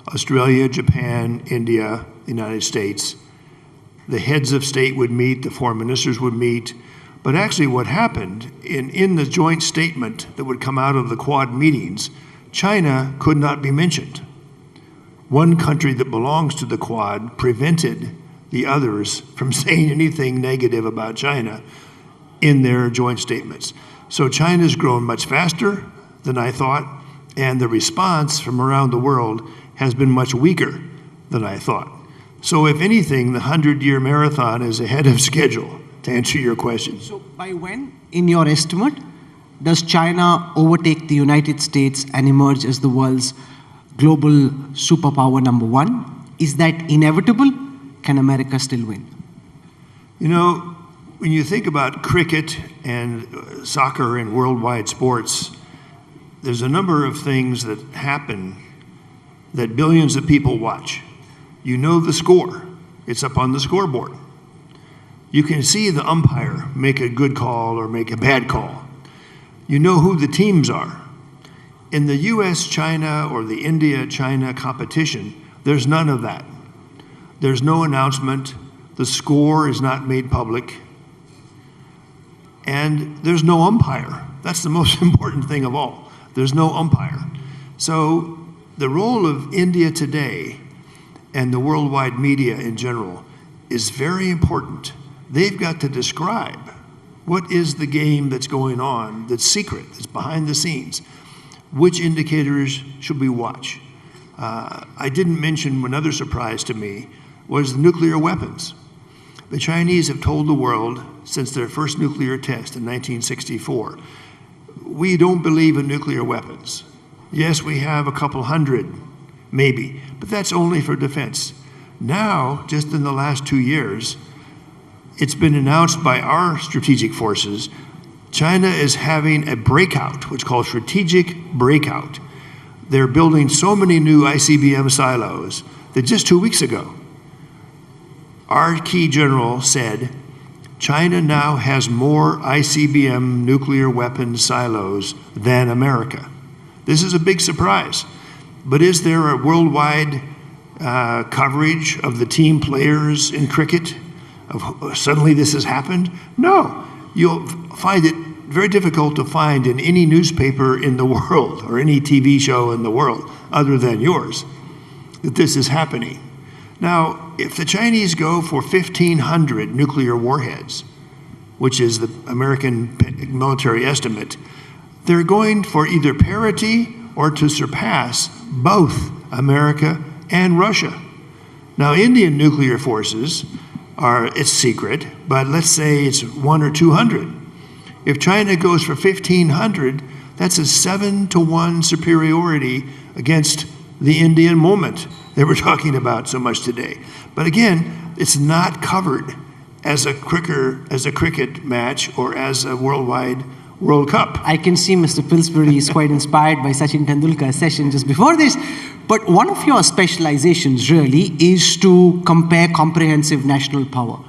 Australia, Japan, India, the United States. The heads of state would meet, the foreign ministers would meet. But actually what happened, in the joint statement that would come out of the Quad meetings, China could not be mentioned. One country that belongs to the Quad prevented the others from saying anything negative about China in their joint statements. So China's grown much faster than I thought, and the response from around the world has been much weaker than I thought. So if anything, the 100-year marathon is ahead of schedule, to answer your question. So by when, in your estimate, does China overtake the United States and emerge as the world's global superpower #1? Is that inevitable? Can America still win? You know, when you think about cricket and soccer and worldwide sports, there's a number of things that happen that billions of people watch. You know the score. It's up on the scoreboard. You can see the umpire make a good call or make a bad call. You know who the teams are. In the US-China or the India-China competition, there's none of that. There's no announcement. The score is not made public. And there's no umpire. That's the most important thing of all. There's no umpire. So the role of India today and the worldwide media in general is very important. They've got to describe what is the game that's going on, that's secret, that's behind the scenes. Which indicators should we watch? I didn't mention another surprise to me was the nuclear weapons. The Chinese have told the world since their first nuclear test in 1964, we don't believe in nuclear weapons. Yes, we have a couple hundred, maybe, but that's only for defense. Now, just in the last 2 years, it's been announced by our strategic forces, China is having a breakout, what's called strategic breakout. They're building so many new ICBM silos that just 2 weeks ago, our key general said, China now has more ICBM nuclear weapons silos than America. This is a big surprise. But is there a worldwide coverage of the team players in cricket? Suddenly this has happened? No. You'll find it very difficult to find in any newspaper in the world or any TV show in the world other than yours that this is happening. Now, if the Chinese go for 1,500 nuclear warheads, which is the American military estimate, they're going for either parity or to surpass both America and Russia. Now, Indian nuclear forces it's secret, but let's say it's 100 or 200. If China goes for 1,500, that's a 7-to-1 superiority against the Indian moment that we're talking about so much today. But again, it's not covered as a cricket match or as a worldwide World Cup. I can see Mr. Pillsbury is quite inspired by Sachin Tendulkar's session just before this. But one of your specializations really is to compare comprehensive national power.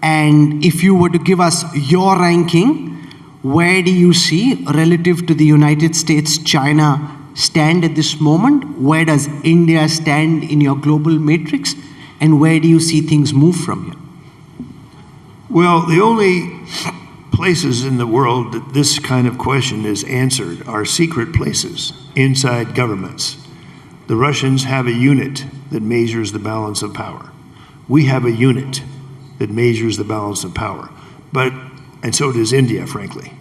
And if you were to give us your ranking, where do you see, relative to the United States, China stand at this moment? Where does India stand in your global matrix? And where do you see things move from here? Well, the only places in the world that this kind of question is answered are secret places inside governments. The Russians have a unit that measures the balance of power. We have a unit that measures the balance of power. And so does India, frankly.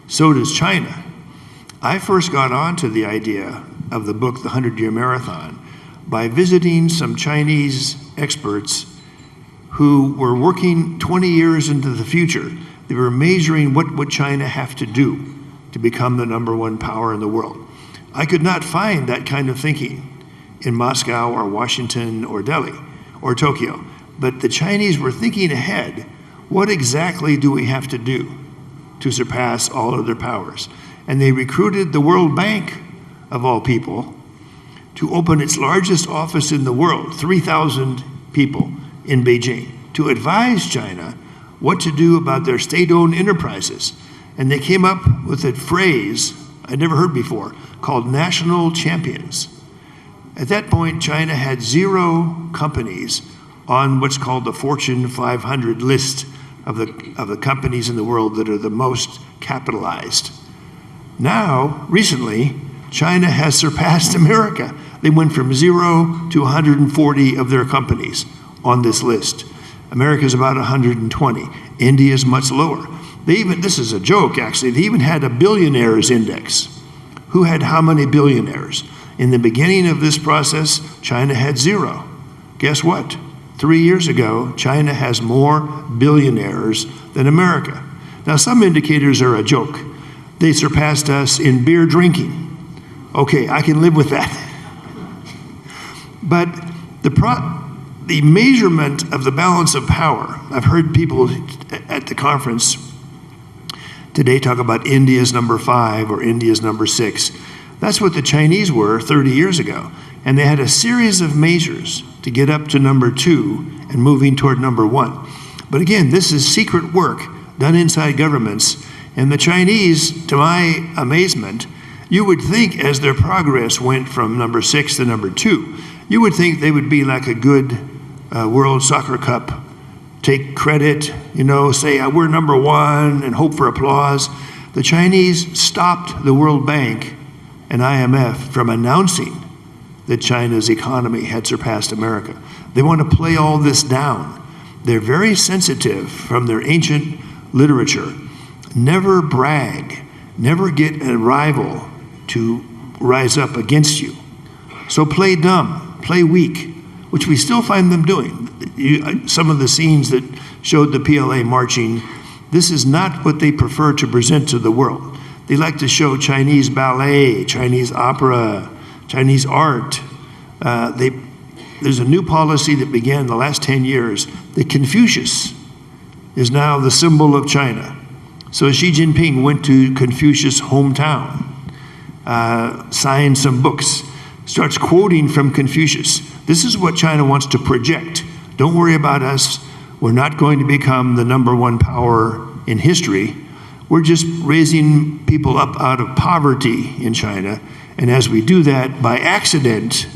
So does China. I first got onto the idea of the book, The 100-Year Marathon, by visiting some Chinese experts who were working 20 years into the future. They were measuring what would China have to do to become the #1 power in the world. I could not find that kind of thinking in Moscow or Washington or Delhi or Tokyo. But the Chinese were thinking ahead. What exactly do we have to do to surpass all other powers? And they recruited the World Bank, of all people, to open its largest office in the world, 3,000 people in Beijing, to advise China what to do about their state-owned enterprises. And they came up with a phrase I'd never heard before, called national champions. At that point, China had 0 companies on what's called the Fortune 500 list of the companies in the world that are the most capitalized. Now, recently, China has surpassed America. They went from 0 to 140 of their companies on this list. America's about 120. India is much lower. This is a joke, actually, they even had a billionaires index. Who had how many billionaires? In the beginning of this process, China had 0. Guess what? 3 years ago, China has more billionaires than America. Now, some indicators are a joke. They surpassed us in beer drinking. Okay, I can live with that. But the measurement of the balance of power, I've heard people at the conference today talk about India's #5 or India's #6. That's what the Chinese were 30 years ago. And they had a series of measures to get up to #2 and moving toward #1. But again, this is secret work done inside governments. And the Chinese, to my amazement, you would think as their progress went from #6 to #2, you would think they would be like a good World Soccer Cup. Take credit, say we're #1 and hope for applause. The Chinese stopped the World Bank and IMF from announcing that China's economy had surpassed America. They want to play all this down. They're very sensitive from their ancient literature. Never brag, never get a rival to rise up against you. So play dumb, play weak, which we still find them doing. Some of the scenes that showed the PLA marching, this is not what they prefer to present to the world. They like to show Chinese ballet, Chinese opera, Chinese art. There's a new policy that began in the last 10 years that Confucius is now the symbol of China. So Xi Jinping went to Confucius' hometown, signed some books, starts quoting from Confucius. This is what China wants to project. Don't worry about us. We're not going to become the #1 power in history. We're just raising people up out of poverty in China. And as we do that, by accident,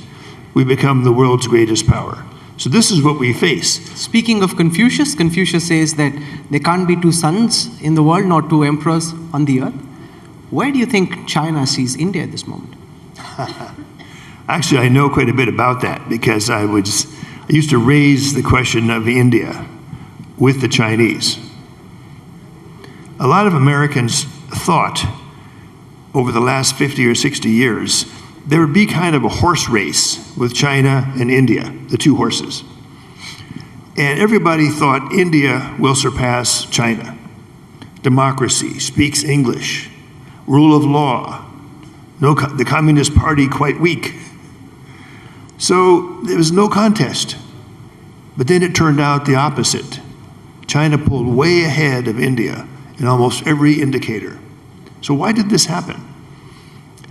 we become the world's greatest power. So this is what we face. Speaking of Confucius, Confucius says that there can't be two suns in the world, nor two emperors on the earth. Where do you think China sees India at this moment? Actually, I know quite a bit about that because I used to raise the question of India with the Chinese. A lot of Americans thought over the last 50 or 60 years there would be kind of a horse race with China and India, the two horses. And everybody thought India will surpass China. Democracy, speaks English, rule of law, the Communist Party quite weak. So there was no contest. But then it turned out the opposite. China pulled way ahead of India in almost every indicator. So why did this happen?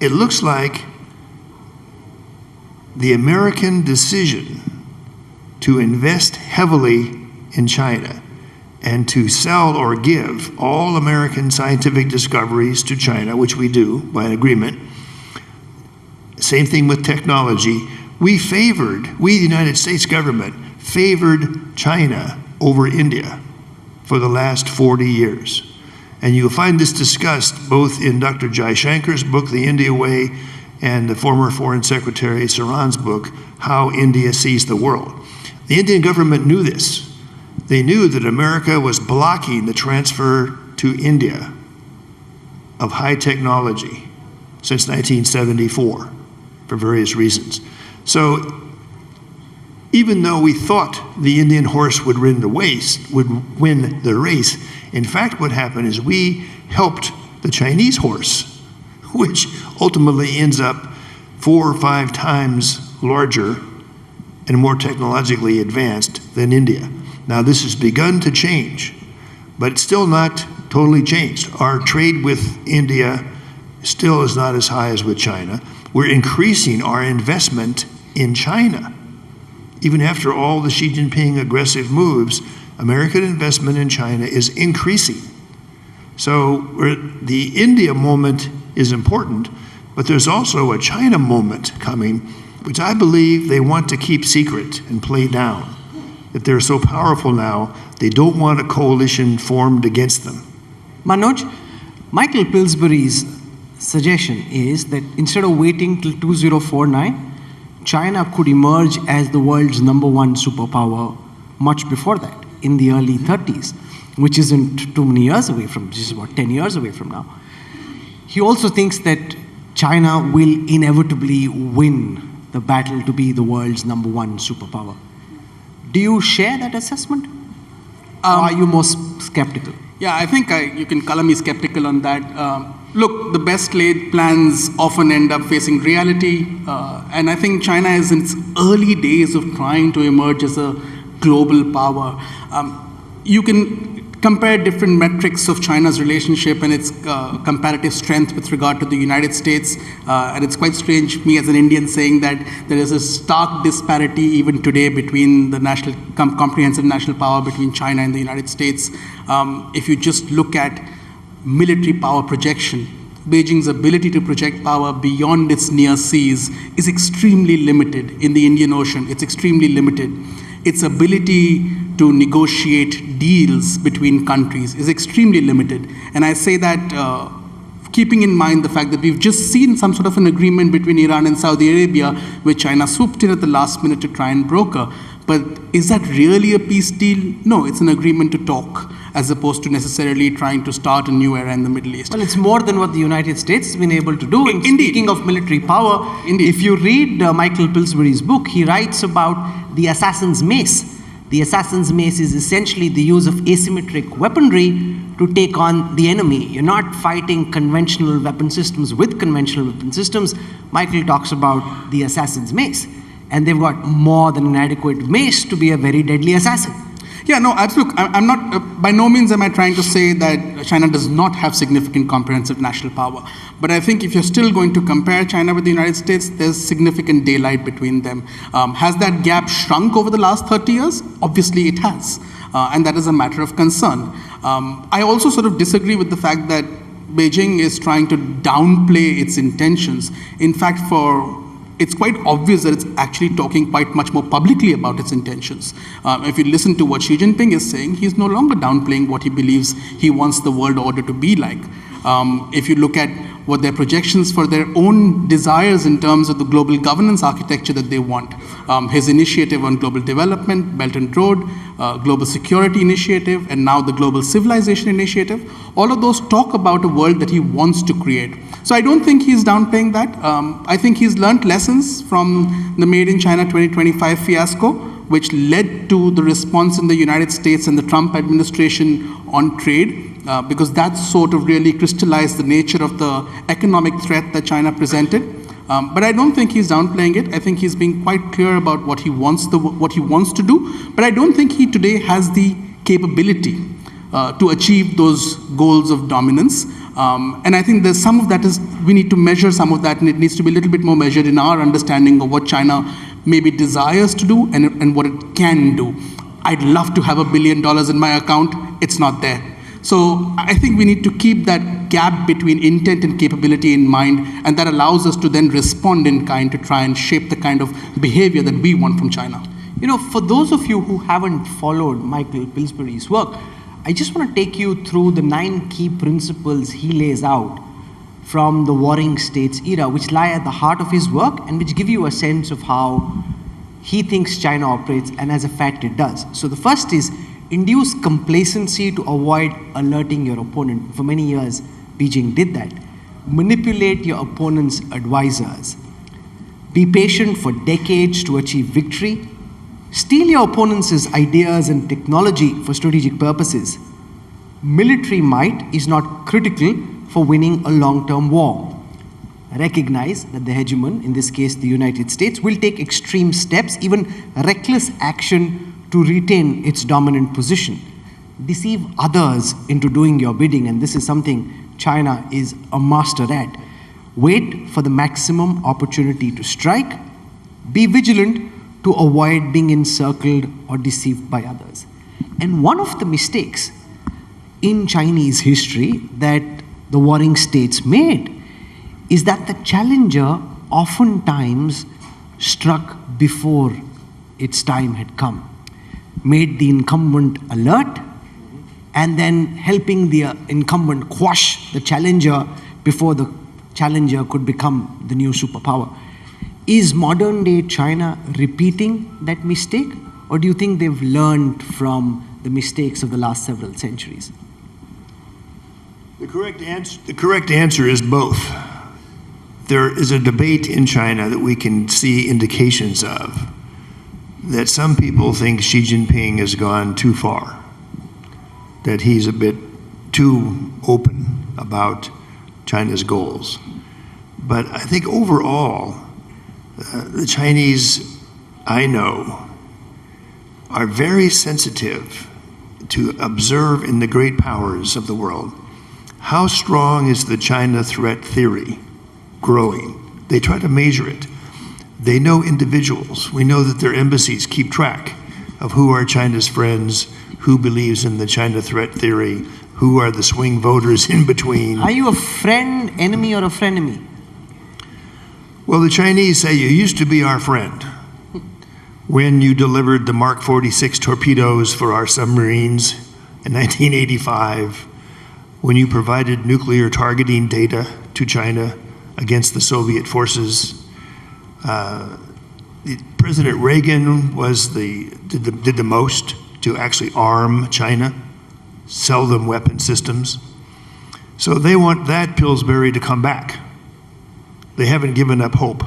It looks like the American decision to invest heavily in China and to sell or give all American scientific discoveries to China, which we do by an agreement. Same thing with technology. We, the United States government, favored China over India for the last 40 years. And you'll find this discussed both in Dr. Jaishankar's book, The India Way, and the former Foreign Secretary Saran's book, How India Sees the World. The Indian government knew this. They knew that America was blocking the transfer to India of high technology since 1974 for various reasons. So even though we thought the Indian horse would win the race, in fact what happened is we helped the Chinese horse, which ultimately ends up 4 or 5 times larger and more technologically advanced than India. Now this has begun to change, but it's still not totally changed. Our trade with India still is not as high as with China. We're increasing our investment in China. Even after all the Xi Jinping aggressive moves, American investment in China is increasing. So the India moment is important, but there's also a China moment coming, which I believe they want to keep secret and play down. That they're so powerful now, they don't want a coalition formed against them. Manoj, Michael Pillsbury's suggestion is that instead of waiting till 2049, China could emerge as the world's #1 superpower much before that, in the early 30s, which isn't too many years away from, which is about 10 years away from now. He also thinks that China will inevitably win the battle to be the world's #1 superpower. Do you share that assessment? Or are you more skeptical? Yeah, I think you can color me skeptical on that. Look, the best laid plans often end up facing reality, and I think China is in its early days of trying to emerge as a global power. You can compare different metrics of China's relationship and its comparative strength with regard to the United States, and it's quite strange, me as an Indian saying that there is a stark disparity even today between the comprehensive national power between China and the United States. If you just look at military power projection, Beijing's ability to project power beyond its near seas is extremely limited. In the Indian Ocean, it's extremely limited. Its ability to negotiate deals between countries is extremely limited. And I say that keeping in mind the fact that we've just seen some sort of an agreement between Iran and Saudi Arabia, which China swooped in at the last minute to try and broker. But is that really a peace deal? No, it's an agreement to talk, as opposed to necessarily trying to start a new era in the Middle East. Well, it's more than what the United States has been able to do. And Indeed. Speaking of military power, if you read Michael Pillsbury's book, he writes about the assassin's mace. The assassin's mace is essentially the use of asymmetric weaponry to take on the enemy. You're not fighting conventional weapon systems with conventional weapon systems. Michael talks about the assassin's mace. And they've got more than an adequate mace to be a very deadly assassin. Yeah, no, absolutely. I'm not, by no means am I trying to say that China does not have significant comprehensive national power. But I think if you're still going to compare China with the United States, there's significant daylight between them. Has that gap shrunk over the last 30 years? Obviously it has. and that is a matter of concern. I also sort of disagree with the fact that Beijing is trying to downplay its intentions. In fact, it's quite obvious that it's actually talking quite much more publicly about its intentions. If you listen to what Xi Jinping is saying, he's no longer downplaying what he believes he wants the world order to be like. If you look at what their projections for their own desires in terms of the global governance architecture that they want, his initiative on global development, Belt and Road, global security initiative, and now the global civilization initiative, all of those talk about a world that he wants to create. So I don't think he's downplaying that. I think he's learned lessons from the Made in China 2025 fiasco, which led to the response in the United States and the Trump administration on trade. Because that sort of really crystallized the nature of the economic threat that China presented. But I don't think he's downplaying it. I think he's being quite clear about what he wants to do. But I don't think he today has the capability to achieve those goals of dominance. And I think there's some of that we need to measure some of that, and it needs to be a little bit more measured in our understanding of what China maybe desires to do and what it can do. I'd love to have $1 billion in my account. It's not there. So I think we need to keep that gap between intent and capability in mind, and that allows us to then respond in kind to try and shape the kind of behavior that we want from China. You know, for those of you who haven't followed Michael Pillsbury's work, I just want to take you through the 9 key principles he lays out from the warring states era, which lie at the heart of his work and which give you a sense of how he thinks China operates, and as a fact it does. So the first is induce complacency to avoid alerting your opponent. For many years, Beijing did that. Manipulate your opponent's advisors. Be patient for decades to achieve victory. Steal your opponent's ideas and technology for strategic purposes. Military might is not critical for winning a long-term war. Recognize that the hegemon, in this case the United States, will take extreme steps, even reckless action, to retain its dominant position. Deceive others into doing your bidding, and this is something China is a master at. Wait for the maximum opportunity to strike. Be vigilant to avoid being encircled or deceived by others. And one of the mistakes in Chinese history that the warring states made is that the challenger oftentimes struck before its time had come. Made the incumbent alert, and then helping the incumbent quash the challenger before the challenger could become the new superpower. Is modern day China repeating that mistake, or do you think they've learned from the mistakes of the last several centuries? The correct answer is both. There is a debate in China that we can see indications of, that some people think Xi Jinping has gone too far, that he's a bit too open about China's goals. But I think overall, the Chinese, I know, are very sensitive to observe in the great powers of the world how strong is the China threat theory growing. They try to measure it. They know individuals. We know that their embassies keep track of who are China's friends, who believes in the China threat theory, who are the swing voters in between. Are you a friend, enemy, or a frenemy? Well, the Chinese say you used to be our friend when you delivered the Mark 46 torpedoes for our submarines in 1985, when you provided nuclear targeting data to China against the Soviet forces. President Reagan did the most to actually arm China, sell them weapon systems. So they want that Pillsbury to come back. They haven't given up hope.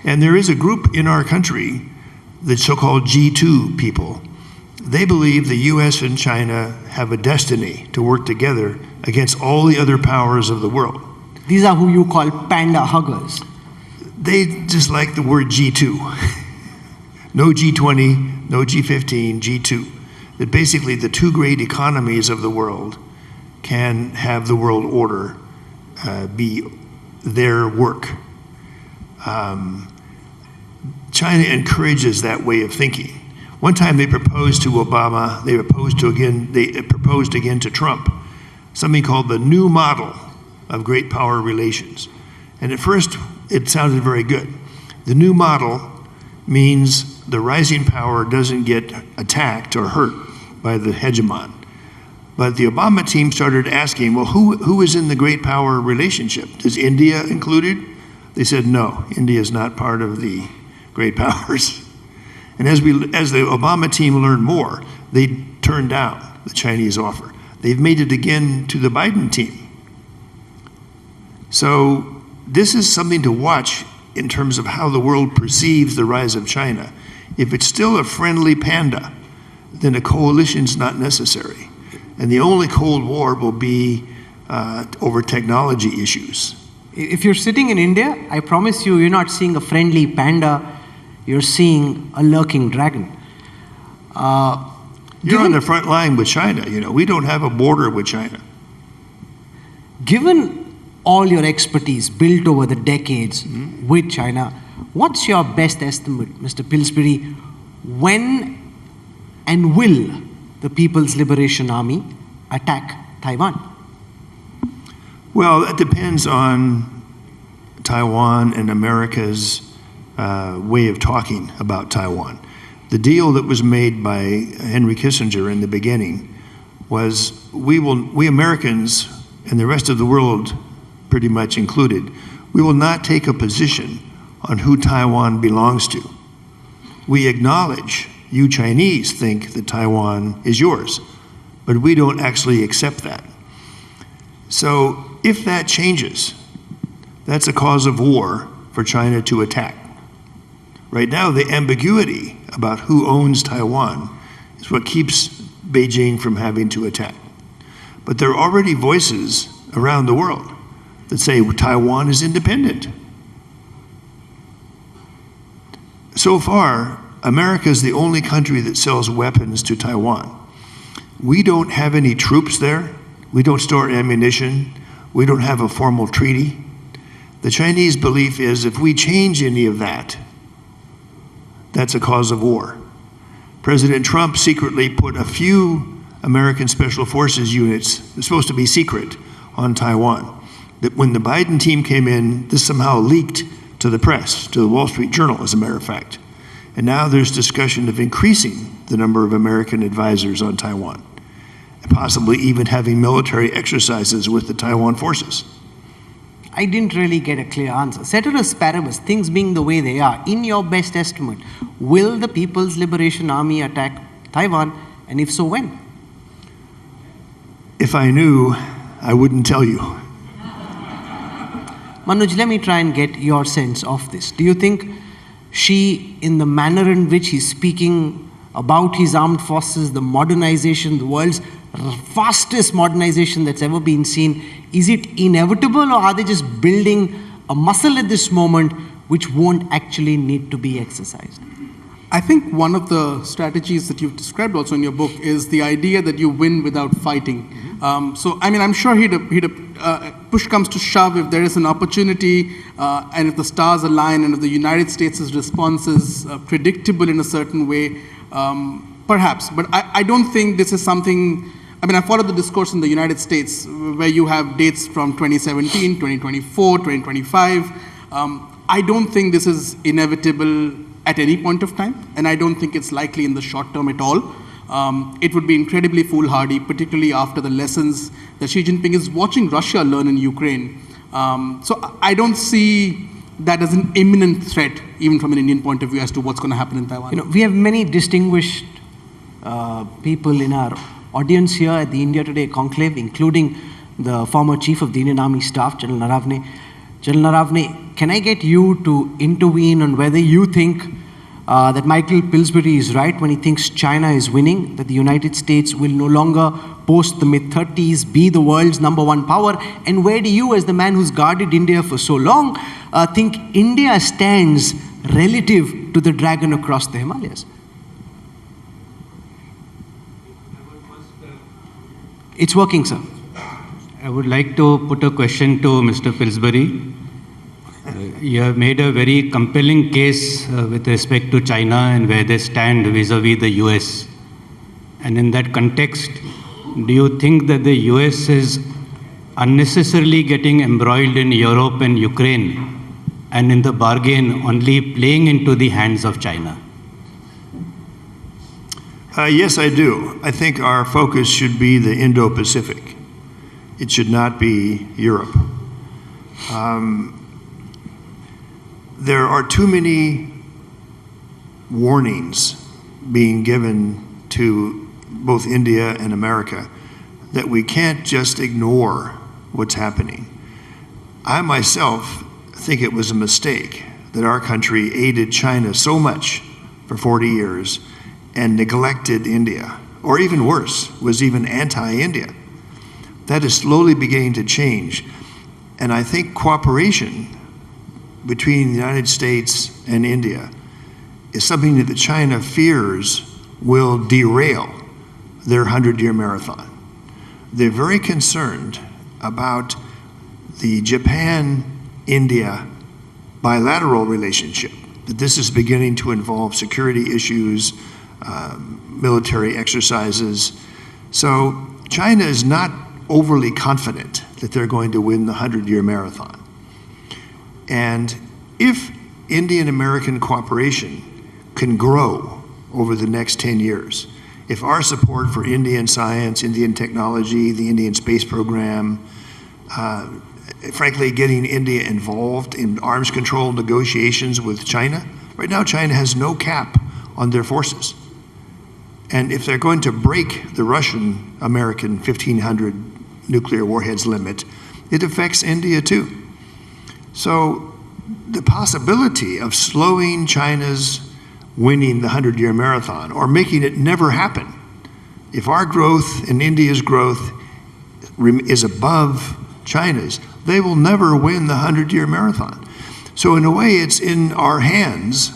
And there is a group in our country, the so-called G2 people. They believe the US and China have a destiny to work together against all the other powers of the world. These are who you call panda huggers. They just like the word G2. No G20, no G15, G2. That basically the two great economies of the world can have the world order be their work. China encourages that way of thinking. One time they proposed to Obama, they proposed again to Trump, something called the new model of great power relations. And at first, it sounded very good. The new model means the rising power doesn't get attacked or hurt by the hegemon. But the Obama team started asking, well, who is in the great power relationship? Is India included? They said, no, India is not part of the great powers. And as the Obama team learned more, they turned down the Chinese offer. They've made it again to the Biden team. So this is something to watch in terms of how the world perceives the rise of China. If it's still a friendly panda, then a coalition's not necessary. And the only Cold War will be over technology issues. If you're sitting in India, I promise you, you're not seeing a friendly panda, you're seeing a lurking dragon. You're on the front line with China. You know, we don't have a border with China. Given all your expertise built over the decades with China, what's your best estimate, Mr. Pillsbury? When and will the People's Liberation Army attack Taiwan? Well, it depends on Taiwan and America's way of talking about Taiwan. The deal that was made by Henry Kissinger in the beginning was we Americans and the rest of the world pretty much included, we will not take a position on who Taiwan belongs to. We acknowledge you Chinese think that Taiwan is yours, but we don't actually accept that. So if that changes, that's a cause of war for China to attack. Right now, the ambiguity about who owns Taiwan is what keeps Beijing from having to attack. But there are already voices around the world that say Taiwan is independent. So far, America is the only country that sells weapons to Taiwan. We don't have any troops there. We don't store ammunition. We don't have a formal treaty. The Chinese belief is if we change any of that, that's a cause of war. President Trump secretly put a few American Special Forces units, they're supposed to be secret, on Taiwan. That when the Biden team came in, this somehow leaked to the press, to the Wall Street Journal, as a matter of fact. And now there's discussion of increasing the number of American advisors on Taiwan, and possibly even having military exercises with the Taiwan forces. I didn't really get a clear answer. Ceteris paribus, things being the way they are, in your best estimate, will the People's Liberation Army attack Taiwan, and if so, when? If I knew, I wouldn't tell you. Manoj, let me try and get your sense of this. Do you think Xi, in the manner in which he's speaking about his armed forces, the modernization, the world's fastest modernization that's ever been seen, is it inevitable, or are they just building a muscle at this moment which won't actually need to be exercised? I think one of the strategies that you've described also in your book is the idea that you win without fighting. So, I mean, I'm sure push comes to shove, if there is an opportunity and if the stars align and if the United States' response is predictable in a certain way, perhaps. But I don't think this is something, I mean, I followed the discourse in the United States where you have dates from 2017, 2024, 2025. I don't think this is inevitable at any point of time, and I don't think it's likely in the short term at all. It would be incredibly foolhardy, particularly after the lessons that Xi Jinping is watching Russia learn in Ukraine. So I don't see that as an imminent threat, even from an Indian point of view, as to what's going to happen in Taiwan. You know, we have many distinguished people in our audience here at the India Today Conclave, including the former Chief of the Indian Army Staff, General Naravne. General Naravne, can I get you to intervene on whether you think that Michael Pillsbury is right when he thinks China is winning, that the United States will no longer post the mid-30s be the world's #1 power, and where do you, as the man who's guarded India for so long, think India stands relative to the dragon across the Himalayas? It's working, sir. I would like to put a question to Mr. Pillsbury. You have made a very compelling case with respect to China and where they stand vis-a-vis the US. And in that context, do you think that the US is unnecessarily getting embroiled in Europe and Ukraine, and in the bargain only playing into the hands of China? Yes, I do. I think our focus should be the Indo-Pacific. It should not be Europe. There are too many warnings being given to both India and America that we can't just ignore what's happening. I myself think it was a mistake that our country aided China so much for 40 years and neglected India, or even worse, was even anti-India. That is slowly beginning to change. And I think cooperation between the United States and India is something that China fears will derail their 100-year marathon. They're very concerned about the Japan-India bilateral relationship, that this is beginning to involve security issues, military exercises. So China is not overly confident that they're going to win the 100-year marathon. And if Indian-American cooperation can grow over the next 10 years, if our support for Indian science, Indian technology, the Indian space program, frankly, getting India involved in arms control negotiations with China, right now China has no cap on their forces. And if they're going to break the Russian-American 1,500 nuclear warheads limit, it affects India too. So the possibility of slowing China's winning the 100-year marathon or making it never happen, if our growth and India's growth is above China's, they will never win the 100-year marathon. So in a way, it's in our hands,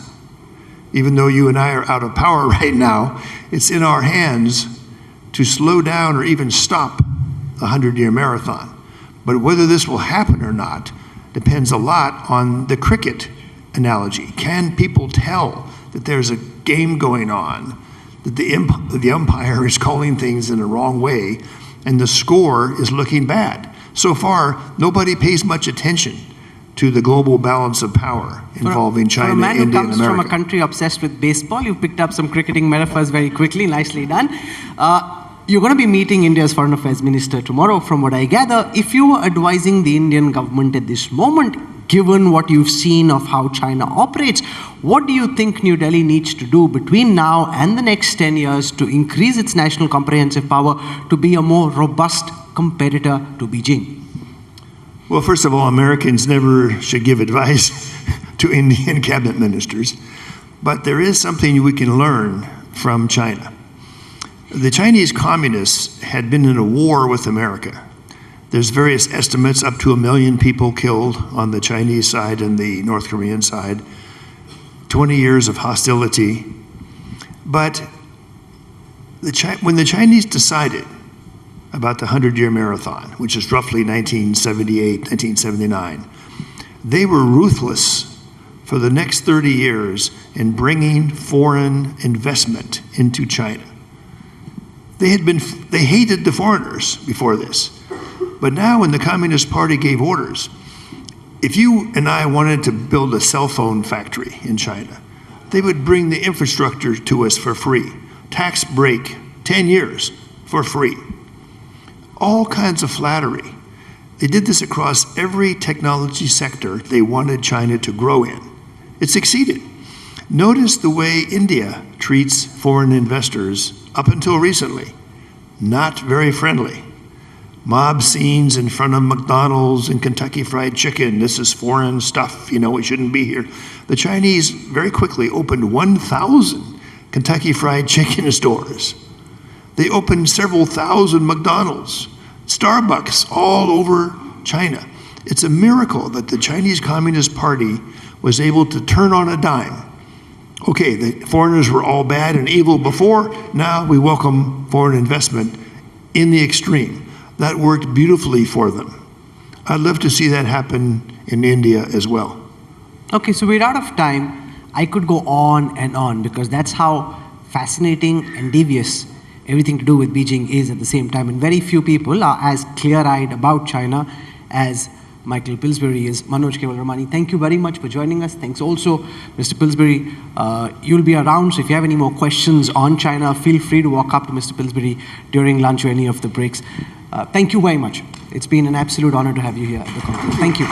even though you and I are out of power right now, it's in our hands to slow down or even stop the 100-year marathon. But whether this will happen or not depends a lot on the cricket analogy. Can people tell that there's a game going on, that the umpire is calling things in the wrong way, and the score is looking bad? So far, nobody pays much attention to the global balance of power involving China, India, and America. For a man who comes from a country obsessed with baseball, you picked up some cricketing metaphors very quickly, nicely done. You're going to be meeting India's Foreign Affairs Minister tomorrow, from what I gather. If you were advising the Indian government at this moment, given what you've seen of how China operates, what do you think New Delhi needs to do between now and the next 10 years to increase its national comprehensive power to be a more robust competitor to Beijing? Well, first of all, Americans never should give advice to Indian cabinet ministers, but there is something we can learn from China. The Chinese communists had been in a war with America. There's various estimates, up to 1 million people killed on the Chinese side and the North Korean side, 20 years of hostility. But when the Chinese decided about the 100-year marathon, which is roughly 1978, 1979, they were ruthless for the next 30 years in bringing foreign investment into China. They hated the foreigners before this. But now when the Communist Party gave orders, if you and I wanted to build a cell phone factory in China, they would bring the infrastructure to us for free. Tax break, 10 years for free. All kinds of flattery. They did this across every technology sector they wanted China to grow in. It succeeded. Notice the way India treats foreign investors up until recently. Not very friendly. Mob scenes in front of McDonald's and Kentucky Fried Chicken. This is foreign stuff, you know, it shouldn't be here. The Chinese very quickly opened 1,000 Kentucky Fried Chicken stores. They opened several thousand McDonald's, Starbucks all over China. It's a miracle that the Chinese Communist Party was able to turn on a dime. Okay, the foreigners were all bad and evil before, now we welcome foreign investment in the extreme. That worked beautifully for them. I'd love to see that happen in India as well. Okay, so we're out of time. I could go on and on because that's how fascinating and devious everything to do with Beijing is at the same time. And very few people are as clear-eyed about China as Michael Pillsbury is. Manoj Kevalramani, thank you very much for joining us. Thanks also, Mr. Pillsbury. You'll be around, so if you have any more questions on China, feel free to walk up to Mr. Pillsbury during lunch or any of the breaks. Thank you very much. It's been an absolute honor to have you here at the conference. Thank you.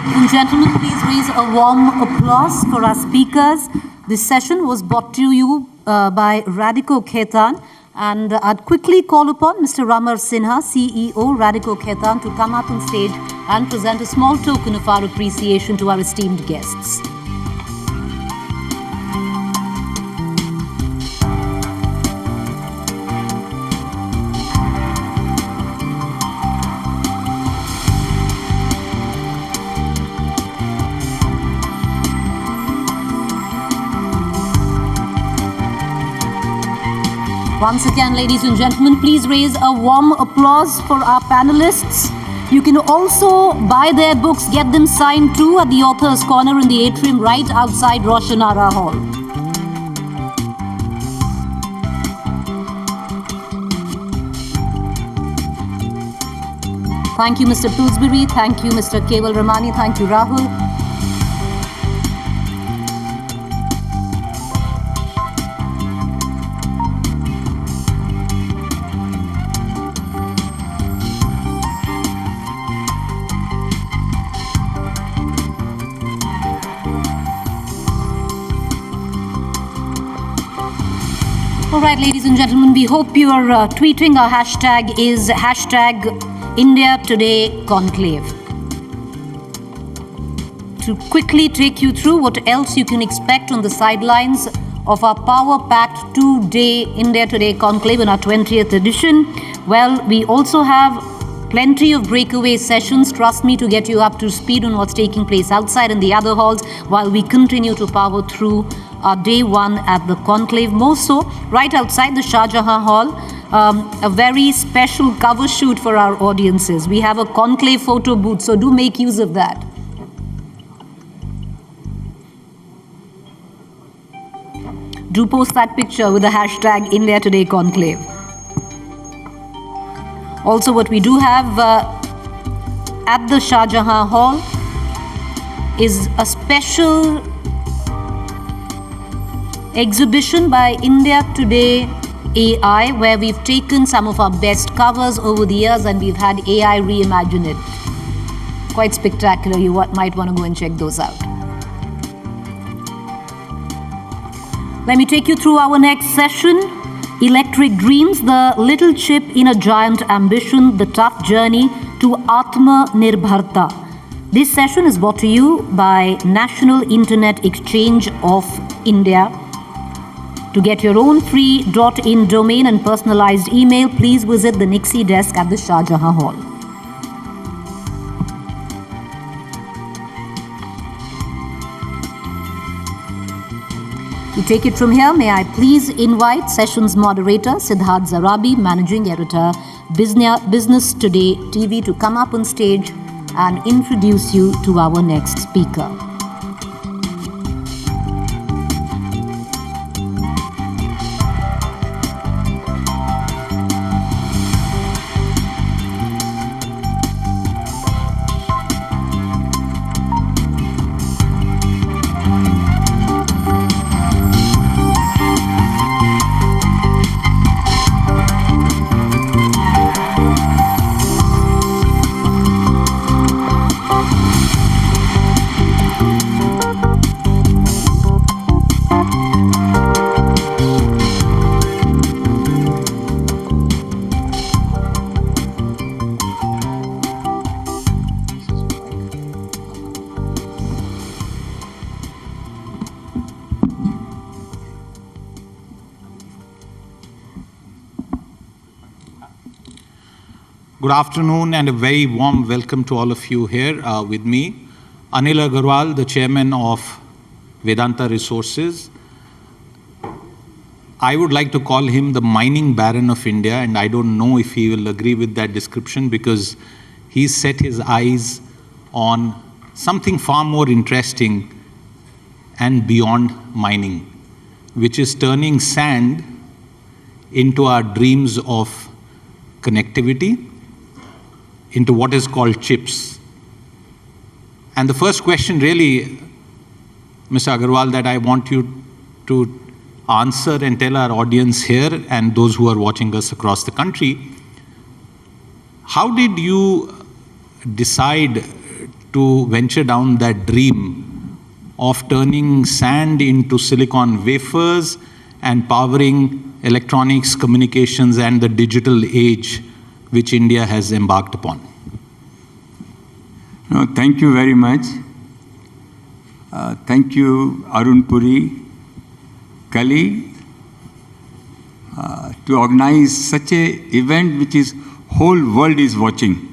Ladies and gentlemen, please raise a warm applause for our speakers. This session was brought to you by Radico Khaitan, and I'd quickly call upon Mr. Ramar Sinha, CEO, Radico Khaitan, to come up on stage and present a small token of our appreciation to our esteemed guests. Once again, ladies and gentlemen, please raise a warm applause for our panelists. You can also buy their books, get them signed too at the Author's Corner in the atrium right outside Roshanara Hall. Thank you, Mr. Pillsbury. Thank you, Mr. Kevalramani. Thank you, Rahul. All right, ladies and gentlemen, we hope you are tweeting. Our hashtag is hashtag India Today Conclave. To quickly take you through what else you can expect on the sidelines of our power-packed two-day India Today Conclave in our 20th edition, well, we also have plenty of breakaway sessions, trust me, to get you up to speed on what's taking place outside in the other halls while we continue to power through our day one at the conclave. More so, right outside the Shah Jahan Hall, a very special cover shoot for our audiences. We have a conclave photo booth, so do make use of that. Do post that picture with the hashtag India Today Conclave. Also, what we do have at the Shah Jahan Hall is a special exhibition by India Today AI, where we've taken some of our best covers over the years and we've had AI reimagine it. Quite spectacular. You might want to go and check those out. Let me take you through our next session. Electric Dreams, the little chip in a giant ambition, the tough journey to Atma Nirbharta. This session is brought to you by National Internet Exchange of India. To get your own free .in domain and personalized email, please visit the Nixie desk at the Shah Jahan Hall. To take it from here, may I please invite sessions moderator Siddharth Zarabi, managing editor, Business Today TV, to come up on stage and introduce you to our next speaker. Good afternoon and a very warm welcome to all of you here with me. Anil Agarwal, the chairman of Vedanta Resources. I would like to call him the mining baron of India, and I don't know if he will agree with that description because he set his eyes on something far more interesting and beyond mining, which is turning sand into our dreams of connectivity, into what is called chips. And the first question really, Mr. Agarwal, that I want you to answer and tell our audience here and those who are watching us across the country, how did you decide to venture down that dream of turning sand into silicon wafers and powering electronics, communications, and the digital age which India has embarked upon? No, thank you very much. Thank you, Arun Puri, Kali, to organize such a event which is whole world is watching.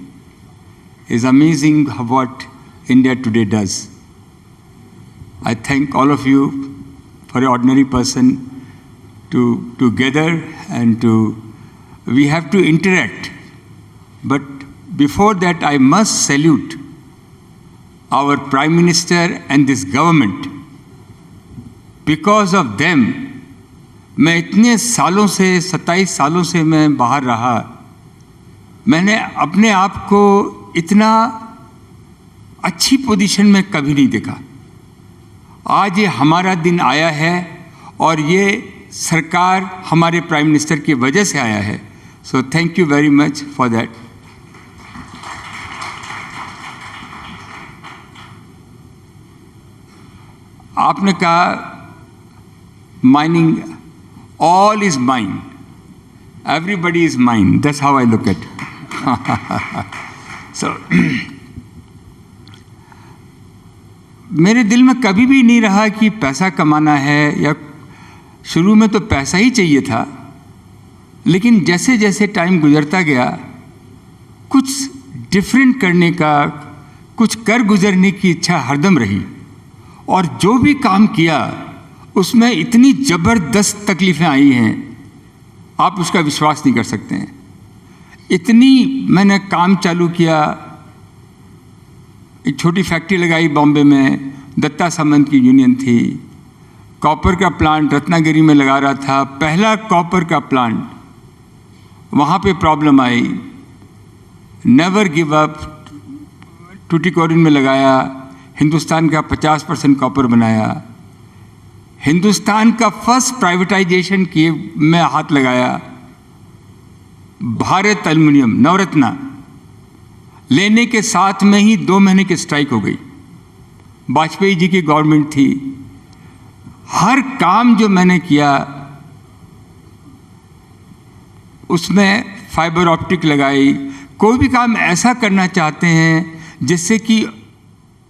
It's amazing what India Today does. I thank all of you for an ordinary person to gather and we have to interact. But before that, I must salute our Prime Minister and this government. Because of them, मैं इतने सालों से, 27 सालों से मैं बाहर रहा, मैंने अपने आप को इतना अच्छी पोजीशन में कभी नहीं देखा। आज ये हमारा दिन आया है और ये सरकार हमारे प्राइम मिनिस्टर की वजह से आया है। So thank you very much for that. आपने कहा mining, all is mine. Everybody is mine. That's how I look at it. So, मेरे दिल में कभी भी नहीं रहा कि पैसा कमाना है, या शुरू में तो पैसा ही चाहिए था, लेकिन जैसे जैसे टाइम गुजरता गया, कुछ डिफरेंट करने का, कुछ कर गुजरने की इच्छा हरदम रही। और जो भी काम किया उसमें इतनी ज़बरदस्त तकलीफ़ें आई हैं, आप उसका विश्वास नहीं कर सकते हैं। इतनी मैंने काम चालू किया, एक छोटी फैक्ट्री लगाई बॉम्बे में, दत्ता सामंत की यूनियन थी, कॉपर का प्लांट रत्नागिरी में लगा रहा था, पहला कॉपर का प्लांट, वहाँ पे प्रॉब्लम आई, नेवर गिव अप, टूटीकोरिन में लगाया, हिंदुस्तान का 50% कॉपर बनाया, हिंदुस्तान का फर्स्ट प्राइवेटाइजेशन किए में हाथ लगाया, भारत एल्युमिनियम नवरत्ना लेने के साथ में ही 2 महीने की स्ट्राइक हो गई। वाजपेयी जी की गवर्नमेंट थी। हर काम जो मैंने किया उसमें फाइबर ऑप्टिक लगाई। कोई भी काम ऐसा करना चाहते हैं जिससे कि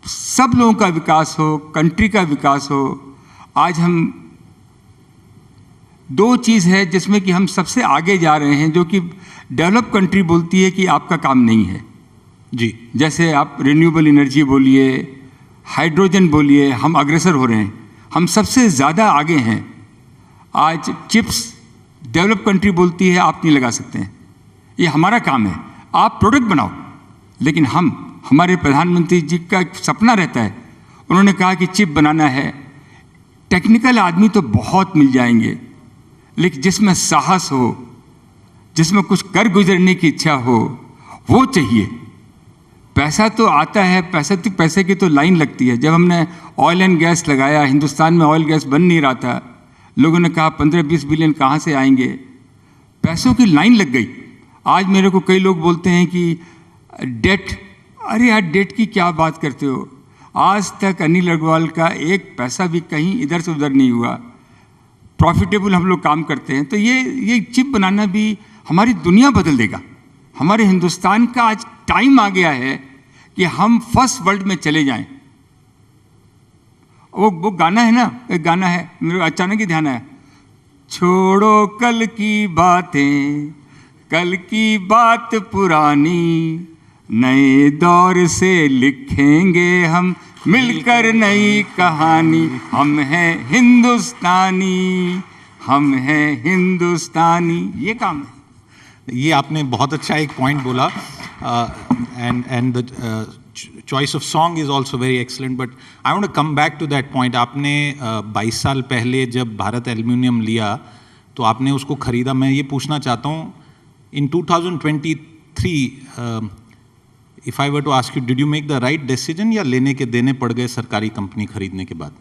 सब लोगों का विकास हो, कंट्री का विकास हो। आज हम 2 चीज़ है जिसमें कि हम सबसे आगे जा रहे हैं, जो कि डेवलप कंट्री बोलती है कि आपका काम नहीं है जी। जैसे आप रिन्यूएबल एनर्जी बोलिए, हाइड्रोजन बोलिए, हम अग्रसर हो रहे हैं, हम सबसे ज़्यादा आगे हैं। आज चिप्स डेवलप कंट्री बोलती है आप नहीं लगा सकते हैं, ये हमारा काम है, आप प्रोडक्ट बनाओ। लेकिन हमारे प्रधानमंत्री जी का एक सपना रहता है, उन्होंने कहा कि चिप बनाना है। टेक्निकल आदमी तो बहुत मिल जाएंगे, लेकिन जिसमें साहस हो, जिसमें कुछ कर गुजरने की इच्छा हो, वो चाहिए। पैसा तो आता है, पैसे की तो लाइन लगती है। जब हमने ऑयल एंड गैस लगाया, हिंदुस्तान में ऑयल गैस बन नहीं रहा था, लोगों ने कहा 15-20 बिलियन कहाँ से आएंगे, पैसों की लाइन लग गई। आज मेरे को कई लोग बोलते हैं कि डेट, अरे यार डेट की क्या बात करते हो। आज तक अनिल अग्रवाल का एक पैसा भी कहीं इधर से उधर नहीं हुआ, प्रॉफिटेबल हम लोग काम करते हैं। तो ये चिप बनाना भी हमारी दुनिया बदल देगा। हमारे हिंदुस्तान का आज टाइम आ गया है कि हम फर्स्ट वर्ल्ड में चले जाएं। वो गाना है ना, एक गाना है, मेरे अचानक ही ध्यान आया, छोड़ो कल की बातें, कल की बात पुरानी, नए दौर से लिखेंगे हम मिलकर नई कहानी, हम हैं हिंदुस्तानी, हम हैं हिंदुस्तानी। ये काम है। ये आपने बहुत अच्छा एक पॉइंट बोला, and choice of song is also very excellent, but I want to come back to that point. आपने 22 साल पहले जब भारत एल्युमिनियम लिया तो आपने उसको खरीदा. मैं ये पूछना चाहता हूँ, in 2023 if I were to ask you, did you make the right decision या लेने के देने पड़ गए सरकारी कंपनी खरीदने के बाद?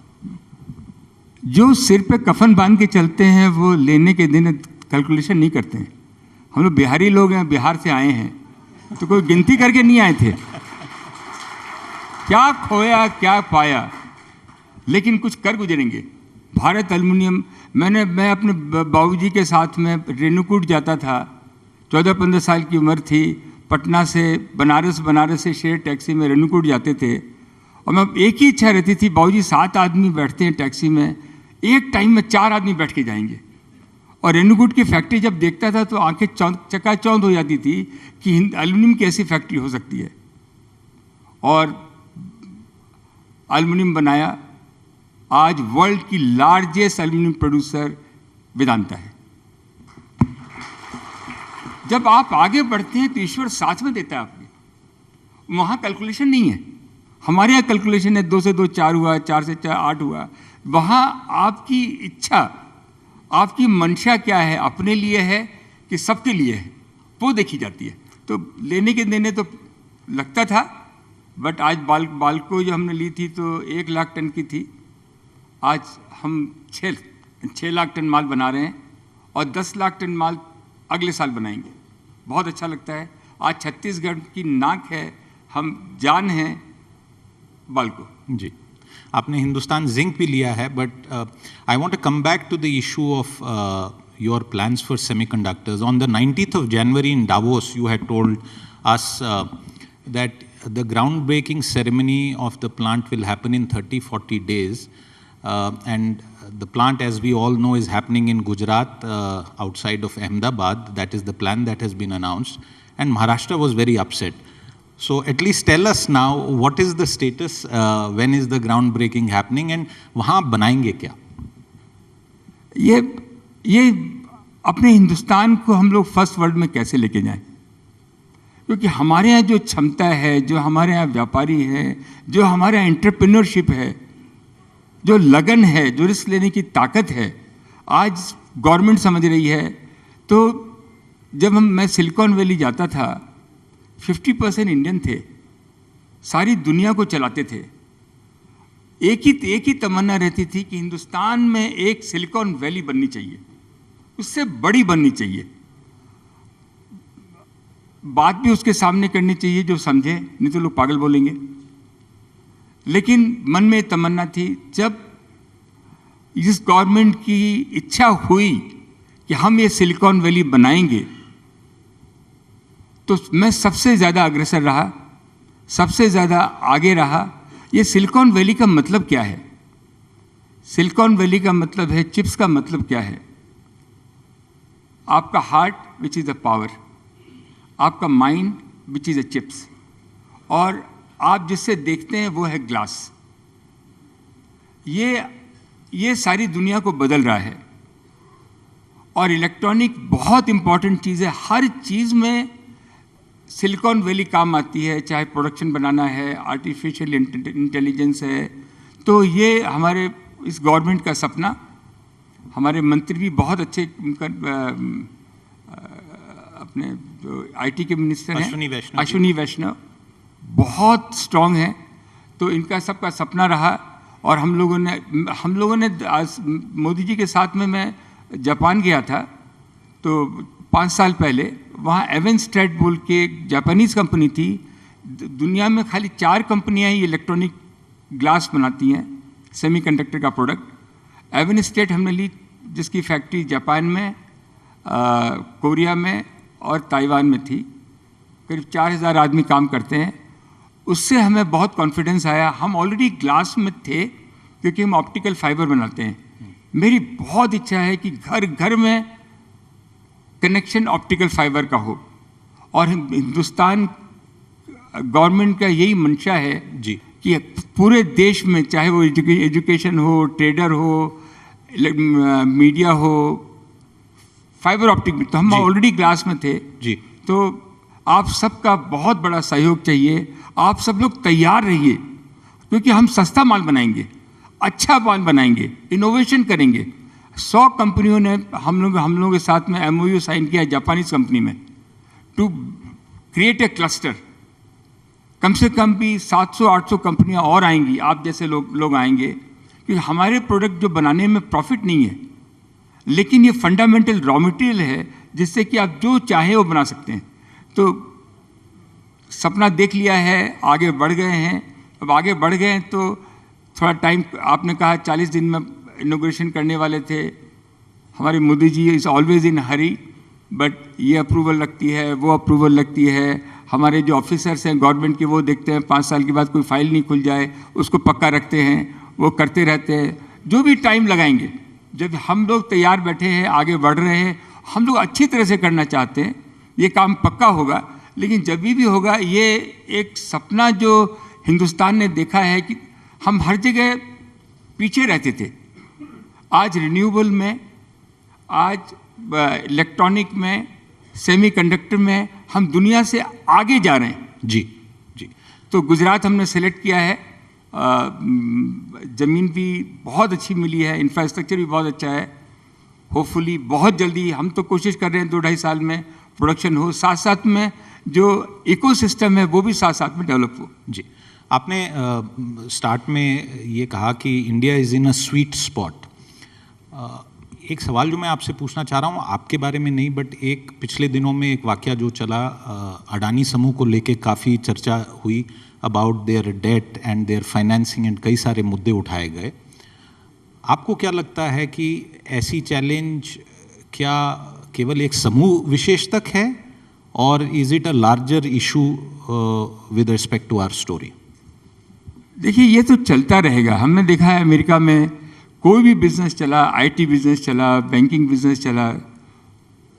जो सिर पे कफन बांध के चलते हैं वो लेने के देने कैलकुलेशन नहीं करते हैं. हम लोग बिहारी लोग हैं, बिहार से आए हैं, तो कोई गिनती करके नहीं आए थे. क्या खोया क्या पाया, लेकिन कुछ कर गुजरेंगे. भारत एल्युमिनियम, मैं अपने बाबूजी के साथ में रेणुकूट जाता था. 14-15 साल की उम्र थी. पटना से बनारस, बनारस से शेयर टैक्सी में रेणुकूट जाते थे. और मैं एक ही इच्छा रहती थी, बाबूजी 7 आदमी बैठते हैं टैक्सी में, एक टाइम में 4 आदमी बैठ के जाएंगे. और रेणुकूट की फैक्ट्री जब देखता था तो आंखें चकाचौंध हो जाती थी कि एल्युमिनियम की ऐसी फैक्ट्री हो सकती है. और एल्युमिनियम बनाया. आज वर्ल्ड की लार्जेस्ट एल्युमिनियम प्रोड्यूसर वेदांता है. जब आप आगे बढ़ते हैं तो ईश्वर साथ में देता है आपके. वहाँ कैलकुलेशन नहीं है. हमारे यहाँ कैलकुलेशन है 2 से 2 4 हुआ, 4 से 4 8 हुआ. वहाँ आपकी इच्छा, आपकी मंशा क्या है, अपने लिए है कि सबके लिए है, वो देखी जाती है. तो लेने के देने तो लगता था, बट आज बाल्को जो हमने ली थी तो 1 लाख टन की थी. आज हम 6 लाख टन माल बना रहे हैं और 10 लाख टन माल अगले साल बनाएंगे. बहुत अच्छा लगता है. आज छत्तीसगढ़ की नाक है, हम जान हैं बाल्को. जी, आपने हिंदुस्तान जिंक भी लिया है, but I want to come back to the issue of your plans for semiconductors. On the 19th of January in Davos, you had told us that the groundbreaking ceremony of the plant will happen in 30-40 days. And the plant, as we all know, is happening in Gujarat, outside of Ahmedabad. That is the plan that has been announced. And Maharashtra was very upset. So at least tell us now, what is the status, when is the groundbreaking happening, and वहाँ बनाएंगे क्या? ये अपने हिंदुस्तान को हम लोग first world में कैसे लेके जाएं? क्योंकि हमारे यहाँ जो क्षमता है, जो हमारे यहाँ व्यापारी है, जो हमारे यहाँ एंटरप्रेन्योरशिप है, जो लगन है, जो रिस्क लेने की ताकत है, आज गवर्नमेंट समझ रही है. तो जब मैं सिलिकॉन वैली जाता था, 50% इंडियन थे, सारी दुनिया को चलाते थे. एक ही तमन्ना रहती थी कि हिंदुस्तान में एक सिलिकॉन वैली बननी चाहिए, उससे बड़ी बननी चाहिए. बात भी उसके सामने करनी चाहिए जो समझे, नहीं तो लोग पागल बोलेंगे. लेकिन मन में तमन्ना थी. जब इस गवर्नमेंट की इच्छा हुई कि हम ये सिलिकॉन वैली बनाएंगे, तो मैं सबसे ज़्यादा अग्रसर रहा, सबसे ज़्यादा आगे रहा. ये सिलिकॉन वैली का मतलब क्या है? सिलिकॉन वैली का मतलब है, चिप्स का मतलब क्या है? आपका heart which is a power, आपका mind which is a chips, और आप जिससे देखते हैं वो है ग्लास. ये सारी दुनिया को बदल रहा है. और इलेक्ट्रॉनिक बहुत इंपॉर्टेंट चीज़ है. हर चीज़ में सिलिकॉन वैली काम आती है, चाहे प्रोडक्शन बनाना है, आर्टिफिशियल इंटेलिजेंस है. तो ये हमारे इस गवर्नमेंट का सपना. हमारे मंत्री भी बहुत अच्छे, अपने जो IT के मिनिस्टर हैं अश्विनी वैष्णव, बहुत स्ट्रांग हैं. तो इनका सबका सपना रहा. और हम लोगों ने मोदी जी के साथ में मैं जापान गया था, तो 5 साल पहले. वहाँ एवेंस्ट्रेट बोल के एक जापानीज़ कंपनी थी. दुनिया में खाली 4 कंपनियाँ ही इलेक्ट्रॉनिक ग्लास बनाती हैं, सेमीकंडक्टर का प्रोडक्ट. एवेंस्ट्रेट हमने ली, जिसकी फैक्ट्री जापान में, कोरिया में और ताइवान में थी. करीब 4000 आदमी काम करते हैं. उससे हमें बहुत कॉन्फिडेंस आया. हम ऑलरेडी ग्लास में थे क्योंकि हम ऑप्टिकल फाइबर बनाते हैं. मेरी बहुत इच्छा है कि घर घर में कनेक्शन ऑप्टिकल फाइबर का हो. और हिंदुस्तान गवर्नमेंट का यही मंशा है जी कि पूरे देश में, चाहे वो एजुकेशन हो, ट्रेडर हो, मीडिया हो, फाइबर ऑप्टिक में. तो हम ऑलरेडी ग्लास में थे जी. तो आप सबका बहुत बड़ा सहयोग चाहिए. आप सब लोग तैयार रहिए, क्योंकि हम सस्ता माल बनाएंगे, अच्छा माल बनाएंगे, इनोवेशन करेंगे। 100 कंपनियों ने हम लोगों के साथ में MOU साइन किया है जापानीज कंपनी में टू क्रिएट ए क्लस्टर। कम से कम भी 700-800 कंपनियां और आएंगी, आप जैसे लोग आएंगे, क्योंकि हमारे प्रोडक्ट जो बनाने में प्रॉफिट नहीं है, लेकिन ये फंडामेंटल रॉ मटेरियल है जिससे कि आप जो चाहे वो बना सकते हैं। तो सपना देख लिया है, आगे बढ़ गए हैं। अब आगे बढ़ गए हैं तो थोड़ा टाइम, आपने कहा 40 दिन में इनॉग्रेशन करने वाले थे। हमारे Modi ji is always in hurry, but ये अप्रूवल लगती है, वो अप्रूवल लगती है। हमारे जो ऑफिसर्स हैं गवर्नमेंट के, वो देखते हैं 5 साल के बाद कोई फाइल नहीं खुल जाए, उसको पक्का रखते हैं, वो करते रहते हैं। जो भी टाइम लगाएंगे, जब हम लोग तैयार बैठे हैं, आगे बढ़ रहे हैं, हम लोग अच्छी तरह से करना चाहते हैं, ये काम पक्का होगा। लेकिन जब भी होगा, ये एक सपना जो हिंदुस्तान ने देखा है कि हम हर जगह पीछे रहते थे, आज रिन्यूएबल में, आज इलेक्ट्रॉनिक में, सेमीकंडक्टर में हम दुनिया से आगे जा रहे हैं। जी जी। तो गुजरात हमने सेलेक्ट किया है, ज़मीन भी बहुत अच्छी मिली है, इंफ्रास्ट्रक्चर भी बहुत अच्छा है। होपफुली बहुत जल्दी, हम तो कोशिश कर रहे हैं 2-2.5 साल में प्रोडक्शन हो, साथ साथ में जो इकोसिस्टम है वो भी साथ साथ में डेवलप हो। जी, आपने स्टार्ट में ये कहा कि India is in a sweet spot. एक सवाल जो मैं आपसे पूछना चाह रहा हूँ, आपके बारे में नहीं, बट एक पिछले दिनों में एक वाकया जो चला, अडानी समूह को लेके काफ़ी चर्चा हुई about their debt and their financing and कई सारे मुद्दे उठाए गए। आपको क्या लगता है कि ऐसी चैलेंज क्या केवल एक समूह विशेष तक है, और is it a larger issue with respect to our story? देखिए, ये तो चलता रहेगा। हमने देखा है अमेरिका में कोई भी बिजनेस चला, IT बिजनेस चला, बैंकिंग बिजनेस चला,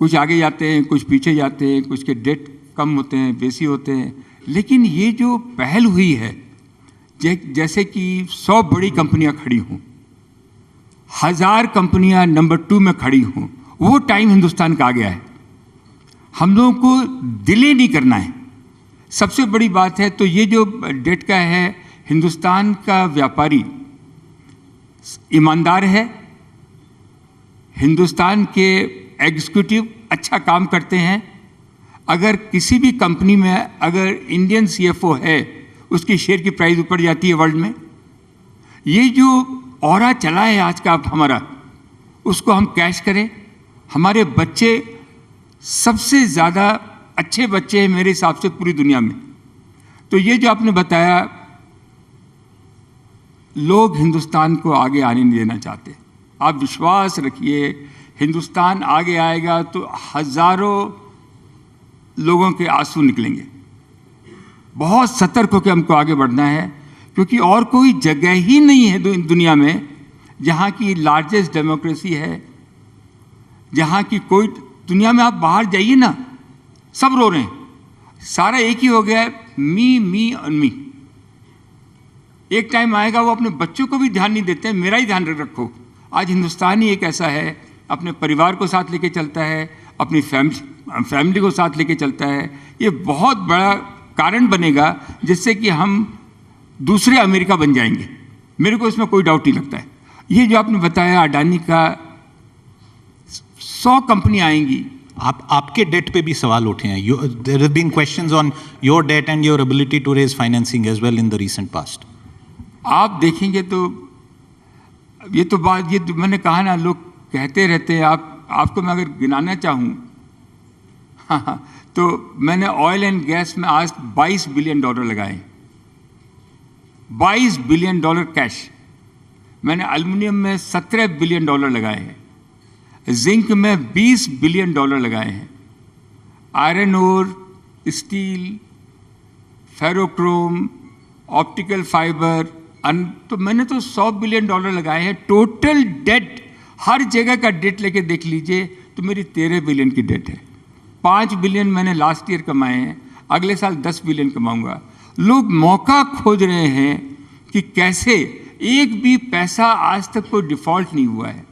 कुछ आगे जाते हैं, कुछ पीछे जाते हैं, कुछ के डेट कम होते हैं, बेसी होते हैं। लेकिन ये जो पहल हुई है, जैसे कि 100 बड़ी कंपनियां खड़ी हों, 1000 कंपनियां नंबर 2 में खड़ी हों, वो टाइम हिंदुस्तान का आ गया है। हम लोगों को डिले नहीं करना है, सबसे बड़ी बात है। तो ये जो डेट का है, हिंदुस्तान का व्यापारी ईमानदार है, हिंदुस्तान के एग्जीक्यूटिव अच्छा काम करते हैं। अगर किसी भी कंपनी में अगर इंडियन CFO है, उसकी शेयर की प्राइस ऊपर जाती है वर्ल्ड में। ये जो ऑरा चला है आज का हमारा, उसको हम कैश करें। हमारे बच्चे सबसे ज़्यादा अच्छे बच्चे हैं मेरे हिसाब से पूरी दुनिया में। तो ये जो आपने बताया, लोग हिंदुस्तान को आगे आने नहीं देना चाहते। आप विश्वास रखिए, हिंदुस्तान आगे आएगा तो हज़ारों लोगों के आंसू निकलेंगे। बहुत सतर्क होकर हमको आगे बढ़ना है, क्योंकि और कोई जगह ही नहीं है दुनिया में जहाँ की लार्जेस्ट डेमोक्रेसी है, जहाँ की कोई, दुनिया में आप बाहर जाइए ना, सब रो रहे हैं, सारा एक ही हो गया है, मी और मी। एक टाइम आएगा वो अपने बच्चों को भी ध्यान नहीं देते हैं, मेरा ही ध्यान रखो। आज हिंदुस्तान ही एक ऐसा है, अपने परिवार को साथ लेके चलता है, अपनी फैमिली को साथ लेके चलता है। ये बहुत बड़ा कारण बनेगा जिससे कि हम दूसरे अमेरिका बन जाएंगे, मेरे को इसमें कोई डाउट नहीं लगता है। ये जो आपने बताया अडानी का 100 कंपनी आएंगी। आपके डेट पे भी सवाल उठे हैं। There have been questions on your debt and your ability to raise financing as well in the recent past. आप देखेंगे तो ये तो बात, ये तो मैंने कहा ना, लोग कहते रहते हैं। आपको मैं अगर गिनाना चाहूँ, हाँ, तो मैंने ऑयल एंड गैस में आज $22 बिलियन लगाए, $22 बिलियन कैश। मैंने एल्युमिनियम में $17 बिलियन लगाए हैं, जिंक में $20 बिलियन लगाए हैं, iron ore, steel, ferrochrome, optical fibre, तो मैंने तो $100 बिलियन लगाए हैं। टोटल डेट, हर जगह का डेट लेके देख लीजिए तो मेरी 13 बिलियन की डेट है। 5 बिलियन मैंने लास्ट ईयर कमाए हैं, अगले साल 10 बिलियन कमाऊंगा। लोग मौका खोज रहे हैं कि कैसे, एक भी पैसा आज तक कोई डिफॉल्ट नहीं हुआ है।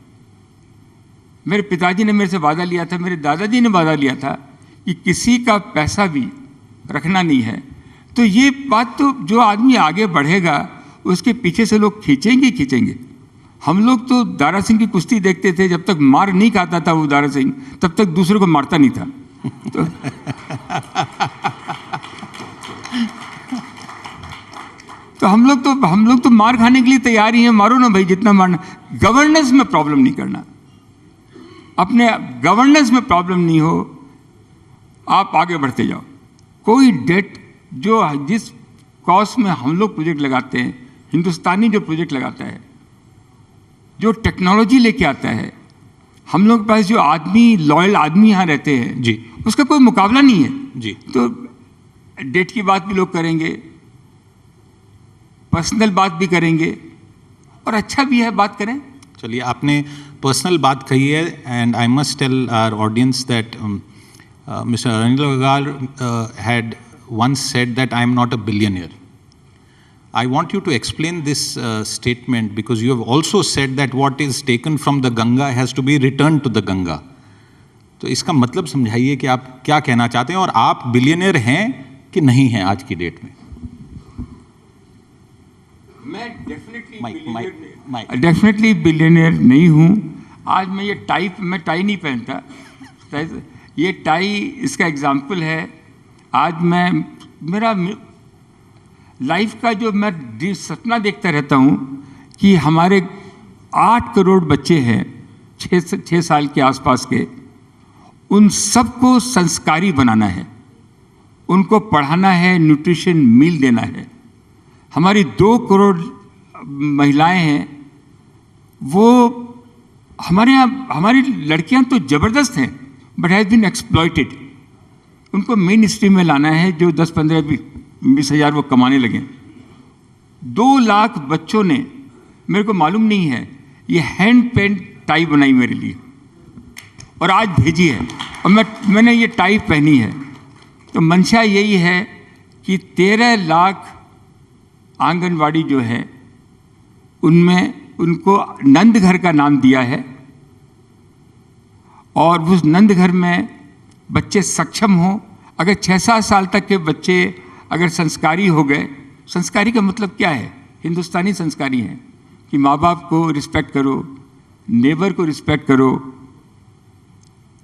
मेरे पिताजी ने मेरे से वादा लिया था, मेरे दादाजी ने वादा लिया था कि किसी का पैसा भी रखना नहीं है। तो ये बात तो जो आदमी आगे बढ़ेगा उसके पीछे से लोग खींचेंगे। हम लोग तो दारा सिंह की कुश्ती देखते थे, जब तक मार नहीं खाता था वो दारा सिंह तब तक दूसरे को मारता नहीं था। तो हम लोग तो मार खाने के लिए तैयार ही हैं, मारो ना भाई जितना मारना। गवर्नेंस में प्रॉब्लम नहीं करना, अपने गवर्नेंस में प्रॉब्लम नहीं हो, आप आगे बढ़ते जाओ। कोई डेट जो जिस कॉस्ट में हम लोग प्रोजेक्ट लगाते हैं, हिंदुस्तानी जो प्रोजेक्ट लगाता है, जो टेक्नोलॉजी लेके आता है, हम लोग के पास जो आदमी लॉयल आदमी यहाँ रहते हैं जी, उसका कोई मुकाबला नहीं है जी। तो डेट की बात भी लोग करेंगे, पर्सनल बात भी करेंगे, और अच्छा भी है बात करें। चलिए, आपने पर्सनल बात कही है, and I must tell our audience that mister Anil Agarwal had once said that I am not a billionaire. I want you to explain this statement, because you have also said that what is taken from the Ganga has to be returned to the Ganga. तो इसका मतलब समझाइए कि आप क्या कहना चाहते हैं, और आप बिलियनियर हैं कि नहीं हैं आज की डेट में? मैं डेफिनेटली बिलियनियर नहीं हूँ। आज मैं ये मैं टाई नहीं पहनता, ये टाई इसका एग्जाम्पल है। आज मेरा लाइफ का जो मैं सपना देखता रहता हूँ कि हमारे 8 करोड़ बच्चे हैं 6 साल के आसपास के, उन सबको संस्कारी बनाना है, उनको पढ़ाना है, न्यूट्रिशन मील देना है। हमारी 2 करोड़ महिलाएं हैं, वो हमारे यहाँ हमारी लड़कियाँ तो ज़बरदस्त हैं, बट हैज़ बीन एक्सप्लॉइटेड। उनको मेन स्ट्रीम में लाना है, जो 10-15-20 हज़ार वो कमाने लगे। 2 लाख बच्चों ने, मेरे को मालूम नहीं है, ये हैंड पेंट टाई बनाई मेरे लिए और आज भेजी है, और मैंने ये टाई पहनी है। तो मंशा यही है कि 13 लाख आंगनवाड़ी जो है उनमें उनको नंद घर का नाम दिया है, और उस नंद घर में बच्चे सक्षम हों। अगर 6-7 साल तक के बच्चे अगर संस्कारी हो गए, संस्कारी का मतलब क्या है? हिंदुस्तानी संस्कारी हैं कि माँ बाप को रिस्पेक्ट करो, नेबर को रिस्पेक्ट करो,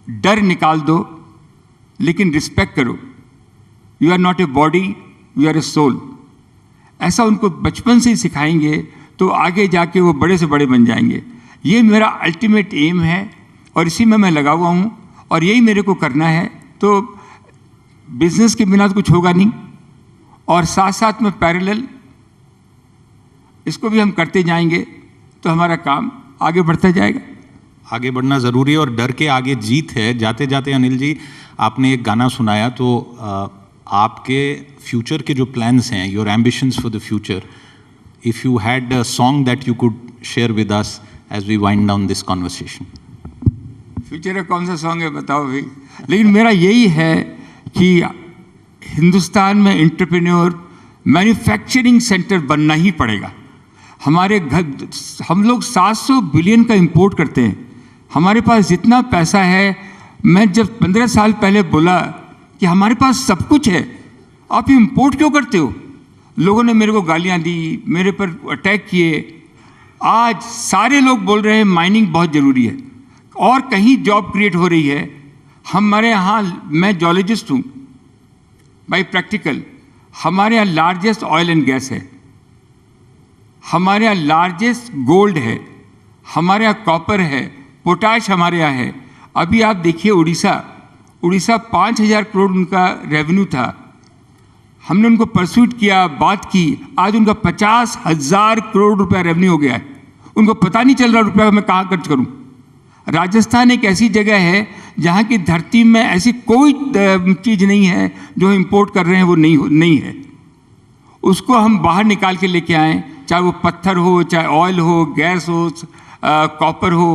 डर निकाल दो, लेकिन रिस्पेक्ट करो। You are not a body, you are a soul. ऐसा उनको बचपन से ही सिखाएंगे तो आगे जाके वो बड़े से बड़े बन जाएंगे। ये मेरा अल्टीमेट एम है, और इसी में मैं लगा हुआ हूँ, और यही मेरे को करना है। तो बिजनेस के बिना तो कुछ होगा नहीं, और साथ साथ में पैरेलल इसको भी हम करते जाएंगे तो हमारा काम आगे बढ़ता जाएगा। आगे बढ़ना ज़रूरी है, और डर के आगे जीत है। जाते जाते अनिल जी, आपने एक गाना सुनाया, तो आपके फ्यूचर के जो प्लान्स हैं, your ambitions for the future, if you had a song that you could share with us as we wind down this conversation. Future का कौन सा सॉन्ग है बताओ भाई। लेकिन मेरा यही है कि हिंदुस्तान में एंटरप्रेन्योर मैन्युफैक्चरिंग सेंटर बनना ही पड़ेगा। हमारे घर, हम लोग 700 बिलियन का इंपोर्ट करते हैं, हमारे पास जितना पैसा है, मैं जब 15 साल पहले बोला कि हमारे पास सब कुछ है, आप इंपोर्ट क्यों करते हो, लोगों ने मेरे को गालियाँ दी, मेरे पर अटैक किए। आज सारे लोग बोल रहे हैं माइनिंग बहुत ज़रूरी है, और कहीं जॉब क्रिएट हो रही है। हमारे यहाँ, मैं जोलॉजिस्ट हूँ बाई प्रैक्टिकल, हमारे यहाँ लार्जेस्ट ऑयल एंड गैस है, हमारे यहाँ लार्जेस्ट गोल्ड है, हमारे यहाँ कॉपर है, पोटाश हमारे यहाँ है। अभी आप देखिए उड़ीसा 5,000 करोड़ उनका रेवेन्यू था, हमने उनको परस्यूट किया, बात की, आज उनका 50,000 करोड़ रुपया रेवेन्यू हो गया है। उनको पता नहीं चल रहा रुपया मैं कहाँ खर्च करूँ। राजस्थान एक ऐसी जगह है जहाँ की धरती में ऐसी कोई चीज़ नहीं है जो इंपोर्ट कर रहे हैं वो नहीं है। उसको हम बाहर निकाल के लेके आएँ, चाहे वो पत्थर हो, चाहे ऑयल हो, गैस हो, कॉपर हो,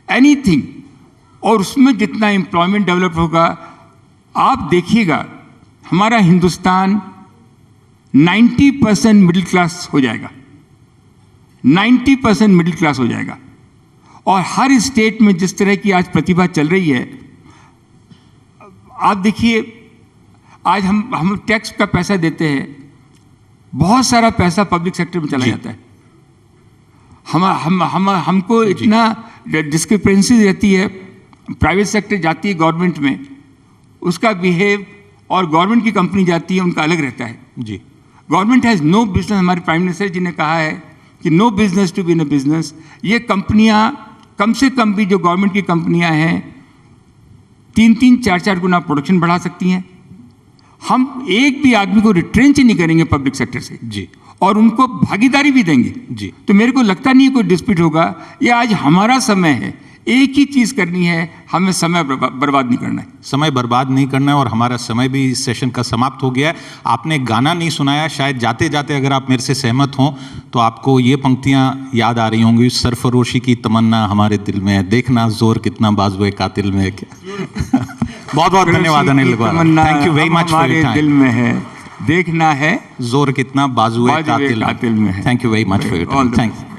एनीथिंग, और उसमें जितना एम्प्लॉयमेंट डेवलप होगा, आप देखिएगा हमारा हिंदुस्तान 90% मिडिल क्लास हो जाएगा, 90% मिडिल क्लास हो जाएगा। और हर स्टेट में जिस तरह की आज प्रतिभा चल रही है, आप देखिए, आज हम टैक्स का पैसा देते हैं, बहुत सारा पैसा पब्लिक सेक्टर में चला जाता है। हमको इतना डिस्क्रिपेंसी रहती है, प्राइवेट सेक्टर जाती है गवर्नमेंट में, उसका बिहेव, और गवर्नमेंट की कंपनी जाती है उनका अलग रहता है। जी, गवर्नमेंट हैज़ नो बिजनेस, हमारे प्राइम मिनिस्टर जी ने कहा है कि no business to be in a business. ये कंपनियां कम से कम भी जो गवर्नमेंट की कंपनियां हैं 3-3, 4-4 गुना प्रोडक्शन बढ़ा सकती हैं। हम एक भी आदमी को रिट्रेंच ही नहीं करेंगे पब्लिक सेक्टर से जी, और उनको भागीदारी भी देंगे जी। तो मेरे को लगता नहीं है कोई डिस्प्यूट होगा। ये आज हमारा समय है, एक ही चीज़ करनी है, हमें समय बर्बाद नहीं करना है। समय बर्बाद नहीं करना है, और हमारा समय भी इस सेशन का समाप्त हो गया है। आपने गाना नहीं सुनाया, शायद जाते जाते अगर आप मेरे से सहमत हों तो आपको ये पंक्तियां याद आ रही होंगी, सरफरोशी की तमन्ना हमारे दिल में है, देखना जोर कितना बाजुए कातिल में है। क्या बहुत बहुत धन्यवाद Anil Agarwal, thank you very much for your time. दिल में है, देखना है जोर कितना बाजुए कातिल में है। Thank you very much for your time. Thank you.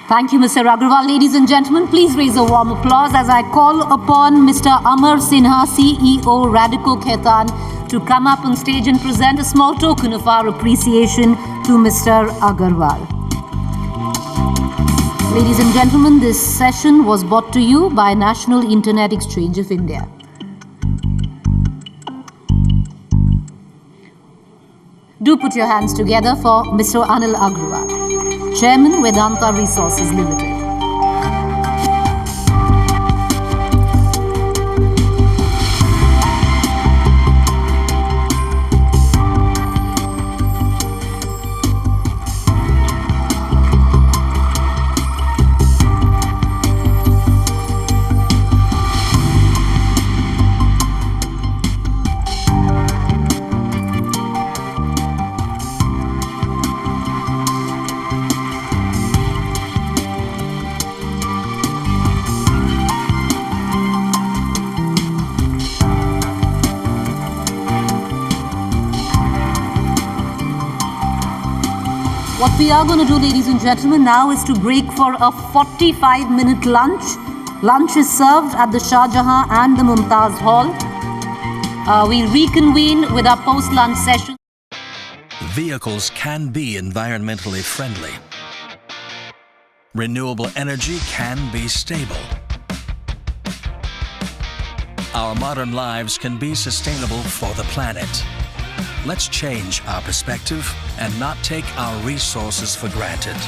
Thank you, Mr. Agrawal. Ladies and gentlemen, please raise a warm applause as I call upon Mr. Amar Sinha, CEO, Radico Khaitan, to come up on stage and present a small token of our appreciation to Mr. Agrawal. Ladies and gentlemen, this session was brought to you by National Internet Exchange of India. Do put your hands together for Mr. Anil Agrawal, Chairman, Vedanta Resources Limited. What we are going to do, ladies and gentlemen, now is to break for a 45-minute lunch. Lunch is served at the Shah Jahan and the Mumtaz Hall. We reconvene with our post-lunch session. Vehicles can be environmentally friendly. Renewable energy can be stable. Our modern lives can be sustainable for the planet. Let's change our perspective and not take our resources for granted.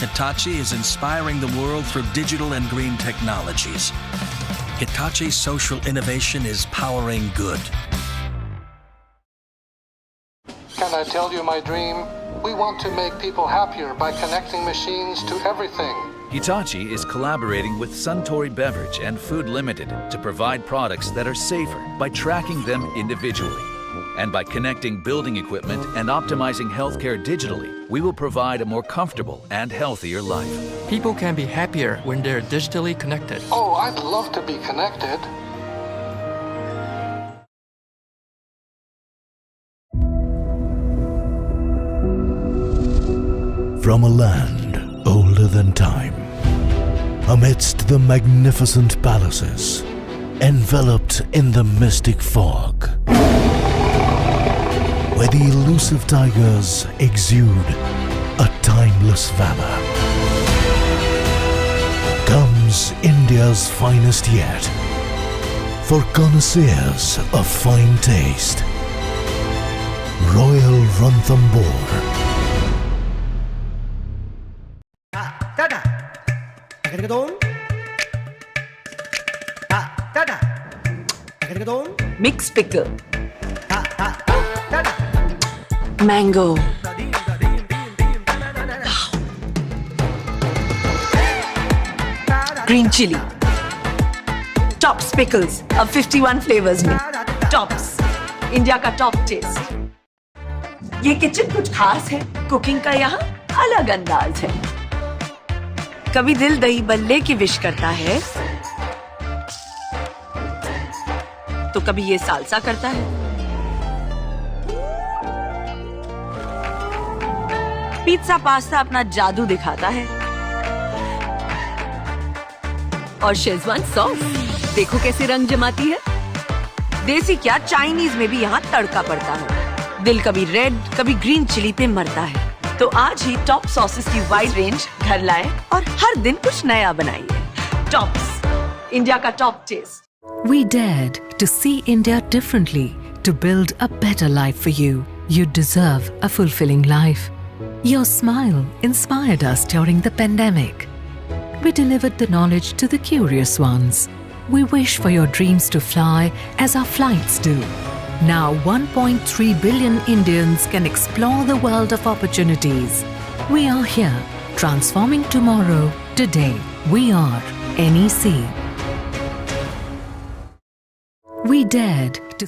Hitachi is inspiring the world through digital and green technologies. Hitachi's social innovation is powering good. Can I tell you my dream? We want to make people happier by connecting machines to everything. Hitachi is collaborating with Suntory Beverage and Food Limited to provide products that are safer by tracking them individually. And by connecting building equipment and optimizing healthcare digitally, we will provide a more comfortable and healthier life. People can be happier when they're digitally connected. Oh, I'd love to be connected. From a land older than time, amidst the magnificent palaces, enveloped in the mystic fog, where the elusive tigers exude a timeless valor, comes India's finest yet, for connoisseurs of fine taste, Royal Ranthambore. Mixed pickle. Mango. Green chili. Tops pickles. अब 51 flavors में. Tops. India का top test. ये kitchen कुछ खास है. Cooking का यहाँ अलग अंदाज है. कभी दिल दही बल्ले की विश करता है, तो कभी ये सालसा करता है. पिज्जा पास्ता अपना जादू दिखाता है. और शेजवान सॉस देखो कैसे रंग जमाती है. देसी क्या चाइनीज में भी यहाँ तड़का पड़ता है। दिल कभी रेड कभी ग्रीन चिली पे मरता है। तो आज ही टॉप सॉसेस की वाइड रेंज घर लाए और हर दिन कुछ नया बनाइए। टॉप्स, इंडिया का top taste. We dared to see India differently, to build a better life for you. You deserve a fulfilling life. Your smile inspired us during the pandemic. We delivered the knowledge to the curious ones. We wish for your dreams to fly as our flights do. Now 1.3 billion Indians can explore the world of opportunities. We are here, transforming tomorrow, today. We are NEC. We dared to